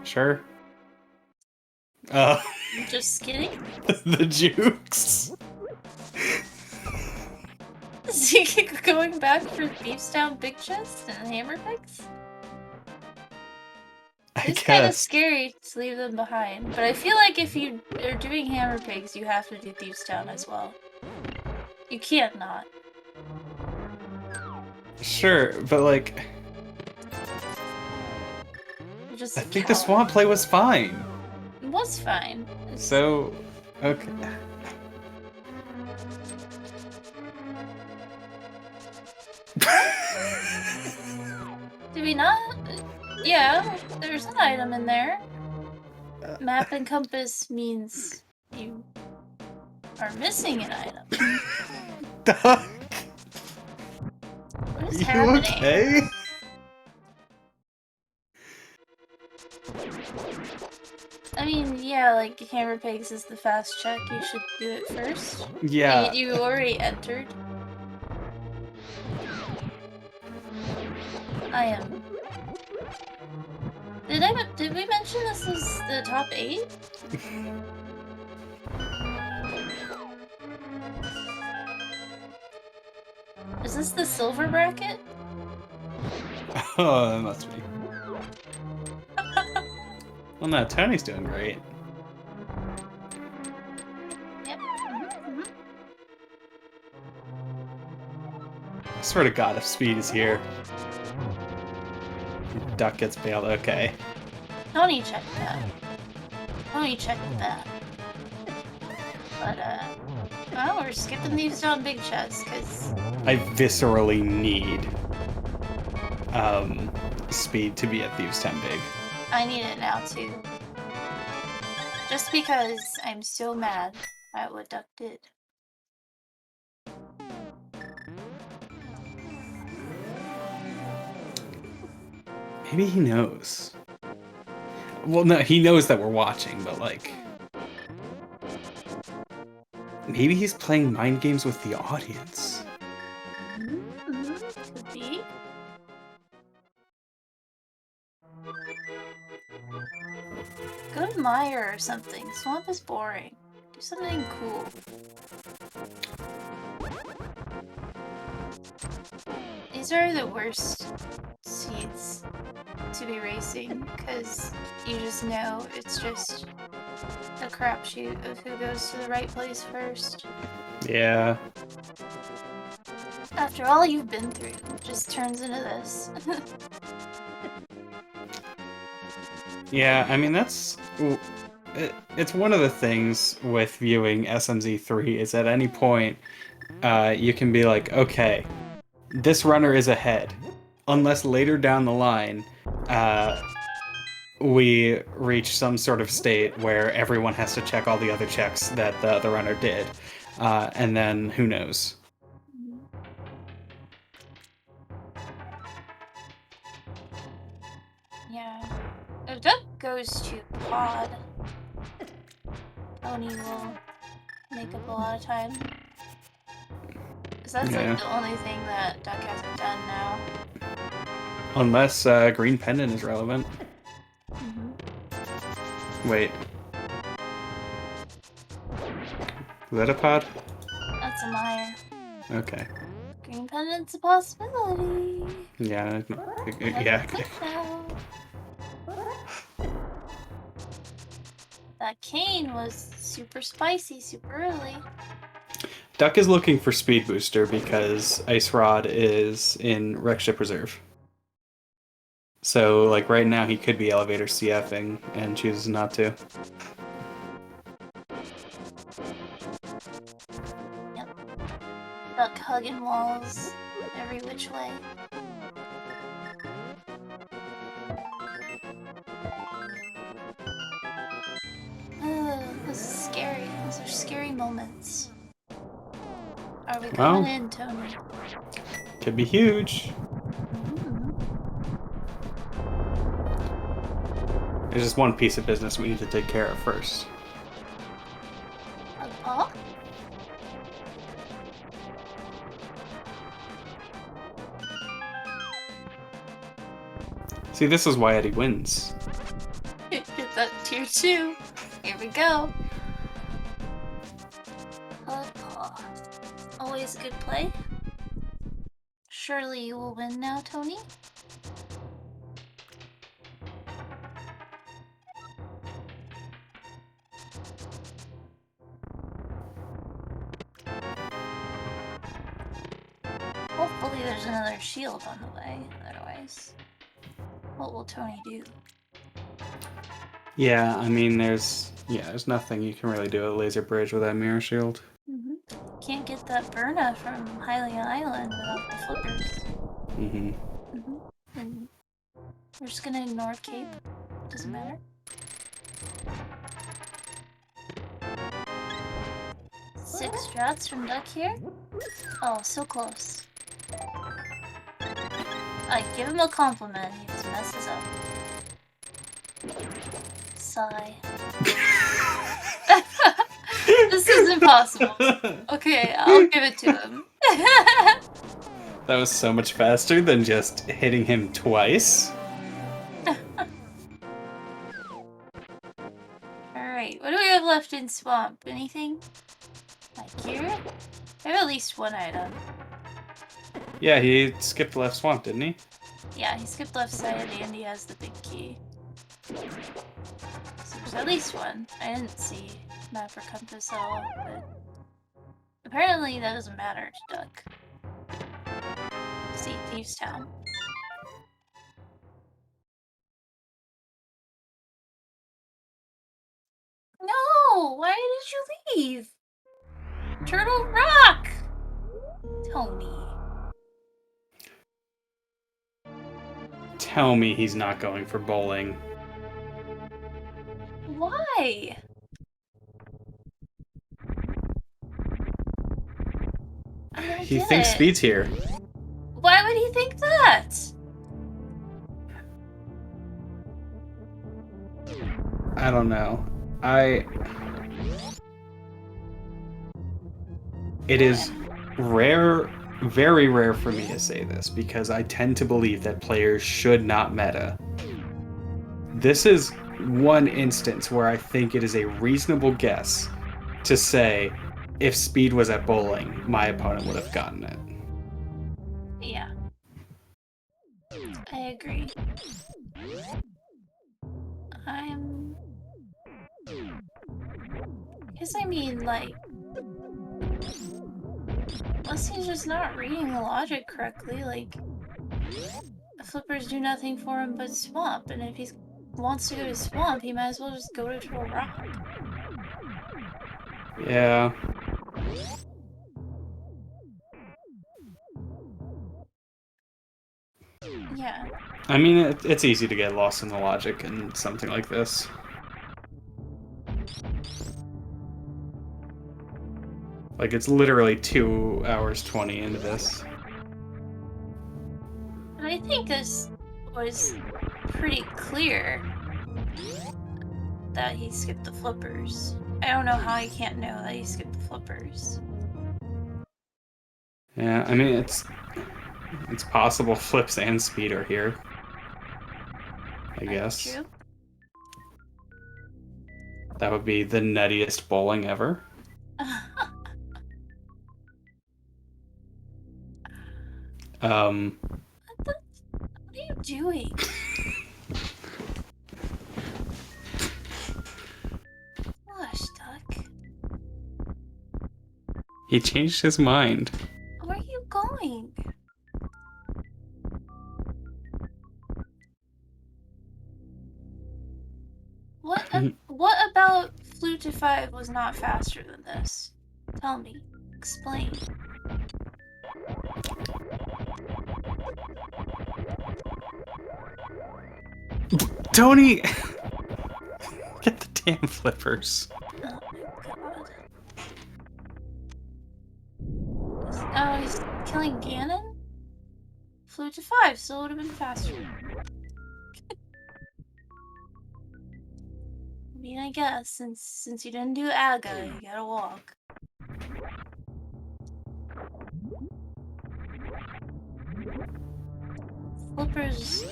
Sure. Just kidding. The jukes. Is he going back for Thieves Down Big Chest and Hammer Picks? It's kind of scary to leave them behind, but I feel like if you are doing Hammer Pigs, you have to do Thieves Town as well. You can't not. Sure, but like, Just I think the swamp play was fine. It was fine. So, okay. Did we not? Yeah, there's an item in there. Map and compass means you are missing an item. Duck! What is You happening? okay? I mean, yeah, like Hammer Pigs is the fast check. You should do it first. Yeah. You already entered. I am. Did we mention this is the top 8? Is this the silver bracket? Oh, that must be. Well, no, Tony's doing great. Yep. I swear to God, if Speed is here, Duck gets bailed. Okay. Tony checked that. let me check that. But, oh, we're skipping these down big chests, because... I viscerally need speed to be at Thieves' Town big. I need it now, too. Just because I'm so mad at what Duck did. Maybe he knows. Well, no, he knows that we're watching, but like... Maybe he's playing mind games with the audience. Could be. Go to Mire or something. Swamp is boring. Do something cool. These are the worst seeds to be racing, because you just know it's just a crapshoot of who goes to the right place first. Yeah. After all you've been through, it just turns into this. Yeah, I mean, that's... It's one of the things with viewing SMZ3 is at any point, you can be like, okay, this runner is ahead. Unless later down the line, we reach some sort of state where everyone has to check all the other checks that the other runner did. And then, who knows? Yeah. If Duck goes to Pod, Tony will make up a lot of time. Because that's like the only thing that Duck hasn't done now. Unless Green Pendant is relevant. Wait. Is that a pod? That's a Mire. Okay. Green Pendant's a possibility. Yeah. Yeah. That cane was super spicy, super early. Duck is looking for Speed Booster because Ice Rod is in Wreckship Reserve. So, like, right now he could be Elevator CFing and chooses not to. Yep. Duck hugging walls every which way. This is scary. These are scary moments. Are we coming in, Tony? Could be huge. There's just one piece of business we need to take care of first. A paw? See, this is why Eddie wins. Get that tier 2. Here we go. A paw. Always a good play. Surely you will win now, Tony? Hopefully there's another shield on the way, otherwise, what will Tony do? Yeah, I mean, there's nothing you can really do at Laser Bridge with that mirror shield. Can't get that Burna from Hylia Island without the flippers. And we're just gonna ignore Cape. Doesn't matter. Six strats from Duck here. Oh, so close. I give him a compliment, he just messes up. Sigh. This is impossible. Okay, I'll give it to him. That was so much faster than just hitting him twice. Alright, what do we have left in Swamp? Anything? Like here? I have at least one item. Yeah, he skipped left swamp, didn't he? Yeah, he skipped left side and he has the big key. So there's at least one. I didn't see map or compass at all, but apparently that doesn't matter to Duck. See, Thieves' Town. No! Why did you leave? Turtle Rock! Tony. Tell me he's not going for bowling. Why? I don't He get thinks it. Speed's here. Why would he think that? I don't know. It is rare, very rare for me to say this because I tend to believe that players should not meta. This is one instance where I think it is a reasonable guess to say if Speed was at bowling, my opponent would have gotten it. Yeah. I agree. Because I mean, like, unless he's just not reading the logic correctly, like, the flippers do nothing for him but swamp, and if he wants to go to swamp, he might as well just go to Turtle Rock. Yeah. Yeah. I mean, it's easy to get lost in the logic in something like this. Like, it's literally 2 hours 20 into this. And I think this was pretty clear that he skipped the flippers. I don't know how he can't know that he skipped the flippers. Yeah, I mean, it's possible flips and speed are here. I guess. True. That would be the nuttiest bowling ever. What are you doing? Gosh, Duck. He changed his mind. Where are you going? What about Flute to 5 was not faster than this? Tell me. Explain. Tony! Get the damn flippers. Oh my god. Oh, he's killing Ganon? Flute to 5 still would have been faster. I mean, I guess, since you didn't do Aga, you gotta walk. Flippers,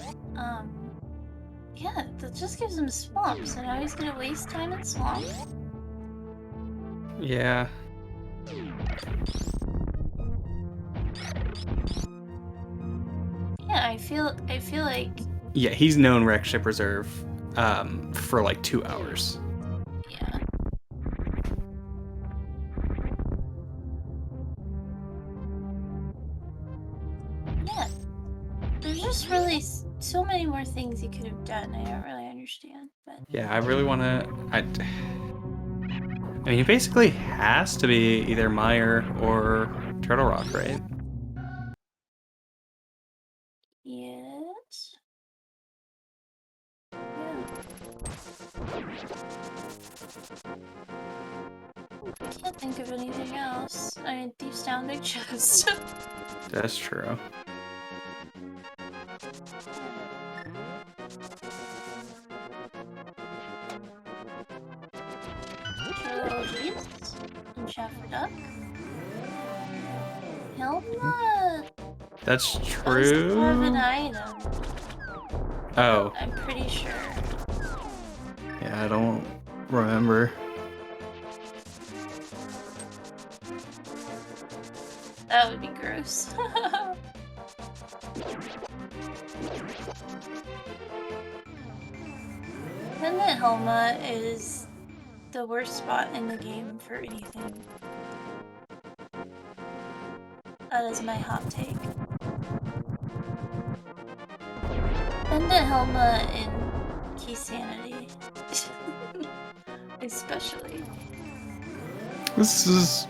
yeah, that just gives him swamp, so now he's gonna waste time in swamp. Yeah. Yeah, I feel like... Yeah, he's known Wreck Ship Reserve for like 2 hours. Yeah. Yeah. There's just really so many more things he could have done. I don't really understand, but... Yeah, I really want to... I mean, he basically has to be either Meyer or Turtle Rock, right? Yes. Yeah. Can't think of anything else. I mean, Thief's down big chest. That's true. Turtle Beast. And Duck. Helma! That's Does true. have an item. Oh. I'm pretty sure. Yeah, I don't remember. That would be gross. Pendant Helma is the worst spot in the game for anything. That is my hot take. Pendant Helma in Key Sanity. especially. This is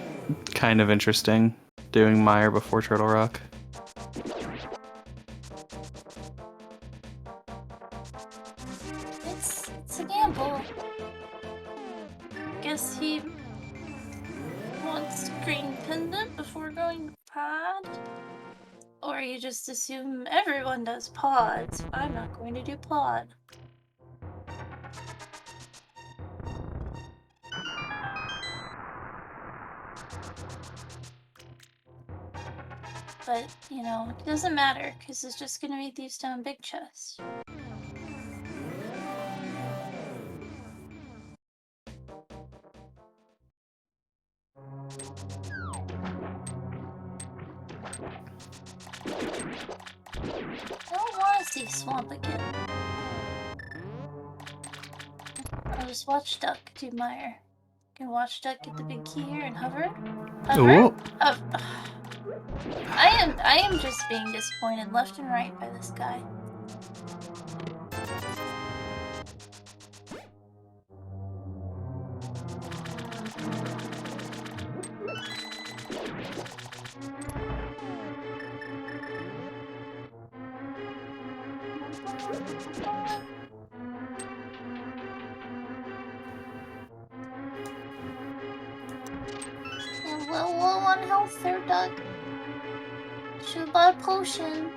kind of interesting, doing Mire before Turtle Rock. It's a gamble. Guess he wants green pendant before going pod? Or you just assume everyone does pods. I'm not going to do pod. But, you know, it doesn't matter, because it's just gonna be these down big chests. I don't want to see Swamp again. I'll just watch Duck do Mire. Can watch Duck get the big key here and hover? Hover? Ooh. I am just being disappointed left and right by this guy. Yeah, low on health there, Doug. Should buy a potion.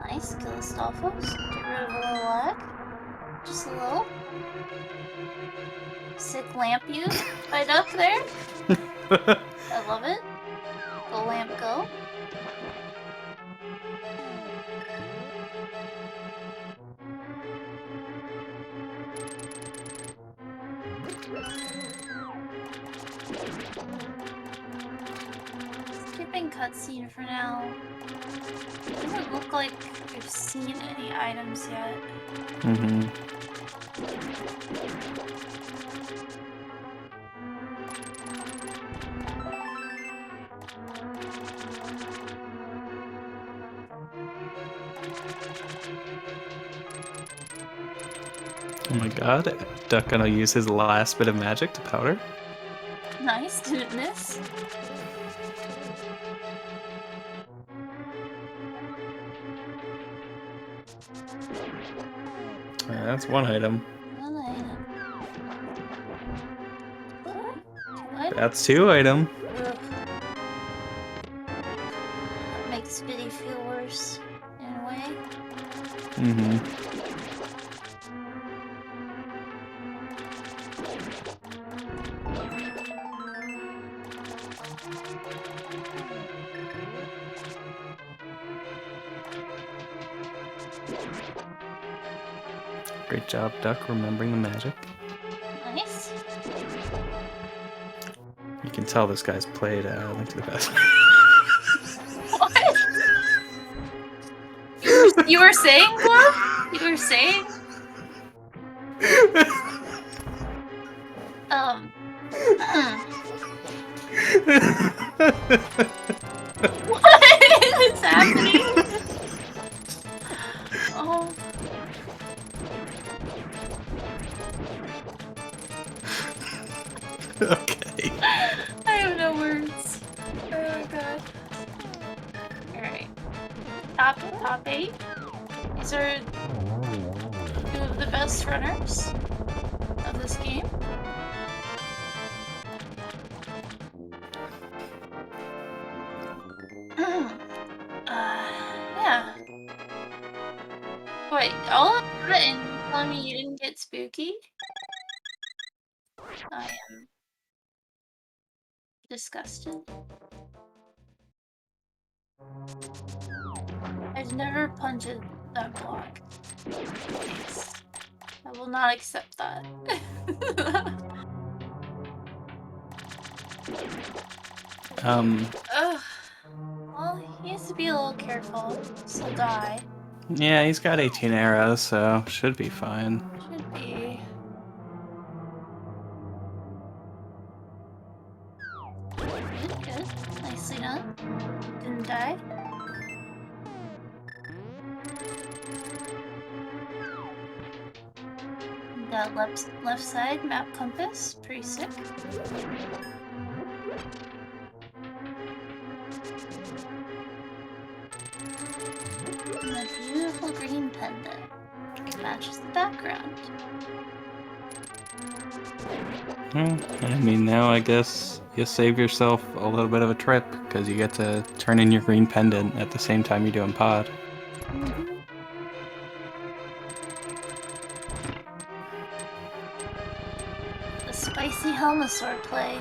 Nice, kill the Stalfos. Get rid of a little lag. Just a little. Sick lamp use by Duck there. I love it. Go lamp, go. Skipping cutscene for now. Doesn't look like we've seen any items yet. Mm-hmm. Oh my god, Duck gonna use his last bit of magic to powder? Nice, didn't miss. That's one item. One item. Two items? That's two item. Ugh. That makes Biddy feel worse, in a way. Mm-hmm. Great job, Duck, remembering the magic. Nice. You can tell this guy's played Link to the Past. What? You were saying what? You were saying? What is happening? Oh. Okay. I have no words. Oh god. Alright. Top 8. These are two of the best runners of this game. Yeah. Wait, all of that and telling me you didn't get spooky? I am disgusted. I've never punched that block. Please. I will not accept that. Ugh. Well, he needs to be a little careful. He'll die. Yeah, he's got 18 arrows, so should be fine. Should be. Good. Nicely done. Didn't die. got left side map compass, pretty sick. And a beautiful green pendant matches the background. Well, I mean, now I guess you save yourself a little bit of a trip because you get to turn in your green pendant at the same time you're doing pod. Mm-hmm. A spicy Helmasaur play.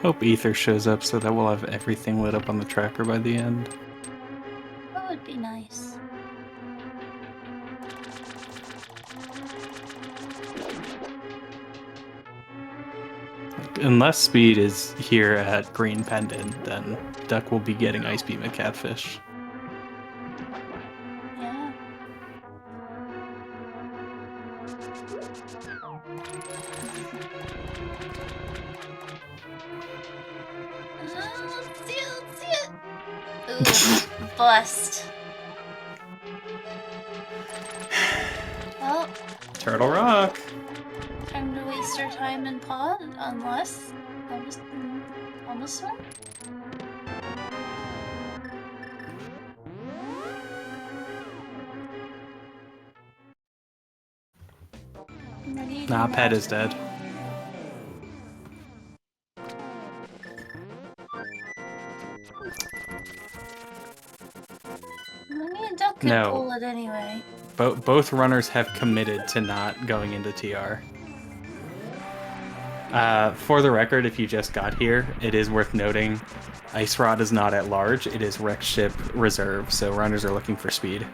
Hope Ether shows up so that we'll have everything lit up on the tracker by the end. That would be nice. Unless Speed is here at Green Pendant, then Duck will be getting Ice Beam at Catfish. Yeah. Let's see it. Ooh, bust. Well, Turtle Rock! time to waste our time in pod, unless almost one. Nah, Pet is dead. Maybe a duck could No. pull it anyway. Both runners have committed to not going into TR. For the record, if you just got here, it is worth noting Ice Rod is not at large, it is Wreck Ship Reserve, so runners are looking for speed.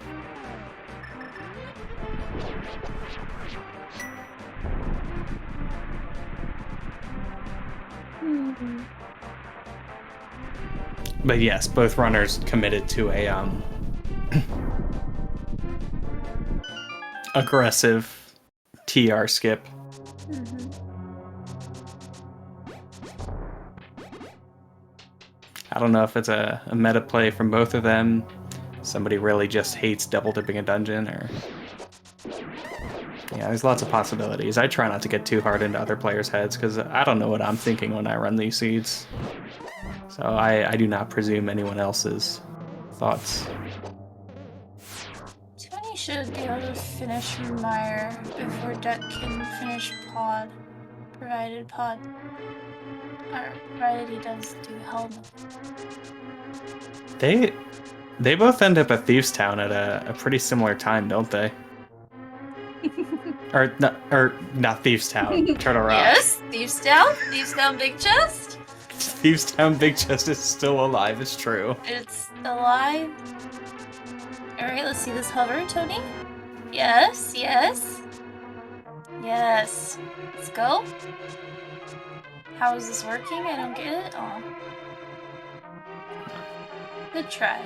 But yes, both runners committed to a aggressive TR skip. I don't know if it's a meta play from both of them. Somebody really just hates double dipping a dungeon, or yeah, there's lots of possibilities. I try not to get too hard into other players' heads because I don't know what I'm thinking when I run these seeds. So I do not presume anyone else's thoughts. Tony should be able to finish Meyer before Duck can finish pod, provided he does do helmet. They both end up at Thieves Town at a pretty similar time, don't they? or not Thieves Town, Turtle Rock. Yes, Thieves Town Big Chest. Thieves Town Big Chest is still alive, it's true. It's alive. Alright, let's see this hover, Tony. Yes. Let's go. How is this working? I don't get it. Oh. Good try.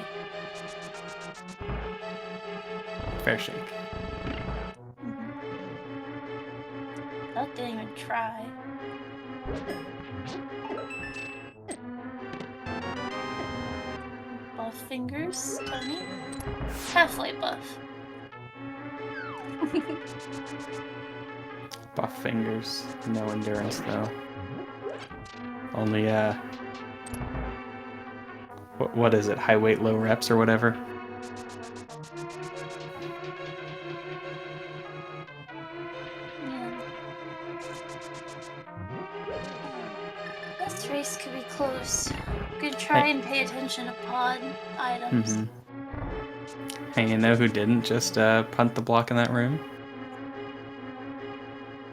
Fair shake. That didn't even try. Buff fingers, Tony. Halfway buff. Buff fingers, no endurance though. Only what is it? High weight, low reps or whatever. Yeah. This race could be close. Good try and pay attention to pod items. Hey, you know who didn't just punt the block in that room?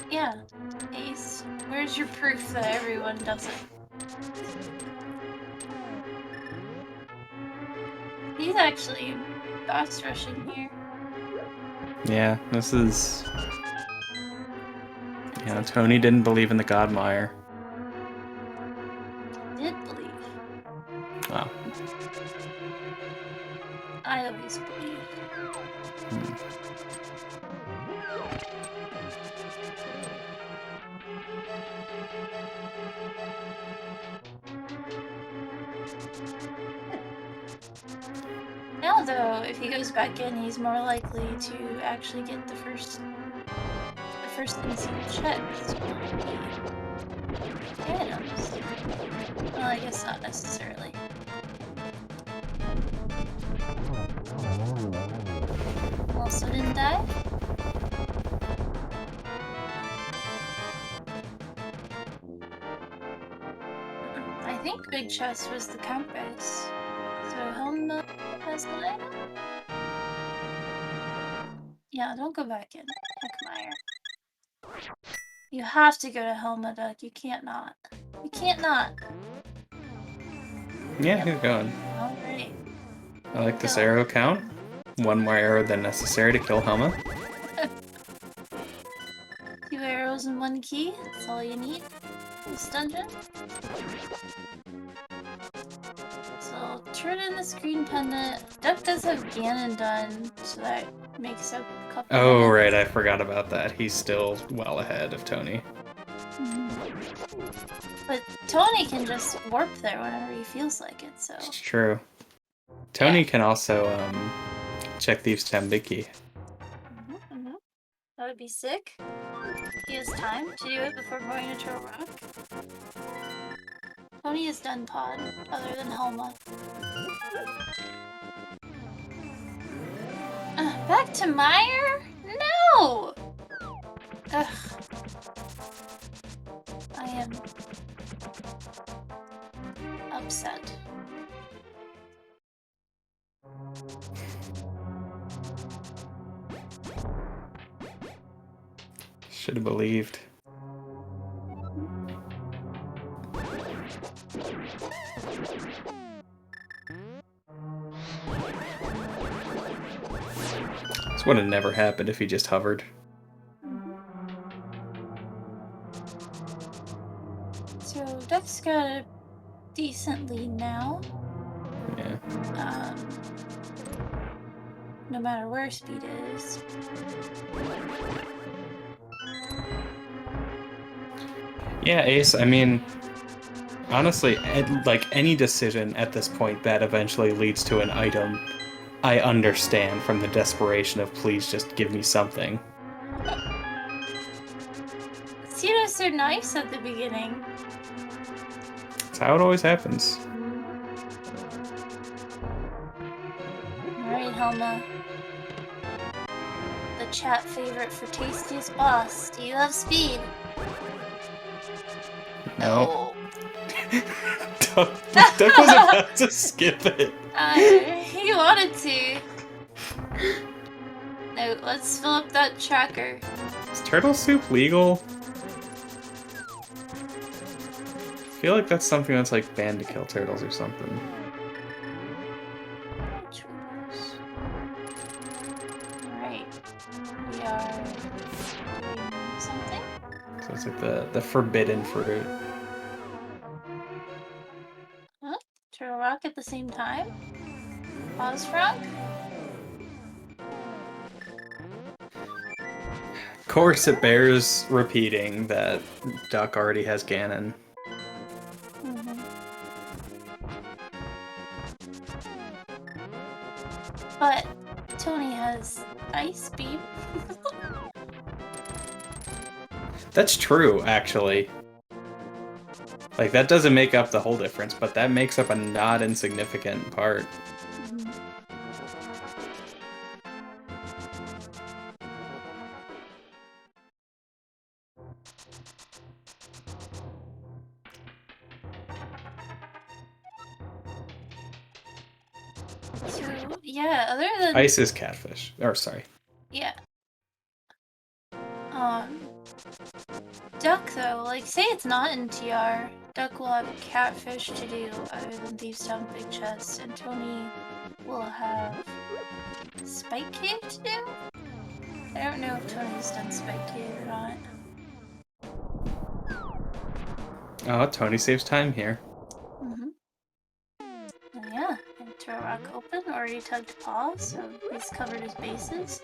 Yeah. Ace, where's your proof that everyone does it? He's actually fast rushing here. Yeah, this is... You know, Tony didn't believe in the Godmire. Did believe. Oh. I always believe. Now though, if he goes back in, he's more likely likely to actually get the first things you check. Items. Well, I guess not necessarily. Also didn't die. I think Big Chest was the compass. So Helma has an item? Yeah, don't go back in. Heckmeyer. You have to go to Helma, Duck. You can't not. You can't not. Yeah, he's going. Alright. I like this arrow count. One more arrow than necessary to kill Helma. 2 arrows and 1 key. That's all you need in this dungeon. So turn in the green pendant. Duck does have Ganon done, so that makes a couple Oh, minutes. right, I forgot about that. He's still well ahead of Tony. But Tony can just warp there whenever he feels like it, so... It's true. Tony can also, check Thieves' Tambiki. That would be sick. He has time to do it before going into a rock. Tony has done pod, other than Helma. Back to Meyer? No! Ugh. I am upset. Should have believed. This would have never happened if he just hovered. So Duck's got a decent lead now. Yeah. No matter where speed is. Yeah, Ace, I mean, honestly, like any decision at this point that eventually leads to an item, I understand from the desperation of please just give me something. See, it was so nice at the beginning. That's how it always happens. Alright, Helma. The chat favorite for tastiest boss. Do you have speed? No. Duck was about to skip it. He wanted to. No, let's fill up that tracker. Is turtle soup legal? I feel like that's something that's like banned to kill turtles or something. Alright. We are doing something? So it's like the forbidden fruit. Huh? Turtle rock at the same time? Pause frog? Of course it bears repeating that Duck already has Ganon. But Tony has ice beam. That's true, actually. Like, that doesn't make up the whole difference, but that makes up a not insignificant part. So, yeah, other than... Ice is catfish. Or, sorry. Yeah. Duck, though, like, say it's not in TR, Duck will have catfish to do other than Thieves' Town Big Chest, and Tony will have Spike Cave to do? I don't know if Tony's done Spike Cave or not. Oh, Tony saves time here. Oh, yeah, and Turtle Rock open, already tugged paw, so he's covered his bases.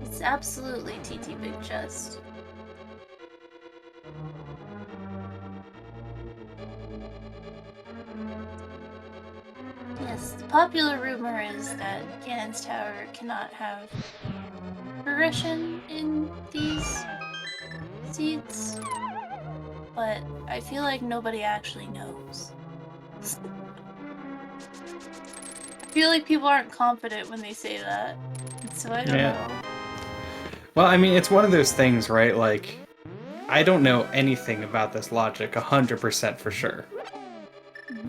It's absolutely TT Big Chest. popular rumor is that Ganon's Tower cannot have progression in these seeds, but I feel like nobody actually knows. I feel like people aren't confident when they say that, so I don't know. Well, I mean, it's one of those things, right? Like, I don't know anything about this logic 100% for sure.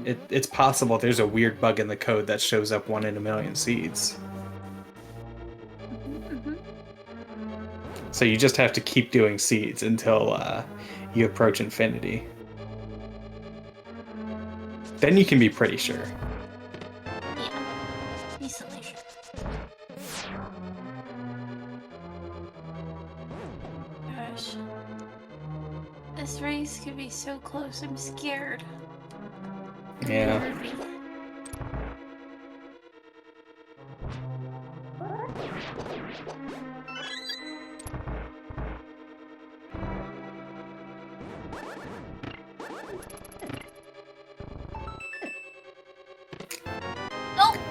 It's possible there's a weird bug in the code that shows up 1 in a million seeds. So you just have to keep doing seeds until you approach infinity. Then you can be pretty sure. Yeah, decently sure. Gosh. This race could be so close, I'm scared. Yeah.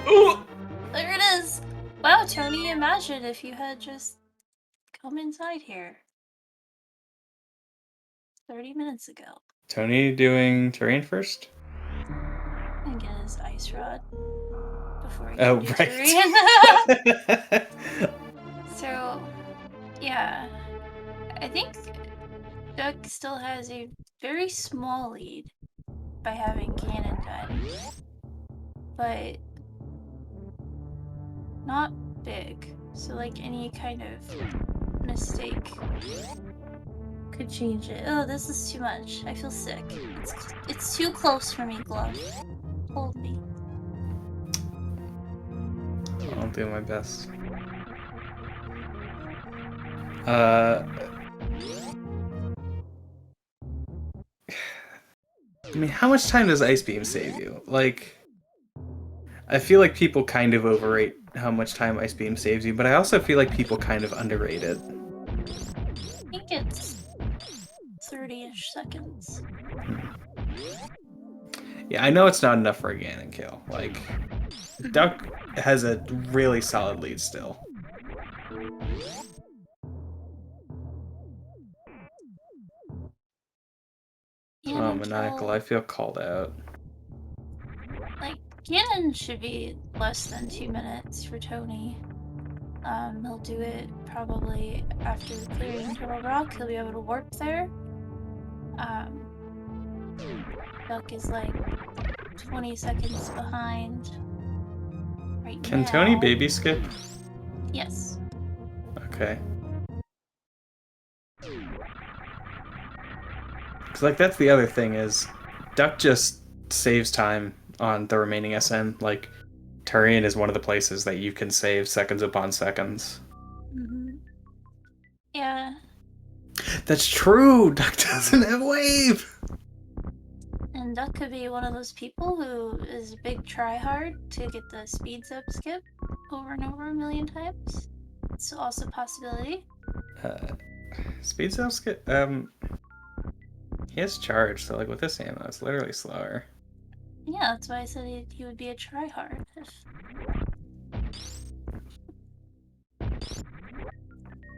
Oh! There it is! Wow, Tony, imagine if you had just come inside here 30 minutes ago. Tony doing terrain first? And get his ice rod before he Oh, can do terrain. So, yeah. I think Duck still has a very small lead by having Ganon done. But not big. So like any kind of mistake could change it. Oh, this is too much. I feel sick. It's too close for me, Glove. Hold me. I'll do my best. I mean, how much time does Ice Beam save you? Like, I feel like people kind of overrate how much time Ice Beam saves you, but I also feel like people kind of underrate it. I think it's 30-ish seconds. Yeah, I know it's not enough for a Ganon kill. Like, Duck has a really solid lead still. Oh, Maniacal, I feel called out. Like, Ganon should be less than 2 minutes for Tony. He'll do it probably after clearing Turtle Rock. He'll be able to warp there. Duck is like 20 seconds behind right Can now. Tony baby skip? Yes. Okay. Cause like that's the other thing is Duck just saves time on the remaining SN. Like Turian is one of the places that you can save seconds upon seconds. Yeah. That's true! Duck doesn't have wave! And Duck could be one of those people who is a big tryhard to get the speeds up skip over and over a million times. It's also a possibility. Speed up skip? He has charge, so like with this ammo, it's literally slower. Yeah, that's why I said he would be a tryhard.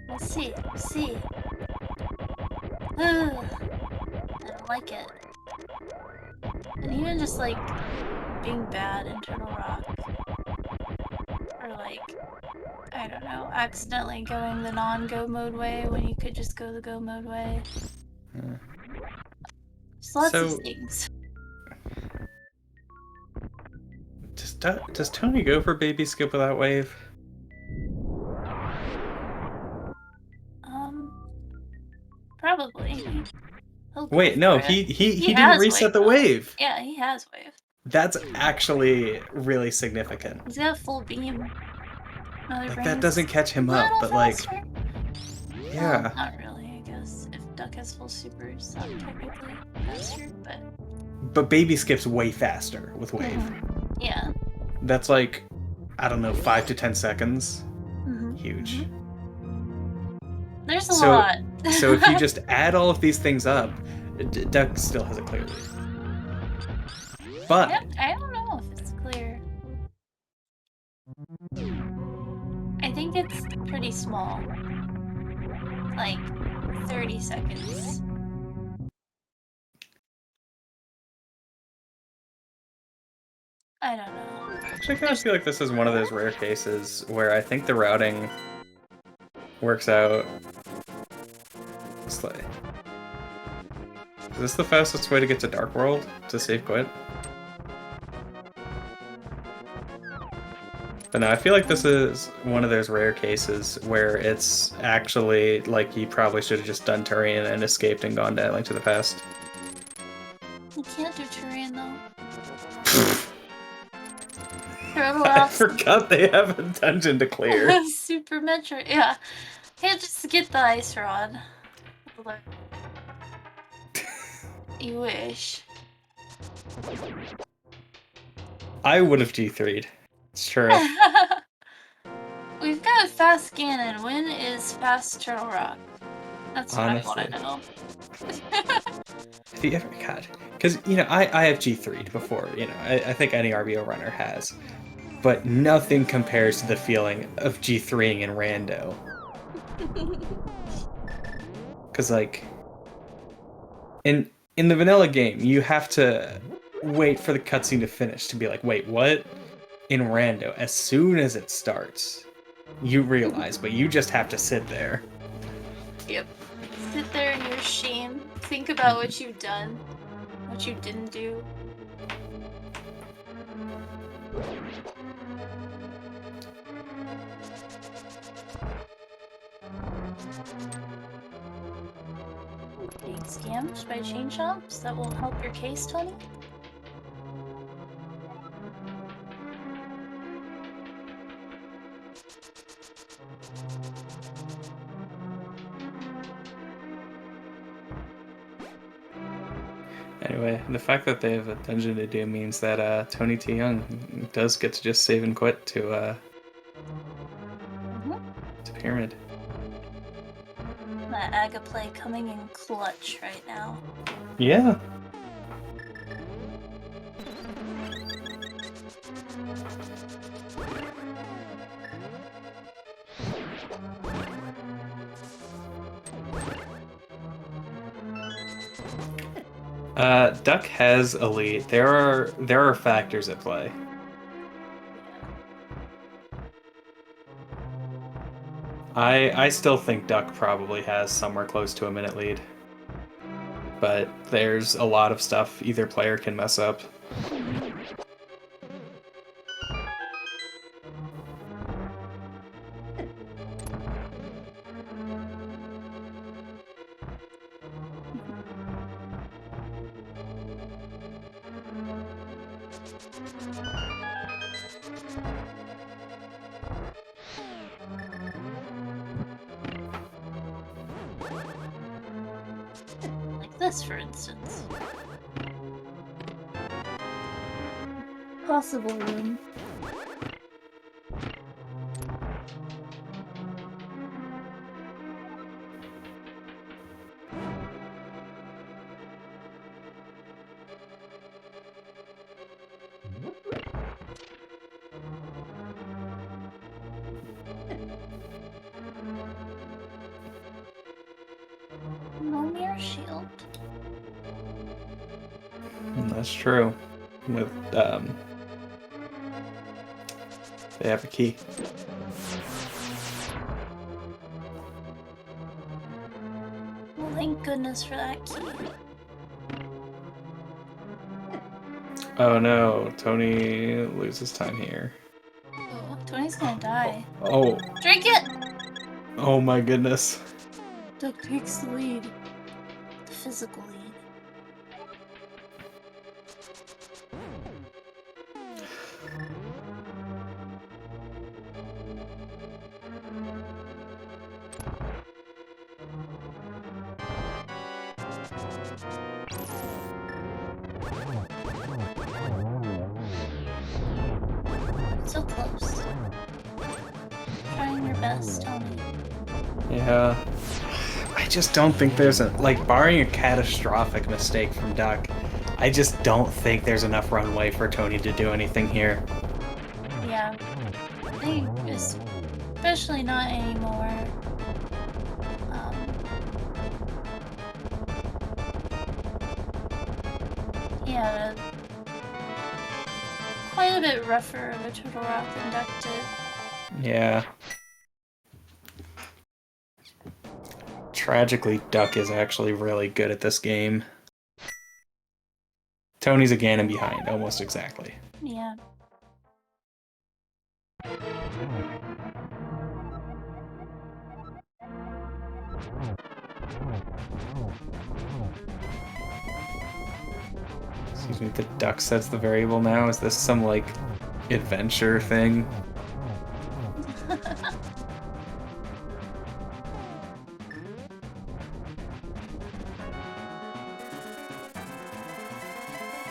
We'll see. We'll see. I don't like it. And even just like being bad in Turtle Rock, or like, I don't know, accidentally going the non-go mode way when you could just go the go mode way. Yeah. There's lots of things. Does Tony go for baby skip without wave? Probably. Wait, no, he didn't reset the wave. Yeah, he has wave. That's actually really significant. He's got full beam. Like that doesn't catch him up, but faster. Like, yeah. Well, not really, I guess. If Duck has full super, it's not technically faster, but baby skip's way faster with wave. Yeah. That's like, I don't know, 5 to 10 seconds. Huge. There's a lot. So if you just add all of these things up, Duck still has a clear lead. But I don't know if it's clear. think it's pretty small. Like 30 seconds. I don't know. I actually kind of feel like this is one of those rare cases where I think the routing works out. Is this the fastest way to get to Dark World? To save quit? But no, I feel like this is one of those rare cases where it's actually like you probably should have just done Turian and escaped and gone to Link to the Past. You can't do Turian though. I forgot they have a dungeon to clear. Super Metroid, yeah. Can't just get the ice rod. You wish. I would have G3'd. It's true. We've got fast Ganon. When is fast Turtle Rock? That's what Honestly. I want to know. Have you ever, God, because, you know, I have G3'd before, you know, I think any RBO runner has, but nothing compares to the feeling of G3ing in Rando. Because, like, in the vanilla game, you have to wait for the cutscene to finish to be like, wait, what? In Rando, as soon as it starts, you realize, but you just have to sit there. Yep. Sit there in your shame. Think about what you've done, what you didn't do. Being scammed by chain shops? That will help your case, Tony? Anyway, the fact that they have a dungeon to do means that tonytyoung does get to just save and quit to Pyramid. That Aga play coming in clutch right now. Yeah. Duck has a lead. There are factors at play. I still think Duck probably has somewhere close to a minute lead. But there's a lot of stuff either player can mess up. Like this, for instance. Possible room. No mirror shield. That's true. With they have a key. Well, thank goodness for that key. Oh no, Tony loses time here. Oh, Tony's gonna die. Oh. Drink it! Oh my goodness. Duck takes the lead. The physical lead. So close. Trying your best, Tony. Yeah. I just don't think there's barring a catastrophic mistake from Duck, I just don't think there's enough runway for Tony to do anything here. Yeah. I think just Especially not anymore. He had quite a bit rougher of a Turtle Rock than Duck did. Yeah. Tragically, Duck is actually really good at this game. Tony's a Ganon behind, almost exactly. Yeah. Excuse me, the Duck sets the variable now? Is this some, like, adventure thing?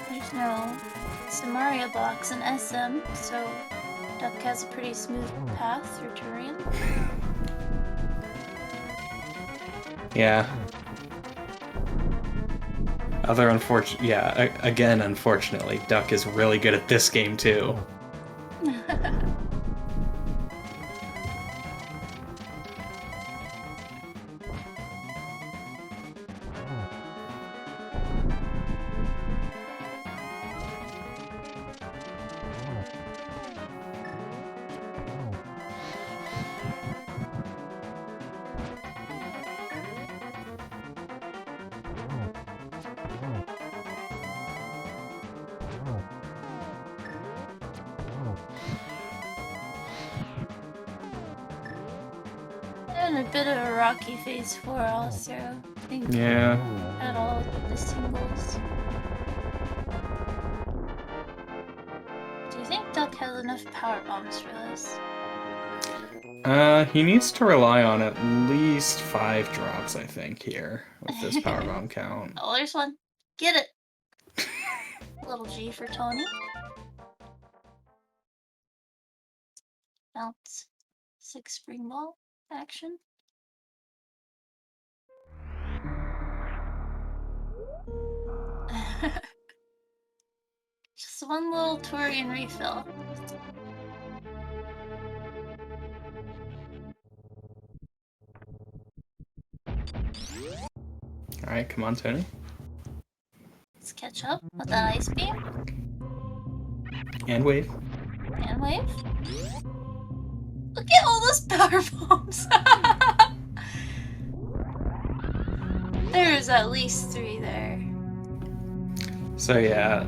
There's no Samaria blocks in SM, so Duck has a pretty smooth path through terrain. Yeah. Again, unfortunately, Duck is really good at this game too. And a bit of a rocky phase 4 also. I think Yeah. at all the singles. Do you think Duck has enough power bombs for this? He needs to rely on at least 5 drops, I think, here, with this power bomb count. Oh, there's one. Get it! Little G for Tony. Bounce. 6 spring ball action. Just one little Torian refill. Alright, come on, Tony. Let's catch up with that ice beam. And wave. And wave. Look at all those power bombs! There's at least 3 there. So yeah,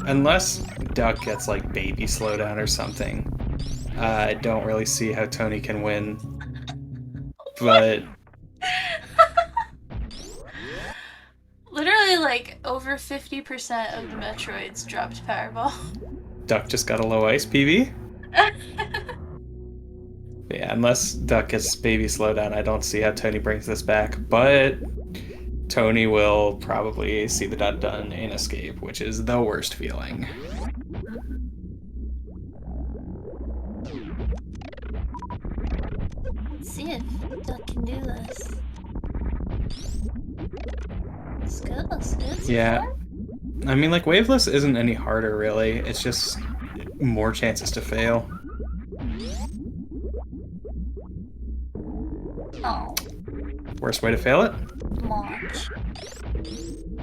unless Duck gets like baby slowdown or something, I don't really see how Tony can win. But literally, like over 50% of the Metroids dropped Powerball. Duck just got a low ice PV. Yeah, unless Duck gets baby slowdown, I don't see how Tony brings this back. But Tony will probably see the dot done in escape, which is the worst feeling. Let's see if Duck can do this. Looks good, looks good. Yeah. I mean, like, Waveless isn't any harder, really. It's just more chances to fail. Oh. Worst way to fail it? Launch.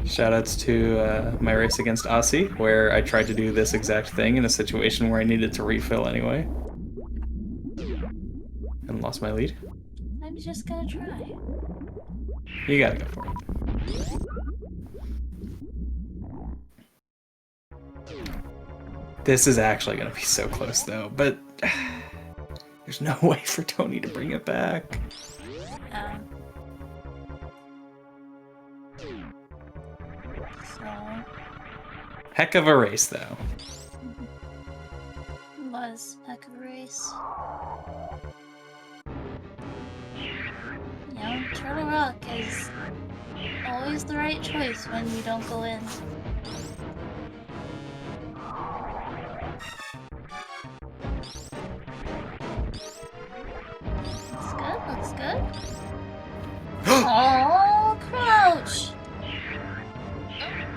Shoutouts to my race against Aussie, where I tried to do this exact thing in a situation where I needed to refill anyway. And lost my lead. I'm just gonna try. You gotta go for it. This is actually gonna be so close though, but there's no way for Tony to bring it back. So... Heck of a race though. It was heck of a race. You know, Turtle Rock is always the right choice when you don't go in. Looks good, looks good. Oh, crouch!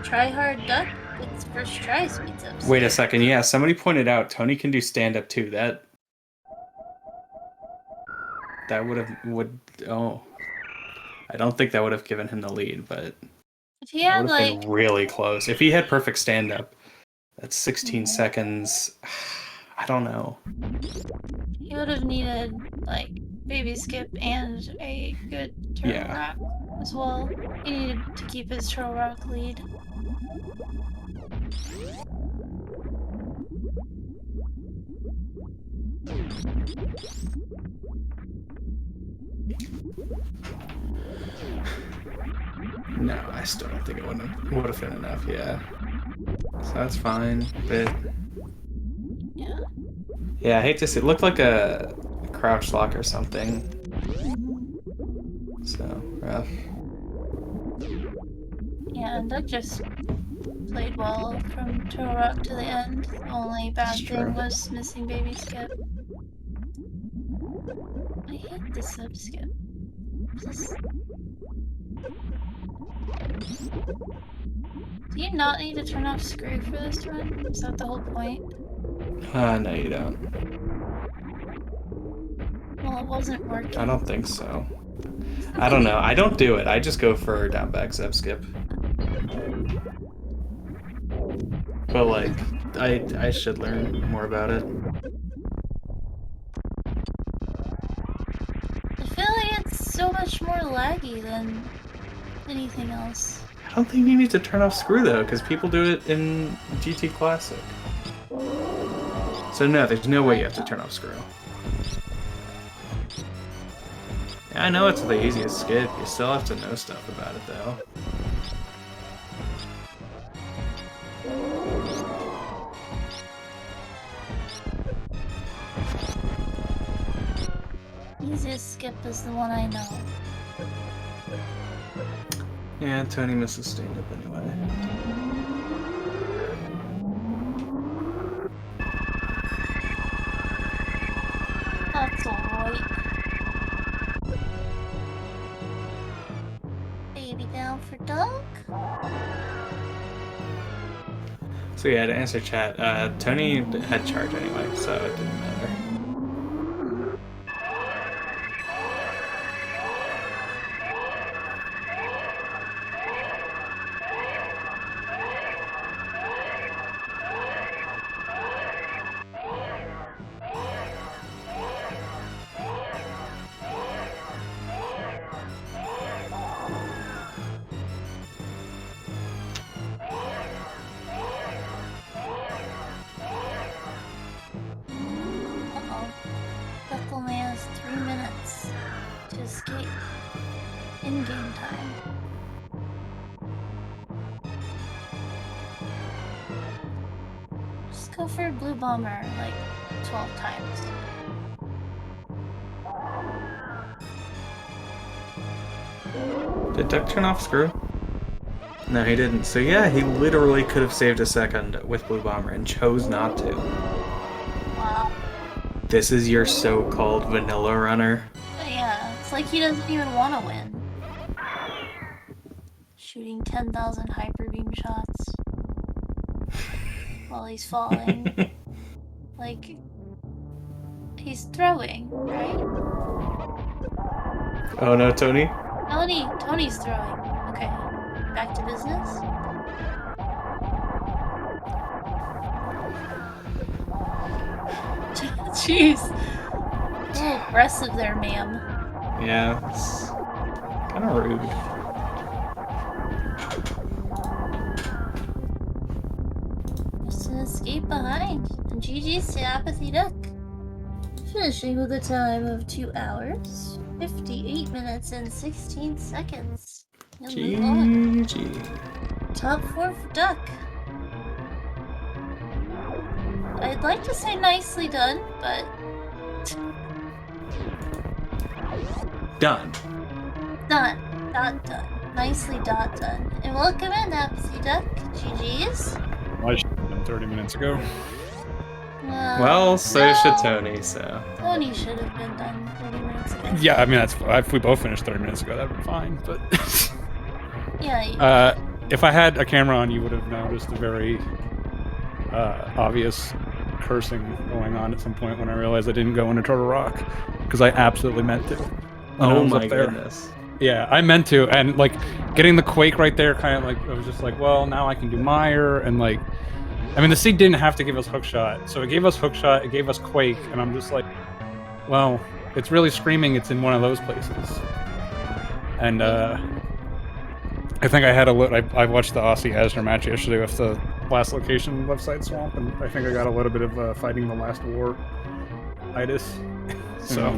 Try hard Duck. It's first try speeds up. Wait a second, yeah, somebody pointed out Tony can do stand-up too. That that oh, I don't think that would have given him the lead, but If he that had would have like been really close. If he had perfect stand-up, that's 16 seconds. I don't know. he would have needed like baby skip and a good turtle Yeah. rock as well. He needed to keep his turtle rock lead. No, I still don't think it would have been enough. Yeah. So that's fine, but Yeah. yeah, I hate to see it. Looked like a crouch lock or something. So rough. Yeah, and Doug just played well from turtle rock to the end. The only bad thing was missing baby skip. I hate the sub skip. Just... Do you not need to turn off screw for this one? Is that the whole point? No, you don't. Well, it wasn't working. I don't think so. I don't know. I don't do it. I just go for down back sub skip. But like, I should learn more about it. I feel like it's so much more laggy than anything else. I don't think you need to turn off screw though, because people do it in GT Classic. So no, there's no way you have to turn off screw. Yeah, I know it's the easiest skip. You still have to know stuff about it though. Easiest skip is the one I know. Yeah, Tony misses stand-up anyway. That's alright. Baby down for Doug? So yeah, to answer chat, Tony had charge anyway, so it didn't matter. In-game time. Just go for a blue bomber like 12 times. Did Duck turn off screw? No, he didn't. So yeah, he literally could have saved a second with blue bomber and chose not to. Wow. This is your so-called vanilla runner. Yeah, it's like he doesn't even want to win. Shooting 10,000 hyper beam shots while he's falling. Like, he's throwing, right? Oh no, Tony? Tony's throwing. Okay, back to business. Jeez. A little aggressive there, ma'am. Yeah, it's kind of rude. Just an escape behind. And GG's to apathyduck. Finishing with a time of 2 hours, 58 minutes and 16 seconds. GG. Top 4 for Duck. I'd like to say nicely done, but... Done. Done. Dot done. Nicely dot done. And welcome in, apathyduck. GG's. I should have been 30 minutes ago. Well, so should Tony, so... Tony should have been done 30 minutes ago. Yeah, I mean, that's if we both finished 30 minutes ago, that'd be fine, but... Yeah. If I had a camera on, you would have noticed a very obvious cursing going on at some point when I realized I didn't go into Turtle Rock because I absolutely meant to. When I Oh was my up there. goodness. Yeah, I meant to, and like getting the Quake right there, kind of like I was just like, well, now I can do Mire, and like, I mean, the seed didn't have to give us Hookshot, so it gave us Hookshot, it gave us Quake, and I'm just like, well, it's really screaming it's in one of those places. And I think I had I watched the Aussie Asner match yesterday with the last location Left-Side Swamp, and I think I got a little bit of fighting the last war itis. So,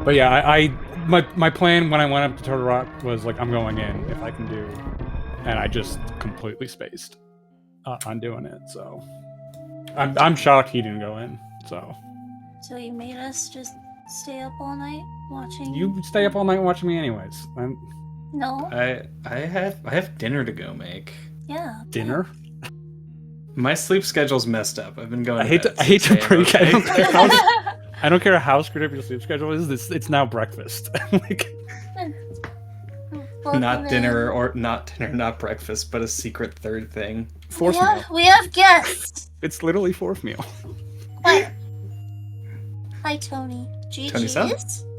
but yeah, my plan when I went up to Turtle Rock was like, I'm going in if I can do, and I just completely spaced on doing it. So I'm shocked he didn't go in. So you made us just stay up all night watching? You stay up all night watching me anyways. No. I have dinner to go make. Yeah. Dinner? My sleep schedule's messed up. I've been going. I hate to break. I don't care how screwed up your sleep schedule is. It's now breakfast. Like, not dinner or not dinner, not breakfast, but a secret third thing. Fourth meal. We have guests. It's literally fourth meal. Hi. Hi, Tony. Tony Sup?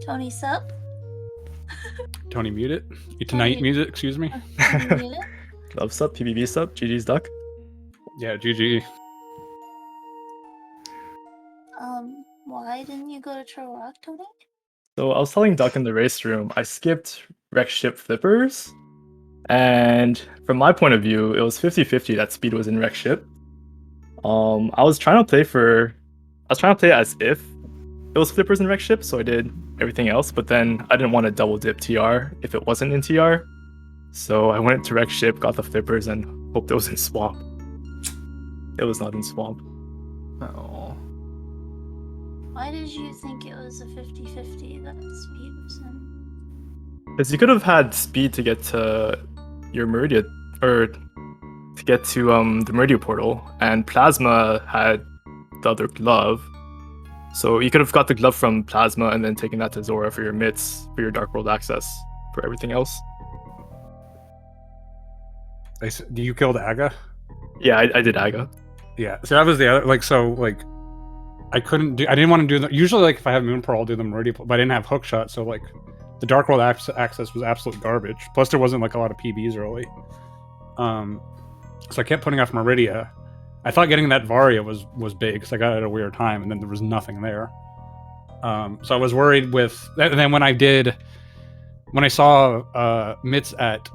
Tony Sup? Tony, mute it. Tonight, mute it. Excuse me. Love sup, PBB sup, GG's duck. Yeah, GG. Why didn't you go to Turtle Rock, Tony? So I was telling Duck in the race room, I skipped wreck ship flippers, and from my point of view, it was 50-50 that speed was in wreck ship. I was trying to play as if it was flippers and wreck ship, so I did everything else, but then I didn't want to double dip TR if it wasn't in TR. So I went to wreck ship, got the flippers, and hoped it was in swamp. It was not in swamp. Oh. Why did you think it was a 50-50 that speed was in? Because you could have had speed to get to your Meridia, or to get to the Meridia portal, and Plasma had the other glove. So you could have got the glove from Plasma and then taken that to Zora for your mitts, for your Dark World access, for everything else. Do you kill Aga? Yeah, I did Aga. Yeah, so that was the other, I didn't want to do usually, like, if I have Moon Pearl, I'll do the Meridian, but I didn't have Hookshot, so, like, the Dark World access was absolute garbage. Plus, there wasn't, like, a lot of PBs early. So I kept putting off Meridia. I thought getting that Varia was big, because I got it at a weird time, and then there was nothing there. So I was worried with, and then when I saw Mitts at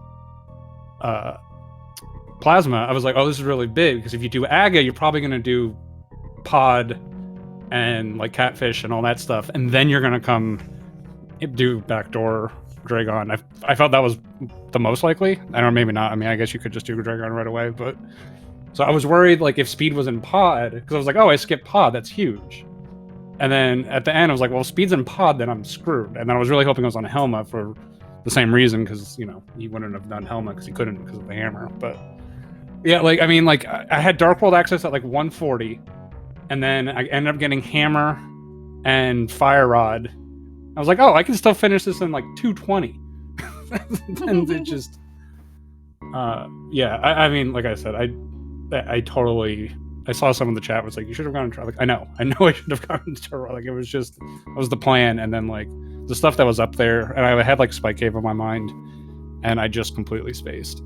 Plasma, I was like, oh, this is really big, because if you do Aga, you're probably going to do Pod and like Catfish and all that stuff, and then you're going to come do Backdoor Dragon. I felt that was the most likely. I don't know, maybe not. I mean, I guess you could just do Dragon right away, but so I was worried, like, if speed was in Pod, because I was like, oh, I skipped Pod, that's huge. And then at the end, I was like, well, if speed's in Pod, then I'm screwed. And then I was really hoping it was on Helma for the same reason, because, you know, he wouldn't have done Helma because he couldn't because of the hammer. But yeah, like, I mean, like, I had Dark World access at like 140, and then I ended up getting Hammer and Fire Rod. I was like, oh, I can still finish this in like 220. And it just, yeah, I mean, like I said, I totally, I saw some in the chat was like, you should have gone and tried. Like, I know I should have gone to Turtle. Like, it was just, that was the plan. And then, like, the stuff that was up there, and I had like Spike Cave on my mind, and I just completely spaced.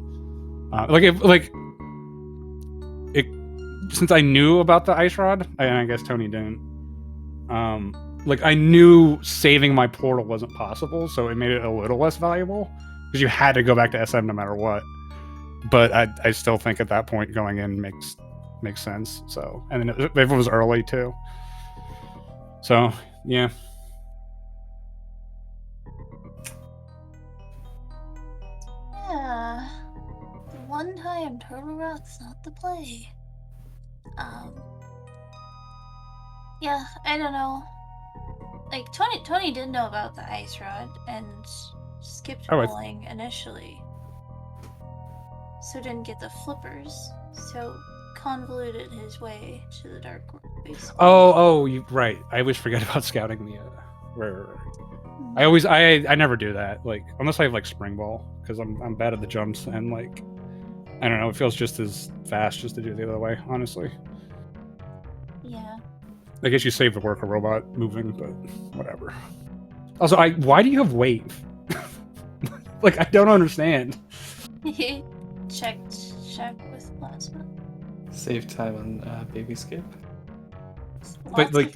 Since I knew about the Ice Rod, and I guess Tony didn't, like, I knew saving my portal wasn't possible, so it made it a little less valuable, because you had to go back to SM no matter what. But I still think at that point going in makes sense. So, and then if it was early too. So, yeah. Yeah. The one time Turtle Rock's not the play. Yeah, I don't know. Like, Tony did know about the Ice Rod and skipped rolling initially. So didn't get the flippers. So convoluted his way to the Dark World base. You right. I always forget about scouting the rare. I never do that. Like, unless I have like Spring Ball, because I'm bad at the jumps, and like I don't know. It feels just as fast just to do it the other way, honestly. Yeah. I guess you save the worker robot moving, but whatever. Also, why do you have wave? Like, I don't understand. check with plasma. Save time on baby skip. But like,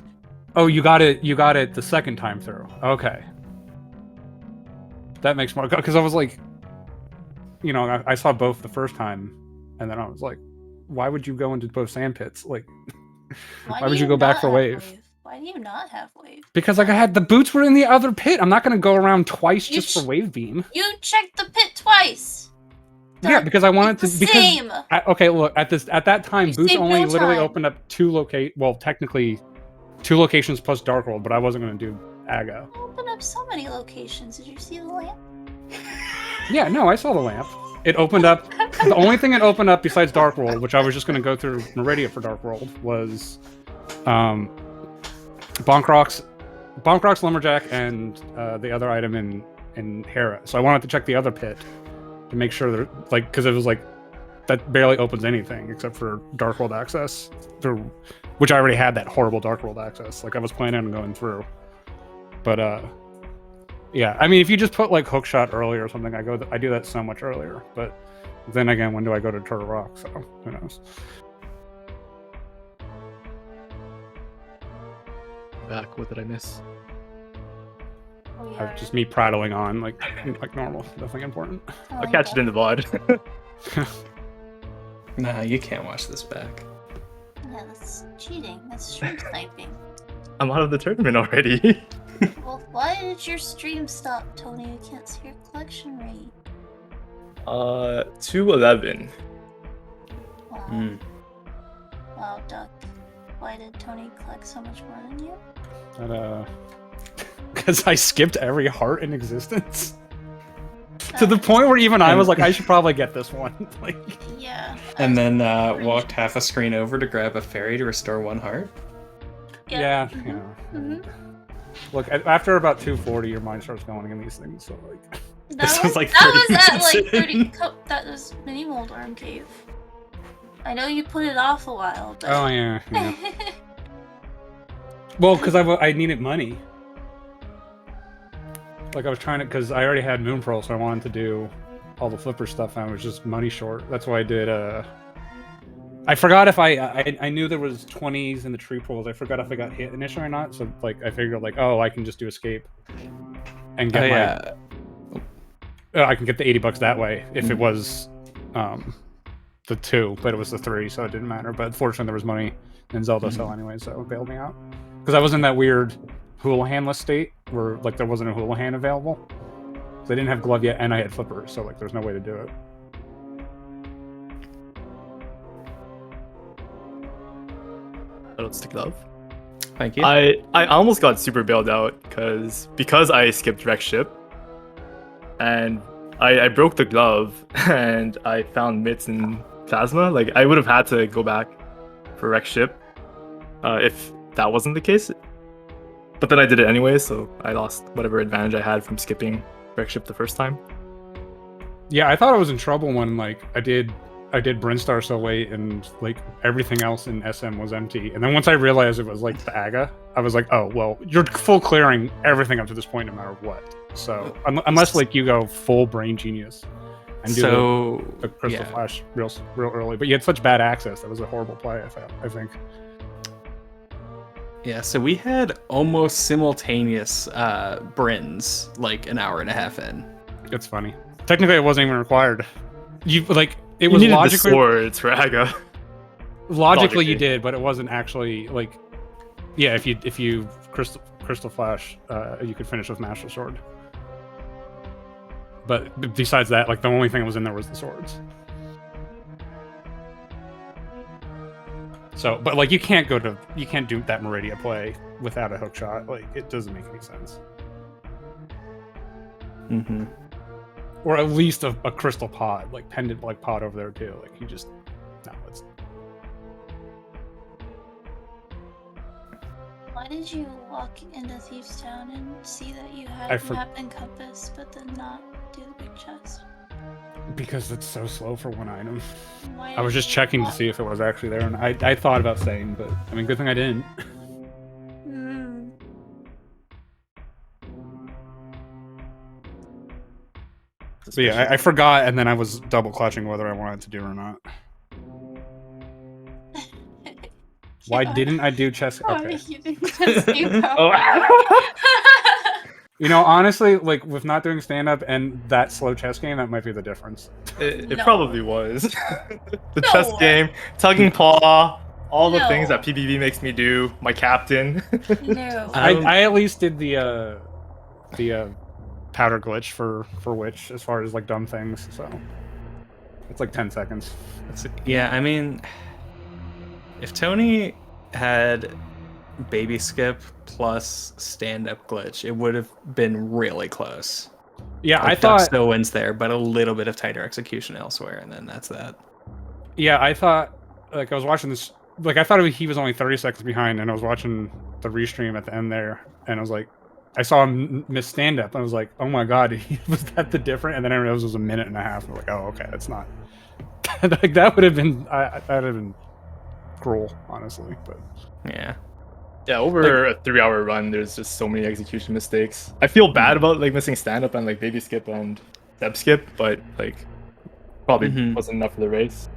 oh, you got it the second time through. Okay, that makes more, because I was like, you know, I saw both the first time, and then I was like, why would you go into both sand pits? Like, why would you go back for wave? Why do you not have wave? Because like the boots were in the other pit. I'm not gonna go around twice just for wave beam. You checked the pit twice. Yeah, because I wanted to. Same. Okay, look at that time, You boots saved only no literally time. opened up technically 2 locations plus Dark World, but I wasn't gonna do Aga. Open up so many locations. Did you see the lamp? Yeah, no, I saw the lamp. It opened up. The only thing it opened up besides Dark World, which I was just gonna go through Meridia for Dark World, was Bonkrocks, Lumberjack, and the other item in Hera. So I wanted to check the other pit to make sure that, like, because it was like that barely opens anything except for Dark World access through, which I already had that horrible Dark World access. Like I was planning on going through, but yeah. I mean, if you just put like Hookshot earlier or something, I do that so much earlier. But then again, when do I go to Turtle Rock? So who knows? Back. What did I miss? Oh, yeah. Just me prattling on like normal. Nothing important. I'll catch it in the VOD. Nah, you can't watch this back. Yeah, that's cheating. That's stream sniping. I'm out of the tournament already. Well, why did your stream stop, Tony? You can't see your collection rate. 211. Wow. Mm. Wow, Duck. Why did Tony collect so much more than you? Because I skipped every heart in existence. To the point where even I was like, I should probably get this one. Like, yeah. And then walked half a screen over to grab a fairy to restore 1 heart. yeah. Mhm. You know. Mhm. Look, after about 240, your mind starts going in these things. So like, This was like that 30 was at minutes like 30. in. That was mini mold arm cave. I know you put it off a while, but. oh yeah. Well, because I needed money. Like I was trying to, because I already had Moon Pearl, so I wanted to do all the flipper stuff, and I was just money short. That's why I did. I forgot if I knew there was 20s in the tree pools. I forgot if I got hit initially or not. So like I figured like, oh, I can just do escape and get I can get the $80 that way if it was the 2, but it was the 3, so it didn't matter. But fortunately, there was money in Zelda Cell anyway, so it bailed me out. Because I was in that weird Houlihanless state where like there wasn't a Houlihan available. So I didn't have glove yet, and I had flipper, so like there's no way to do it. Let's take glove. Thank you. I almost got super bailed out because I skipped Wreck Ship, and I broke the glove and I found mitts and plasma. Like I would have had to go back for Wreck Ship if that wasn't the case. But then I did it anyway, so I lost whatever advantage I had from skipping Wreck Ship the first time. Yeah, I thought I was in trouble when like I did Brinstar so late and like everything else in SM was empty. And then once I realized it was like the Aga, I was like, oh well, you're full clearing everything up to this point no matter what. So unless like you go full brain genius and do the Crystal Flash real early, but you had such bad access that was a horrible play. I think. Yeah, so we had almost simultaneous Brins like an hour and a half in. It's funny. Technically, it wasn't even required. You like it You was needed logically the swords for Aga. logically you did, but it wasn't actually like. Yeah, if you Crystal Flash, you could finish with Master Sword. But besides that, like the only thing that was in there was the swords. So, but like you can't do that Meridia play without a hook shot. Like it doesn't make any sense. Mm-hmm. Or at least a crystal pod, like pendant like pod over there too. Like you just it's. Why did you walk into Thieves Town and see that you had I map and compass, but then not do the big chest? Because it's so slow for one item. Why I was just checking to see if it was actually there, and I thought about saying, but I mean, good thing I didn't. Hmm. But yeah, I forgot, and then I was double clutching whether I wanted to do or not. Why didn't I do chess? Okay. You didn't chess game Oh. You know, honestly, like with not doing stand up and that slow chess game, that might be the difference. It No. probably was. The No. chess game, tugging paw, all the things No. that PBB makes me do, my captain. No. I at least did the powder glitch for Witch as far as like dumb things, so it's like 10 seconds. Yeah, I mean, if Tony had baby skip plus stand-up glitch, it would have been really close. Yeah, Like, I Duck thought. still wins there, but a little bit of tighter execution elsewhere, and then that's that. Yeah, I thought. Like I was watching this. Like I thought he was only 30 seconds behind, and I was watching the restream at the end there, and I was like, I saw him miss stand up. I was like, oh my god, was that the different? And then I realized it was a minute and a half. I'm like, oh okay, that's not. Like that would have been. That would have been cruel, honestly. But Yeah. Yeah, over a 3-hour run, there's just so many execution mistakes. I feel bad about like missing stand up and like baby skip and step skip, but like probably wasn't enough for the race.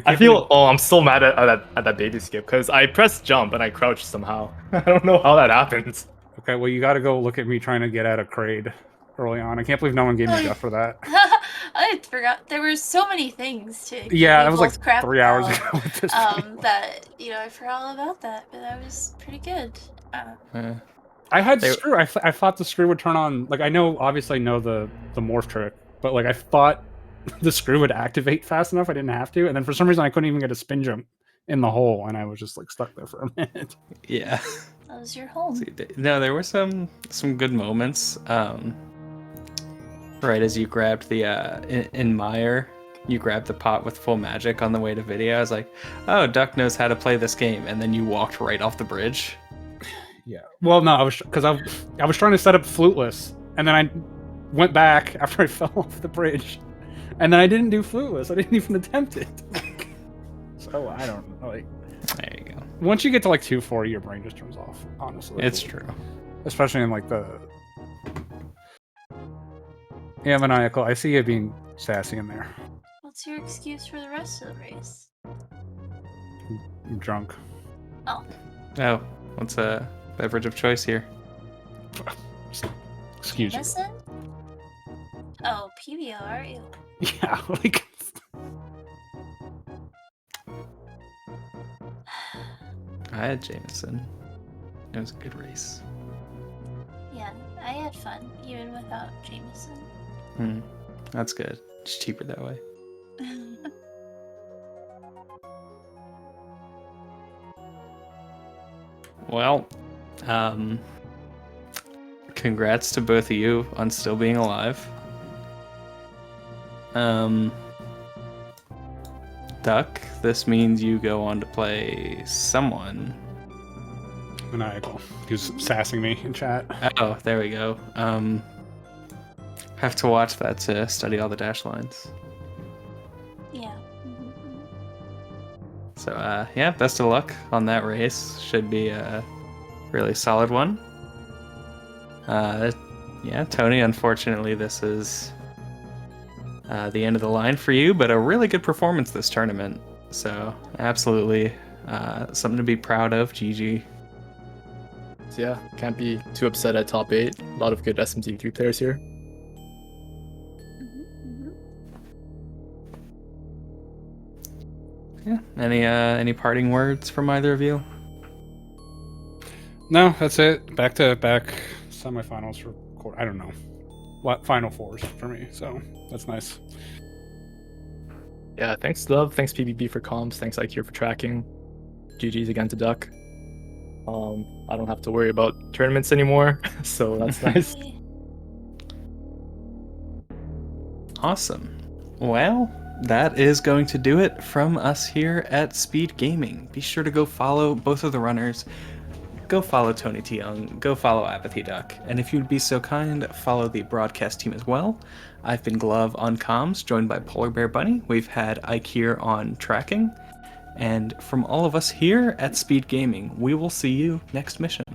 I feel I'm so mad at that baby skip because I pressed jump and I crouched somehow. I don't know how that happens. Okay, well you got to go look at me trying to get out of Kraid early on. I can't believe no one gave me Jeff for that. I forgot there were so many things to Yeah, that was like crap 3 hours about, ago at this point. that I forgot all about that, but that was pretty good. I had screw. I thought the screw would turn on. Like I obviously know the morph trick, but like I thought the screw would activate fast enough. I didn't have to, and then for some reason I couldn't even get a spin jump in the hole, and I was just like stuck there for a minute. Yeah. That was your home. No, there were some good moments. Right as you grabbed the in Meyer, you grabbed the pot with full magic on the way to video. I was like, oh, Duck knows how to play this game, and then you walked right off the bridge. Yeah. Well, no, I was trying to set up fluteless, and then I went back after I fell off the bridge, and then I didn't do fluteless. I didn't even attempt it. So I don't know. Like, There you go. once you get to like 240, your brain just turns off. Honestly, It's true. especially in like the. Yeah, maniacal. I see you being sassy in there. What's your excuse for the rest of the race? I'm drunk. Oh. Oh, what's a beverage of choice here? Excuse you. Jameson? Oh, PBO, are you? Yeah, like. I had Jameson. It was a good race. Yeah, I had fun, even without Jameson. That's good. It's cheaper that way. Well, congrats to both of you on still being alive. Duck, this means you go on to play someone. Maniacal. Who's sassing me in chat. Oh, there we go. Have to watch that to study all the dash lines. Yeah. So, yeah, best of luck on that race. Should be a really solid one. Yeah, Tony, unfortunately, this is the end of the line for you, but a really good performance this tournament. So, absolutely something to be proud of. GG. So yeah, can't be too upset at top 8. A lot of good SMZ3 players here. Yeah. Any parting words from either of you? No, that's it. Back to back semifinals for I don't know. What final fours for me, so that's nice. Yeah, thanks Love, thanks PBB for comms, thanks IQ for tracking. GG's again to Duck. I don't have to worry about tournaments anymore, so that's nice. Awesome. Well, that is going to do it from us here at SpeedGaming. Be sure to go follow both of the runners. go follow tonytyoung, go follow apathyduck, and if you'd be so kind, follow the broadcast team as well. I've been Glove on comms, joined by Polar Bear Bunny. We've had Ike here on tracking. And from all of us here at SpeedGaming, we will see you next mission.